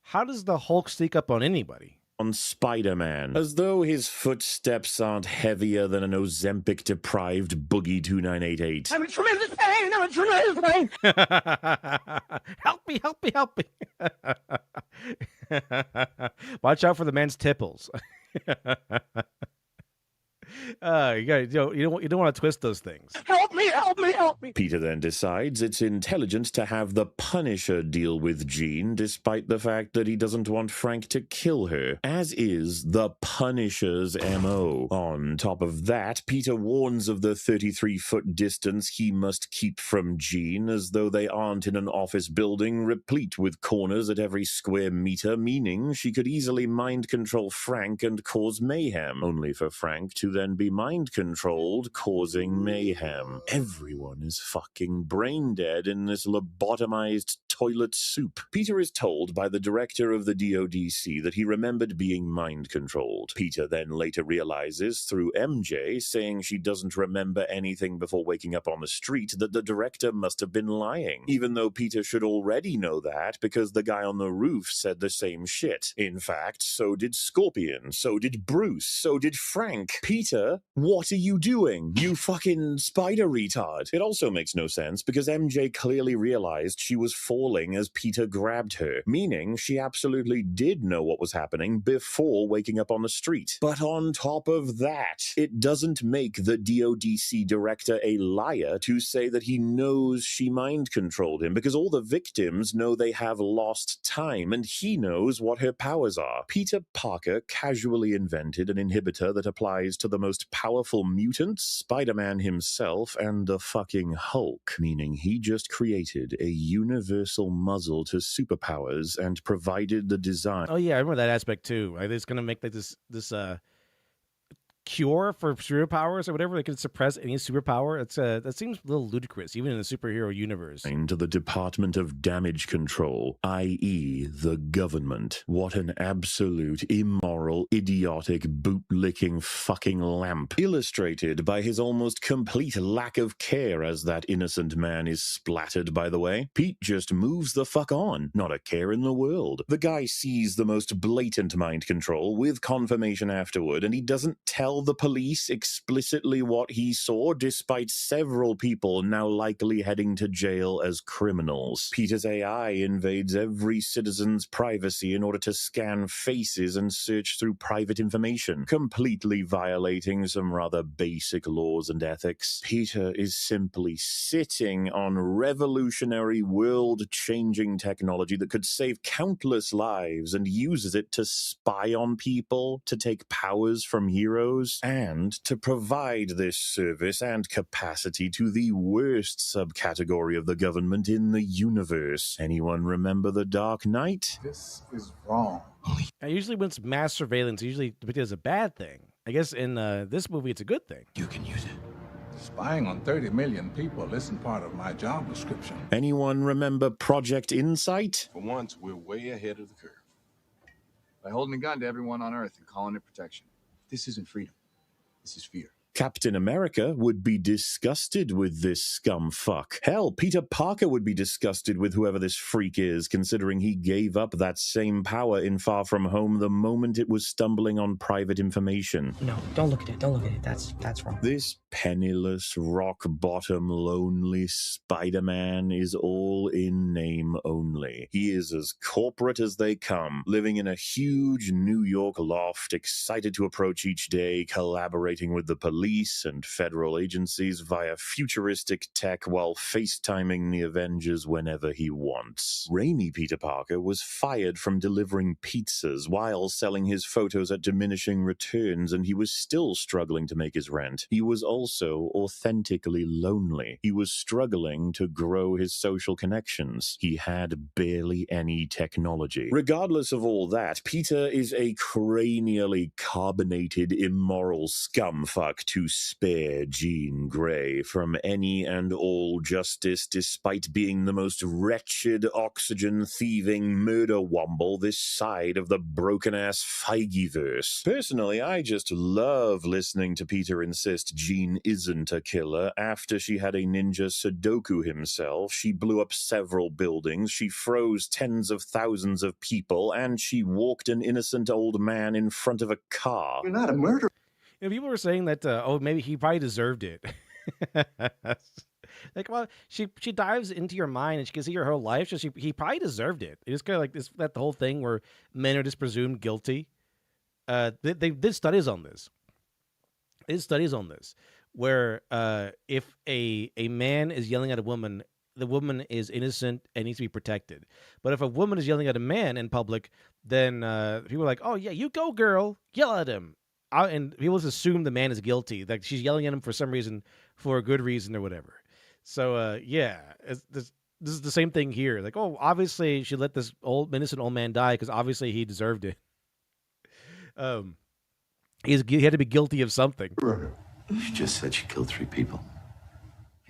how does the Hulk sneak up on anybody? Spider-Man, as though his footsteps aren't heavier than an Ozempic-deprived Boogie 2988. I'm in tremendous pain! I'm in tremendous pain! Help me, help me, help me. Watch out for the man's tipples. You don't want to twist those things. Help me, help me, help me! Peter then decides it's intelligent to have the Punisher deal with Jean, despite the fact that he doesn't want Frank to kill her, as is the Punisher's MO. On top of that, Peter warns of the 33-foot distance he must keep from Jean, as though they aren't in an office building replete with corners at every square meter, meaning she could easily mind control Frank and cause mayhem, only for Frank to then be mind-controlled, causing mayhem. Everyone is fucking brain-dead in this lobotomized toilet soup. Peter is told by the director of the DODC that he remembered being mind-controlled. Peter then later realizes, through MJ, saying she doesn't remember anything before waking up on the street, that the director must have been lying, even though Peter should already know that because the guy on the roof said the same shit. In fact, so did Scorpion, so did Bruce, so did Frank. Peter, what are you doing? You fucking spider retard. It also makes no sense because MJ clearly realized she was falling as Peter grabbed her, meaning she absolutely did know what was happening before waking up on the street. But on top of that, it doesn't make the DODC director a liar to say that he knows she mind-controlled him, because all the victims know they have lost time, and he knows what her powers are. Peter Parker casually invented an inhibitor that applies to the most powerful mutants, Spider-Man himself, and the fucking Hulk, meaning he just created a universal muzzle to superpowers and provided the design. Oh yeah, I remember that aspect too. Like, it's gonna make like this cure for superpowers or whatever that can suppress any superpower. It's that seems a little ludicrous, even in the superhero universe. To the Department of Damage Control, i.e. the government. What an absolute immoral, idiotic, boot-licking fucking lamp. Illustrated by his almost complete lack of care as that innocent man is splattered, by the way. Pete just moves the fuck on. Not a care in the world. The guy sees the most blatant mind control with confirmation afterward, and he doesn't tell the police explicitly what he saw, despite several people now likely heading to jail as criminals. Peter's AI invades every citizen's privacy in order to scan faces and search through private information, completely violating some rather basic laws and ethics. Peter is simply sitting on revolutionary, world-changing technology that could save countless lives and uses it to spy on people, to take powers from heroes, and to provide this service and capacity to the worst subcategory of the government in the universe. Anyone remember The Dark Knight? This is wrong. Usually when it's mass surveillance, usually depicted as a bad thing. I guess in this movie, it's a good thing. You can use it. Spying on 30 million people isn't part of my job description. Anyone remember Project Insight? For once, we're way ahead of the curve. By holding a gun to everyone on Earth and calling it protection. This isn't freedom. This is fear. Captain America would be disgusted with this scum fuck. Hell, Peter Parker would be disgusted with whoever this freak is, considering he gave up that same power in Far From Home the moment it was stumbling on private information. No, don't look at it. Don't look at it. That's wrong. This penniless, rock-bottom, lonely Spider-Man is all in name only. He is as corporate as they come, living in a huge New York loft, excited to approach each day, collaborating with the police, police and federal agencies via futuristic tech while FaceTiming the Avengers whenever he wants. Raimi Peter Parker was fired from delivering pizzas while selling his photos at diminishing returns, and he was still struggling to make his rent. He was also authentically lonely. He was struggling to grow his social connections. He had barely any technology. Regardless of all that, Peter is a cranially carbonated, immoral scumfuck to spare Jean Grey from any and all justice, despite being the most wretched, oxygen-thieving murder womble this side of the broken-ass Feigeverse. Personally, I just love listening to Peter insist Jean isn't a killer. After she had a ninja Sudoku himself, she blew up several buildings, she froze tens of thousands of people, and she walked an innocent old man in front of a car. You're not a murderer. You know, people were saying that, oh, maybe he probably deserved it. Like, well, she dives into your mind and she can see your whole life, so he probably deserved it. It's kind of like this, that the whole thing where men are just presumed guilty. They did studies on this. Where if a man is yelling at a woman, the woman is innocent and needs to be protected. But if a woman is yelling at a man in public, then people are like, oh yeah, you go girl, yell at him. And people just assume the man is guilty. Like she's yelling at him for some reason, for a good reason or whatever. So yeah, this is the same thing here. Like, oh, obviously she let this innocent old man die because obviously he deserved it. He had to be guilty of something. She just said she killed 3 people.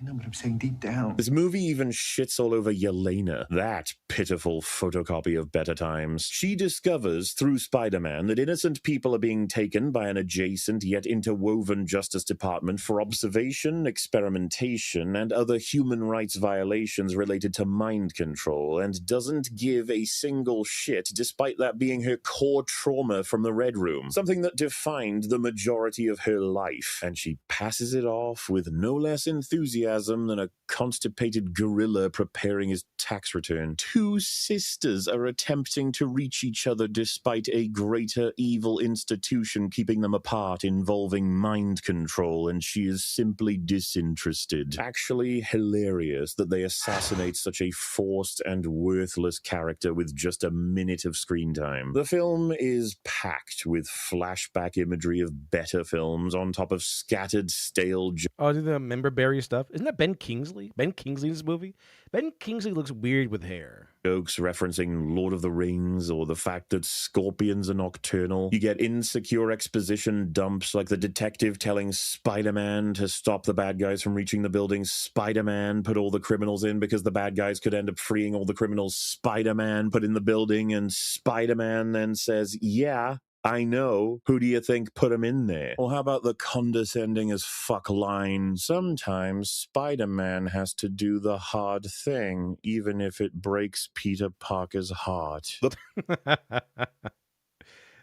I know, but I'm saying deep down. This movie even shits all over Yelena, that pitiful photocopy of better times. She discovers through Spider-Man that innocent people are being taken by an adjacent yet interwoven Justice Department for observation, experimentation, and other human rights violations related to mind control, and doesn't give a single shit despite that being her core trauma from the Red Room, something that defined the majority of her life, and she passes it off with no less enthusiasm than a constipated gorilla preparing his tax return. 2 sisters are attempting to reach each other despite a greater evil institution keeping them apart involving mind control, and she is simply disinterested. Actually hilarious that they assassinate such a forced and worthless character with just a minute of screen time. The film is packed with flashback imagery of better films on top of scattered stale Oh, the member berry stuff. Isn't that Ben Kingsley? Ben Kingsley in this movie? Ben Kingsley looks weird with hair. jokes referencing Lord of the Rings or the fact that scorpions are nocturnal. You get insecure exposition dumps like the detective telling Spider-Man to stop the bad guys from reaching the building. Spider-Man put all the criminals in because the bad guys could end up freeing all the criminals Spider-Man put in the building, and Spider-Man then says, yeah, I know. Who do you think put him in there? Or how about the condescending as fuck line? Sometimes Spider-Man has to do the hard thing, even if it breaks Peter Parker's heart.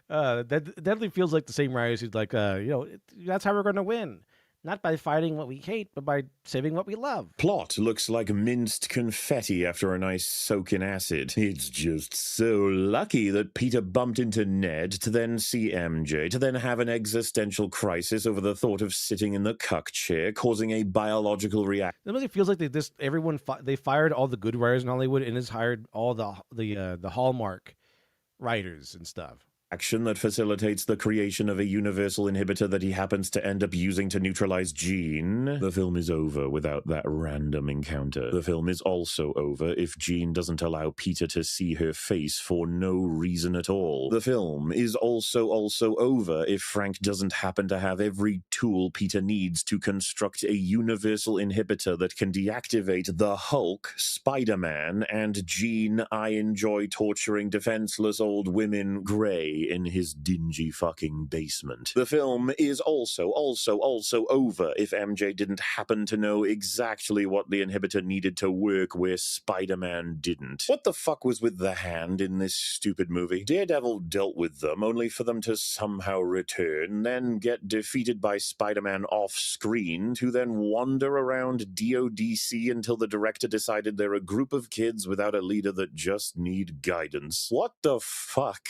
That definitely feels like the same writers who's like, that's how we're going to win. Not by fighting what we hate, but by saving what we love. Plot looks like minced confetti after a nice soak in acid. It's just so lucky that Peter bumped into Ned, to then see MJ, to then have an existential crisis over the thought of sitting in the cuck chair, causing a biological reaction. It really feels like they fired all the good writers in Hollywood and has hired all the Hallmark writers and stuff. Action that facilitates the creation of a universal inhibitor that he happens to end up using to neutralize Jean. The film is over without that random encounter. The film is also over if Jean doesn't allow Peter to see her face for no reason at all. The film is also over if Frank doesn't happen to have every tool Peter needs to construct a universal inhibitor that can deactivate the Hulk, Spider-Man, and Jean I enjoy torturing defenseless old women Grey in his dingy fucking basement. The film is also over if MJ didn't happen to know exactly what the inhibitor needed to work where Spider-Man didn't. What the fuck was with the hand in this stupid movie? Daredevil dealt with them only for them to somehow return, then get defeated by Spider-Man off-screen, to then wander around DODC until the director decided they're a group of kids without a leader that just need guidance. What the fuck?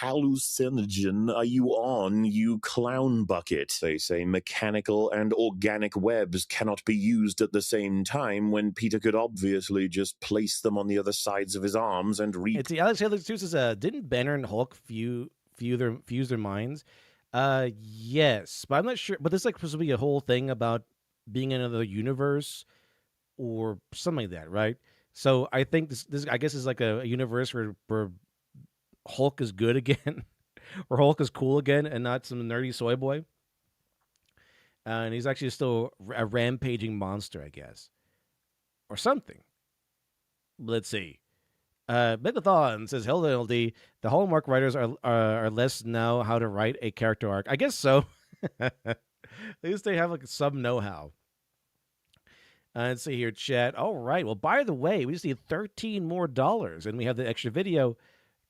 hallucinogen are you on, you clown bucket? They say mechanical and organic webs cannot be used at the same time when Peter could obviously just place them on the other sides of his arms and It's Alex Haley too says, didn't Banner and Hulk fuse their minds? Yes, but I'm not sure. But this is like supposed to be a whole thing about being in another universe or something like that, right? So I think this I guess is like a universe where Hulk is good again, or Hulk is cool again, and not some nerdy soy boy. And he's actually still a rampaging monster, I guess, or something. Let's see. Megathon says, "Hello, LD. The Hallmark writers are less know how to write a character arc. I guess so. At least they have like some know-how." Let's see here, chat. All right. Well, by the way, we just need $13 more, and we have the extra video.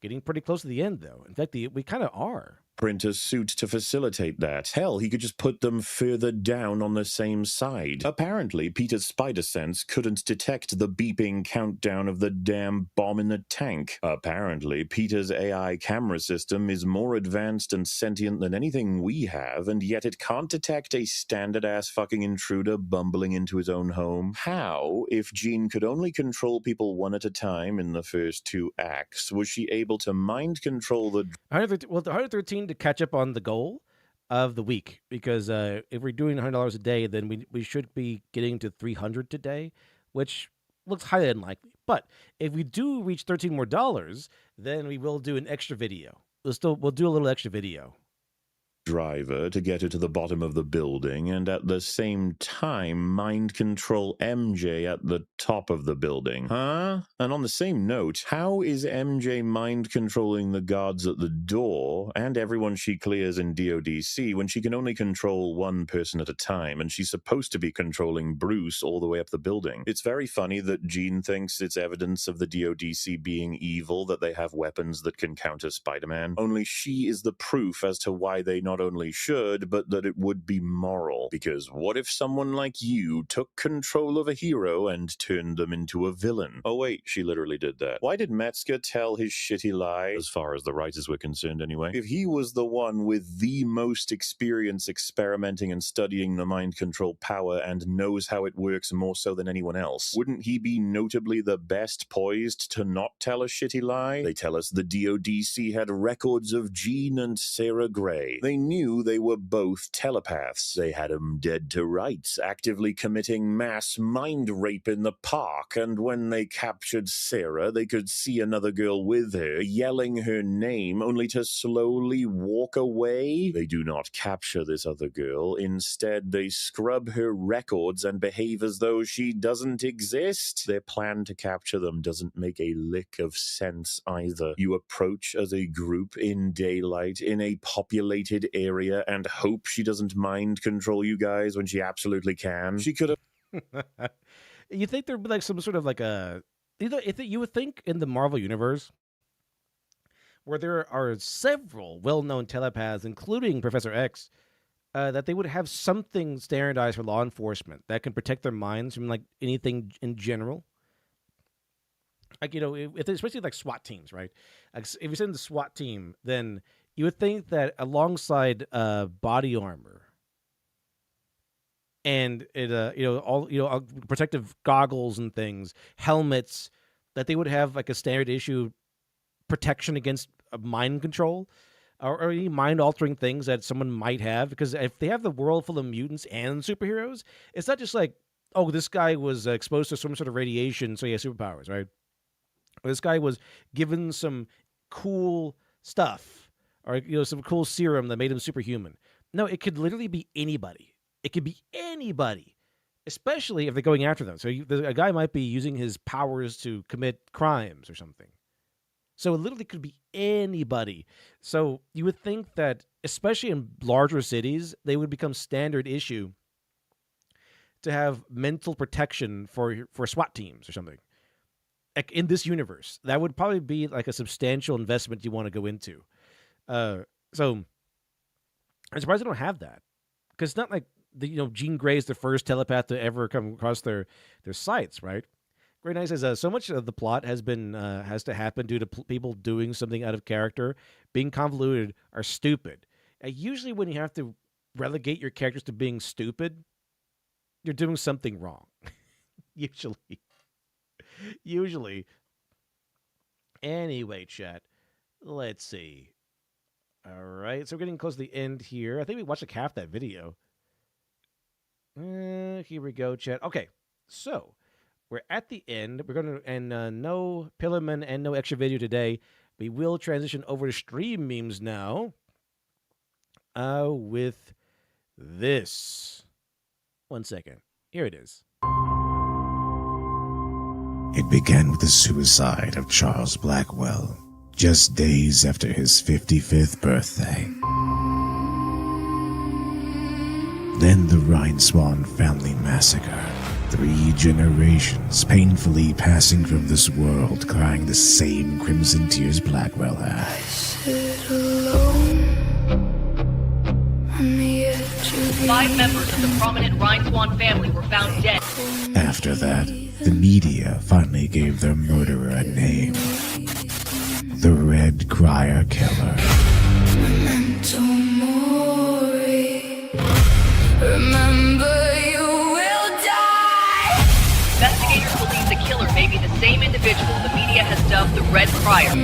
Getting pretty close to the end, though. In fact, we kind of are. Print a suit to facilitate that. Hell, he could just put them further down on the same side. Apparently, Peter's spider sense couldn't detect the beeping countdown of the damn bomb in the tank. Apparently, Peter's AI camera system is more advanced and sentient than anything we have, and yet it can't detect a standard-ass fucking intruder bumbling into his own home. How, if Jean could only control people one at a time in the first 2 acts, was she able to mind control the 113 to catch up on the goal of the week, because if we're doing $100 a day, then we should be getting to 300 today, which looks highly unlikely. But if we do reach $13 more, then we will do an extra video. We'll do a little extra video. driver to get her to the bottom of the building and at the same time mind control MJ at the top of the building. Huh? And on the same note, how is MJ mind controlling the guards at the door and everyone she clears in DODC when she can only control one person at a time and she's supposed to be controlling Bruce all the way up the building? It's very funny that Jean thinks it's evidence of the DODC being evil that they have weapons that can counter Spider-Man. Only she is the proof as to why they not only should, but that it would be moral. Because what if someone like you took control of a hero and turned them into a villain? Oh wait, she literally did that. Why did Metzger tell his shitty lie, as far as the writers were concerned anyway? If he was the one with the most experience experimenting and studying the mind control power and knows how it works more so than anyone else, wouldn't he be notably the best poised to not tell a shitty lie? They tell us the DODC had records of Jean and Sarah Gray. They knew they were both telepaths. They had them dead to rights, actively committing mass mind rape in the park, and when they captured Sarah, they could see another girl with her, yelling her name, only to slowly walk away. They do not capture this other girl. Instead, they scrub her records and behave as though she doesn't exist. Their plan to capture them doesn't make a lick of sense either. You approach as a group in daylight in a populated area and hope she doesn't mind control you guys when she absolutely can. She could have. You think there'd be like some sort of like a, you would think in the Marvel universe where there are several well-known telepaths, including Professor X, that they would have something standardized for law enforcement that can protect their minds from like anything in general. Like, you know, if especially like SWAT teams, right? Like, if you send the SWAT team, then you would think that alongside body armor and protective goggles and things, helmets, that they would have like a standard issue protection against mind control or any mind altering things that someone might have. Because if they have the world full of mutants and superheroes, it's not just like, oh, this guy was exposed to some sort of radiation, so he has superpowers, right? Or this guy was given some cool stuff, or some cool serum that made him superhuman. No, it could literally be anybody. It could be anybody, especially if they're going after them. So a guy might be using his powers to commit crimes or something. So it literally could be anybody. So you would think that, especially in larger cities, they would become standard issue to have mental protection for SWAT teams or something. Like in this universe, that would probably be like a substantial investment you want to go into. So I'm surprised they don't have that, because it's not like Jean Grey is the first telepath to ever come across their sites, right? Great Night says, so much of the plot has to happen due to people doing something out of character, being convoluted, or stupid. Usually when you have to relegate your characters to being stupid, you're doing something wrong. Usually. Anyway, chat, let's see. All right, so we're getting close to the end here. I think we watched like half that video. Here we go, chat. Okay, so we're at the end. We're going to, and no Pillarman and no extra video today. We will transition over to stream memes now with this. 1 second. Here it is. It began with the suicide of Charles Blackwell, just days after his 55th birthday. Then the Rhineswan family massacre. 3 generations painfully passing from this world, crying the same crimson tears Blackwell had. I sit alone on the edge of 5 members of the prominent Rhineswan family were found dead. After that, the media finally gave their murderer a name. The Red Crier Killer. Memento mori. Remember you will die. Investigators believe the killer may be the same individual the media has dubbed the Red Crier.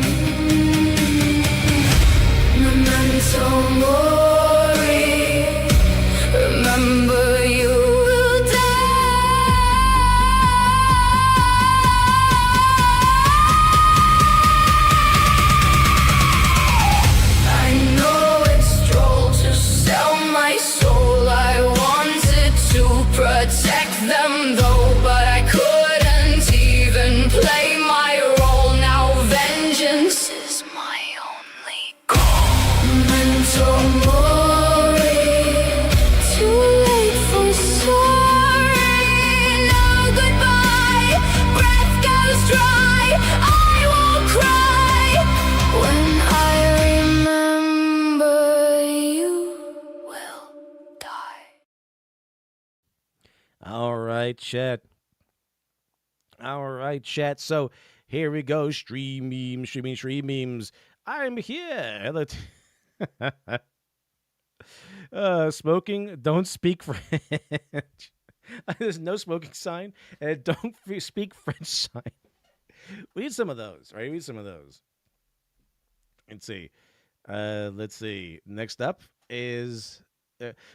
Memento mori. Remember you will die. I know it's droll to sell my soul. I wanted to protect them though, but I couldn't even play my role. Now vengeance is my only goal. Memento mori. Too late for sorry. Now goodbye. Breath goes dry. I will cry when I remember you will die. All right, chat. So here we go. Stream memes. I'm here. Smoking, don't speak French. There's no smoking sign, and don't speak French sign. We need some of those, right? We need some of those. Let's see. Next up is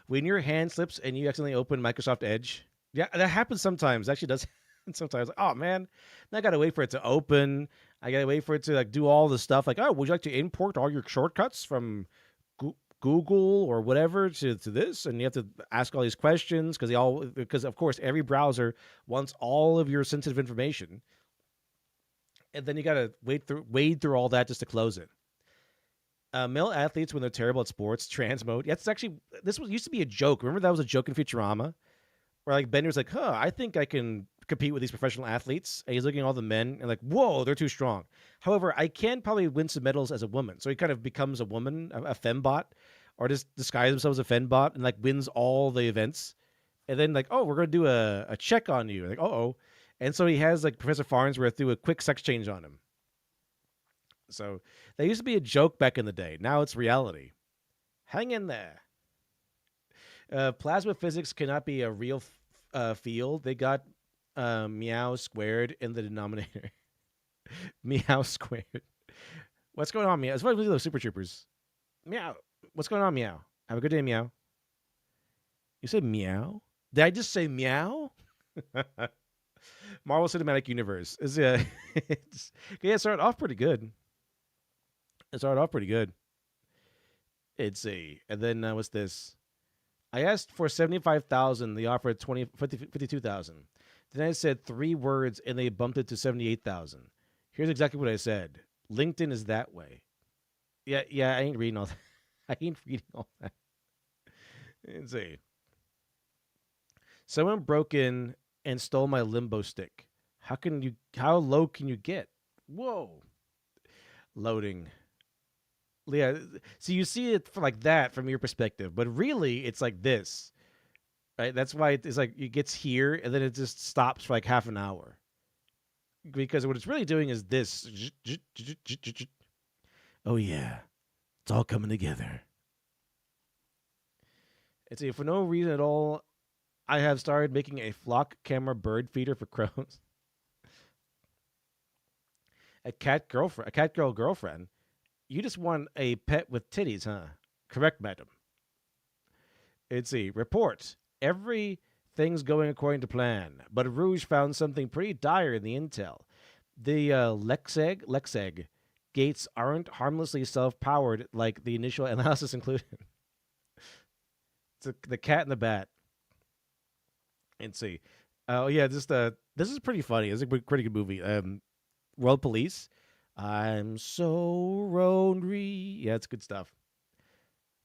when your hand slips and you accidentally open Microsoft Edge. Yeah, that happens sometimes. Actually does happen sometimes. Oh, man. Now I got to wait for it to open. I got to wait for it to like do all the stuff. Like, oh, would you like to import all your shortcuts from Google or whatever to this? And you have to ask all these questions because of course every browser wants all of your sensitive information. And then you got to wade through all that just to close it. Male athletes, when they're terrible at sports, trans mode. Yeah, this used to be a joke. Remember that was a joke in Futurama? Where like Bender's like, I think I can compete with these professional athletes. And he's looking at all the men and like, whoa, they're too strong. However, I can probably win some medals as a woman. So he kind of becomes a woman, a fembot, or just disguises himself as a fembot and like wins all the events. And then like, oh, we're going to do a check on you. Like, uh-oh. And so he has like Professor Farnsworth do a quick sex change on him. So that used to be a joke back in the day. Now it's reality. Hang in there. Plasma physics cannot be a real field. They got meow squared in the denominator. Meow squared. What's going on, meow? It's probably those super troopers. Meow. What's going on, meow? Have a good day, meow. You said meow? Did I just say meow? Marvel Cinematic Universe. It started off pretty good. Let's see. And then what's this? I asked for 75,000. They offered 52,000. Then I said 3 words, and they bumped it to 78,000. Here's exactly what I said. LinkedIn is that way. Yeah. I ain't reading all that. Let's see. Someone broke in and stole my limbo stick. How low can you get? Whoa. Loading. Yeah, so you see it like that from your perspective, but really it's like this, right? That's why it's like it gets here and then it just stops for like half an hour. because what it's really doing is this. Oh yeah, it's all coming together. It's for no reason at all. I have started making a flock camera bird feeder for crows. A cat girl girlfriend. You just want a pet with titties, huh? Correct, madam. It's a report. Everything's going according to plan, but Rouge found something pretty dire in the intel. The Lexeg gates aren't harmlessly self-powered like the initial analysis included. It's the cat and the bat. And see. Oh yeah, this is pretty funny. It's a pretty good movie. World Police. I'm so lonely. Yeah, it's good stuff.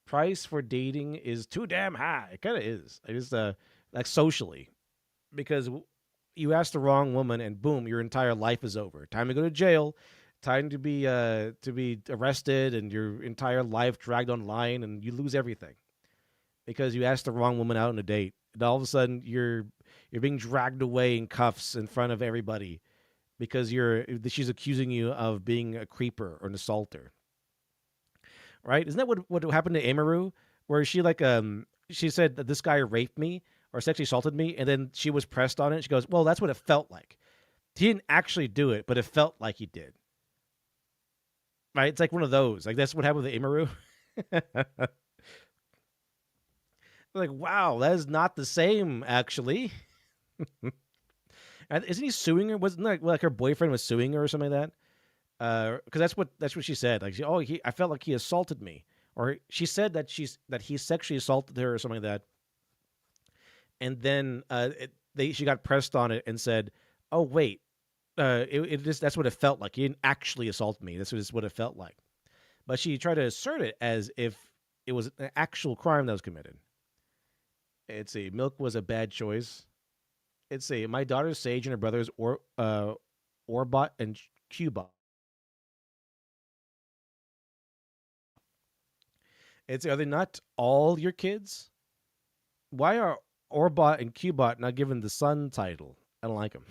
Price for dating is too damn high. It kind of is. It is like socially, because you ask the wrong woman and boom, your entire life is over. Time to go to jail. Time to be arrested and your entire life dragged online and you lose everything because you asked the wrong woman out on a date. And all of a sudden you're being dragged away in cuffs in front of everybody because she's accusing you of being a creeper or an assaulter. Right? Isn't that what happened to Amaru? Where she said that this guy raped me or sexually assaulted me, and then she was pressed on it. She goes, well, that's what it felt like. He didn't actually do it, but it felt like he did. Right? It's like one of those. Like that's what happened with Amaru. Like, wow, that is not the same, actually. Isn't he suing her? Wasn't like her boyfriend was suing her or something like that? Because that's what she said. Like, I felt like he assaulted me, or she said that he sexually assaulted her or something like that. And then she got pressed on it and said, "Oh wait, that's what it felt like. He didn't actually assault me. This was what it felt like." But she tried to assert it as if it was an actual crime that was committed. It's a milk was a bad choice. It's a my daughter's Sage and her brothers Orbot and Cubot. Are they not all your kids? Why are Orbot and Cubot not given the son title? I don't like them.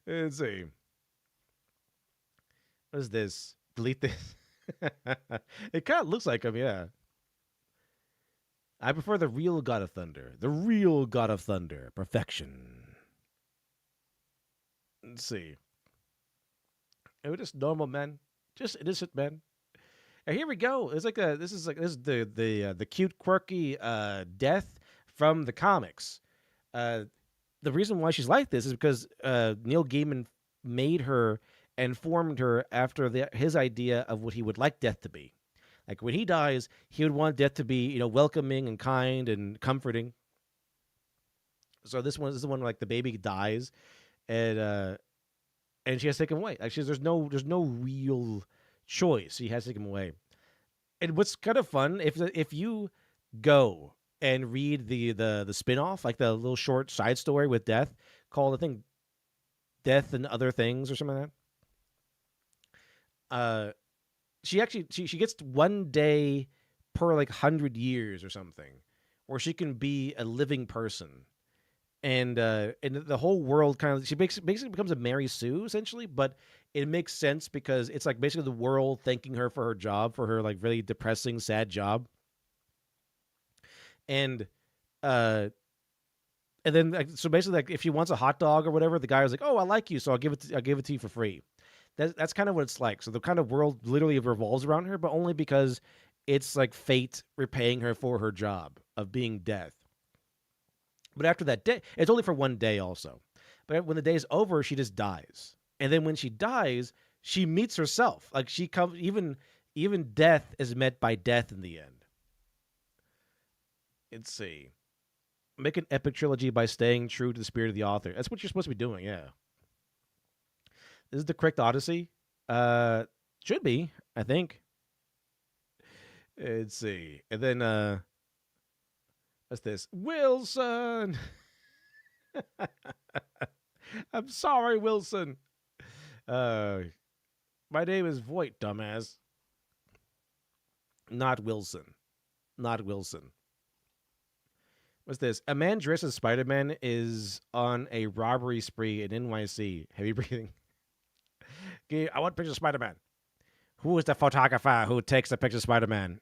Let's see. What is this? Delete this. It kind of looks like him, yeah. I prefer the real God of Thunder. The real God of Thunder. Perfection. Let's see. It was just normal men. Just innocent men. And here we go. This is the cute, quirky death from the comics. The reason why she's like this is because Neil Gaiman made her and formed her after his idea of what he would like death to be. Like when he dies, he would want death to be, welcoming and kind and comforting. So this is the one like the baby dies, and she has to take him away. Actually, there's no real choice. He has to take him away. And what's kind of fun if you go and read the spin-off, like the little short side story with Death called, I think, Death and Other Things or something like that. She gets 1 day per like 100 years or something, where she can be a living person, and the whole world she basically becomes a Mary Sue essentially, but it makes sense because it's like basically the world thanking her for her job, for her like really depressing, sad job, and then like, so basically like if she wants a hot dog or whatever, the guy was like, "Oh, I like you, so I'll give it to you for free." That's kind of what it's like. So the kind of world literally revolves around her, but only because it's like fate repaying her for her job of being Death. But after that day, it's only for 1 day also. But when the day is over, she just dies. And then when she dies, she meets herself. Like she comes, even Death is met by Death in the end. Let's see. Make an epic trilogy by staying true to the spirit of the author. That's what you're supposed to be doing, yeah. This is the correct Odyssey. Should be, I think. Let's see. And then what's this? Wilson. I'm sorry, Wilson. My name is Voight, dumbass. Not Wilson. Not Wilson. What's this? A man dressed as Spider-Man is on a robbery spree in NYC. Heavy breathing. Okay, I want a picture of Spider-Man. Who is the photographer who takes a picture of Spider-Man?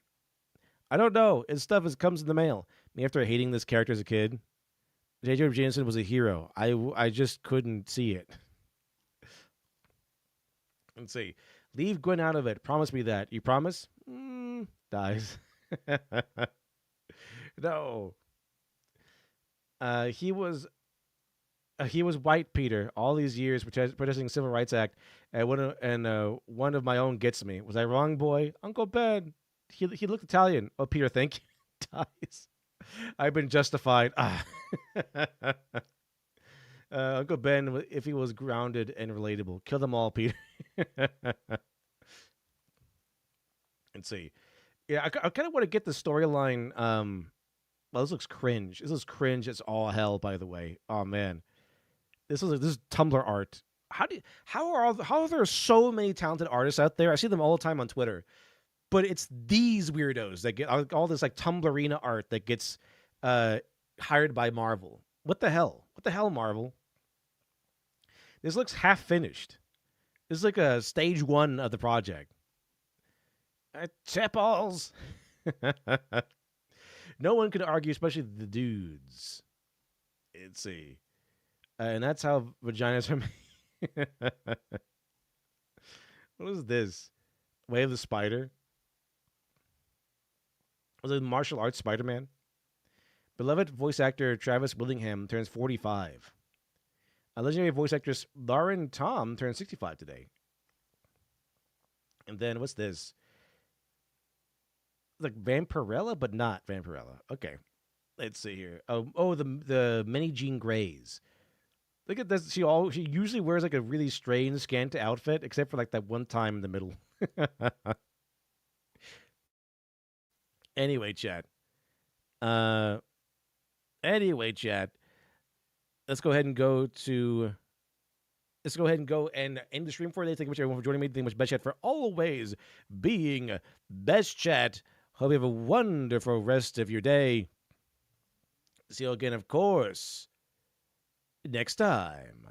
I don't know. His stuff comes in the mail. Me after hating this character as a kid. J. Jonah Jameson was a hero. I just couldn't see it. Let's see. Leave Gwen out of it. Promise me that. You promise? Dies. No. He was white Peter all these years protesting Civil Rights Act, and one of my own gets me. Was I wrong, boy? Uncle Ben. He looked Italian. Oh, Peter, thank you. Dies. I've been justified. Uncle Ben, if he was grounded and relatable, kill them all, Peter. Let's see. Yeah, I kind of want to get the storyline. Well, this looks cringe. This is cringe as all hell, by the way. Oh man, this is Tumblr art. How are there so many talented artists out there? I see them all the time on Twitter. But it's these weirdos that get all this like Tumblrina art that gets hired by Marvel. What the hell? What the hell, Marvel? This looks half finished. This is like a stage 1 of the project. Tipples. No one could argue, especially the dudes. Let's see. And that's how vaginas are made. What is this? Way of the Spider? Was it martial arts Spider-Man? Beloved voice actor Travis Willingham turns 45. A legendary voice actress Lauren Tom turns 65 today. And then what's this? Like Vampirella, but not Vampirella. Okay. Let's see here. The mini Jean Greys. Look at this. She usually wears like a really strange scant outfit, except for like that one time in the middle. Anyway, chat. Let's go ahead and go and end the stream for today. Thank you much everyone for joining me. Thank you much Best Chat for always being Best Chat. Hope you have a wonderful rest of your day. See you again, of course, next time.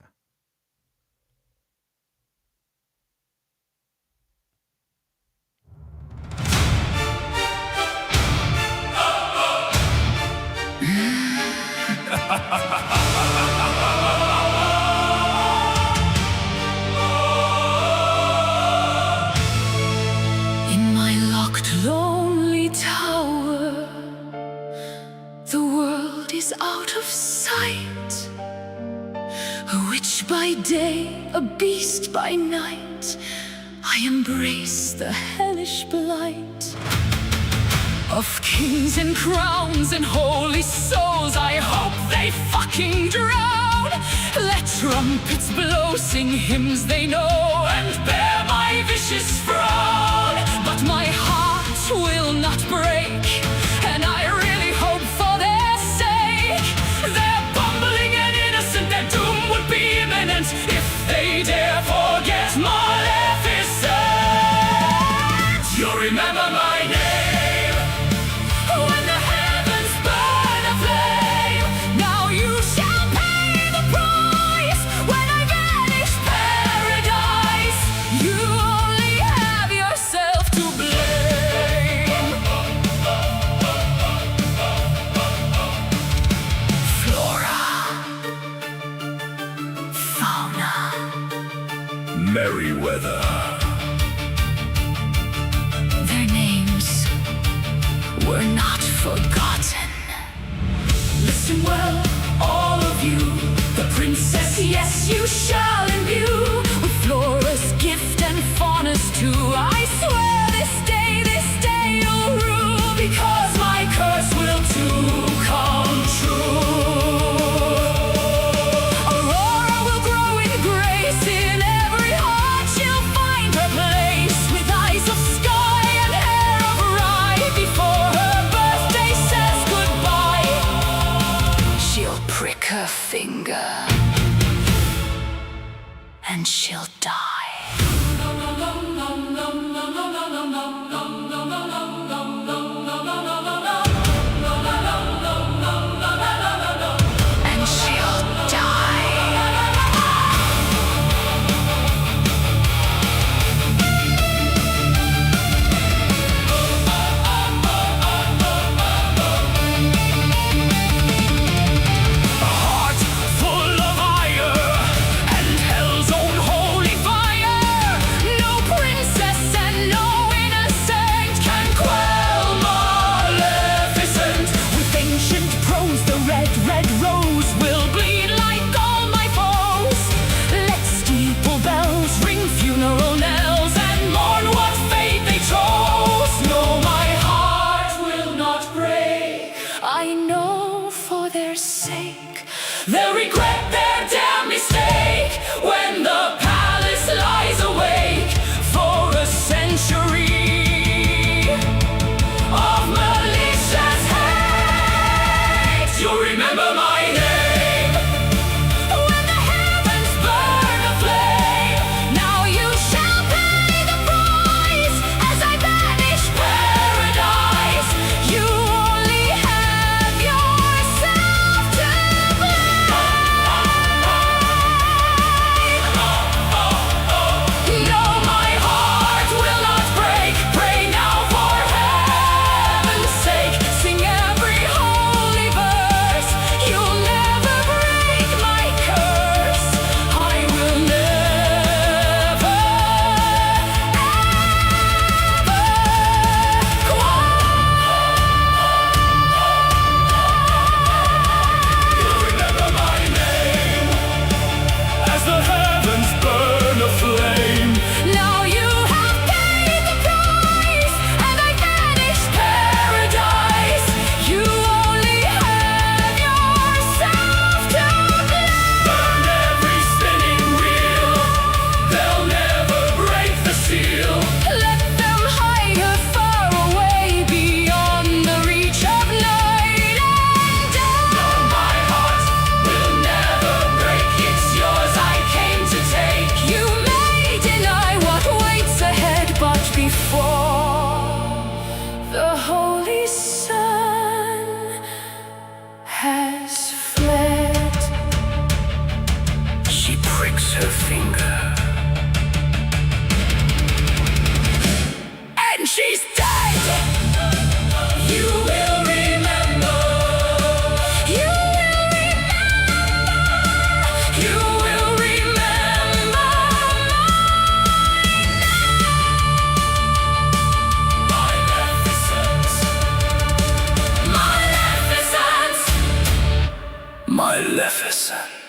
In my locked, lonely tower, the world is out of sight. A witch by day, a beast by night, I embrace the hellish blight. Of kings and crowns and holy souls, I hope they fucking drown. Let trumpets blow, sing hymns they know, and bear my vicious frown. But my heart will not break, and I really hope for their sake. They're bumbling and innocent, their doom would be imminent if they dare forget Maleficent. You'll remember my name. Merryweather. Their names were not forgotten. Listen well, all of you. The princess, yes, you shall imbue with Flora's gift and Fauna's too. I swear this day you'll rule, because my curse will too come true. Her finger, and she'll die. Maleficent.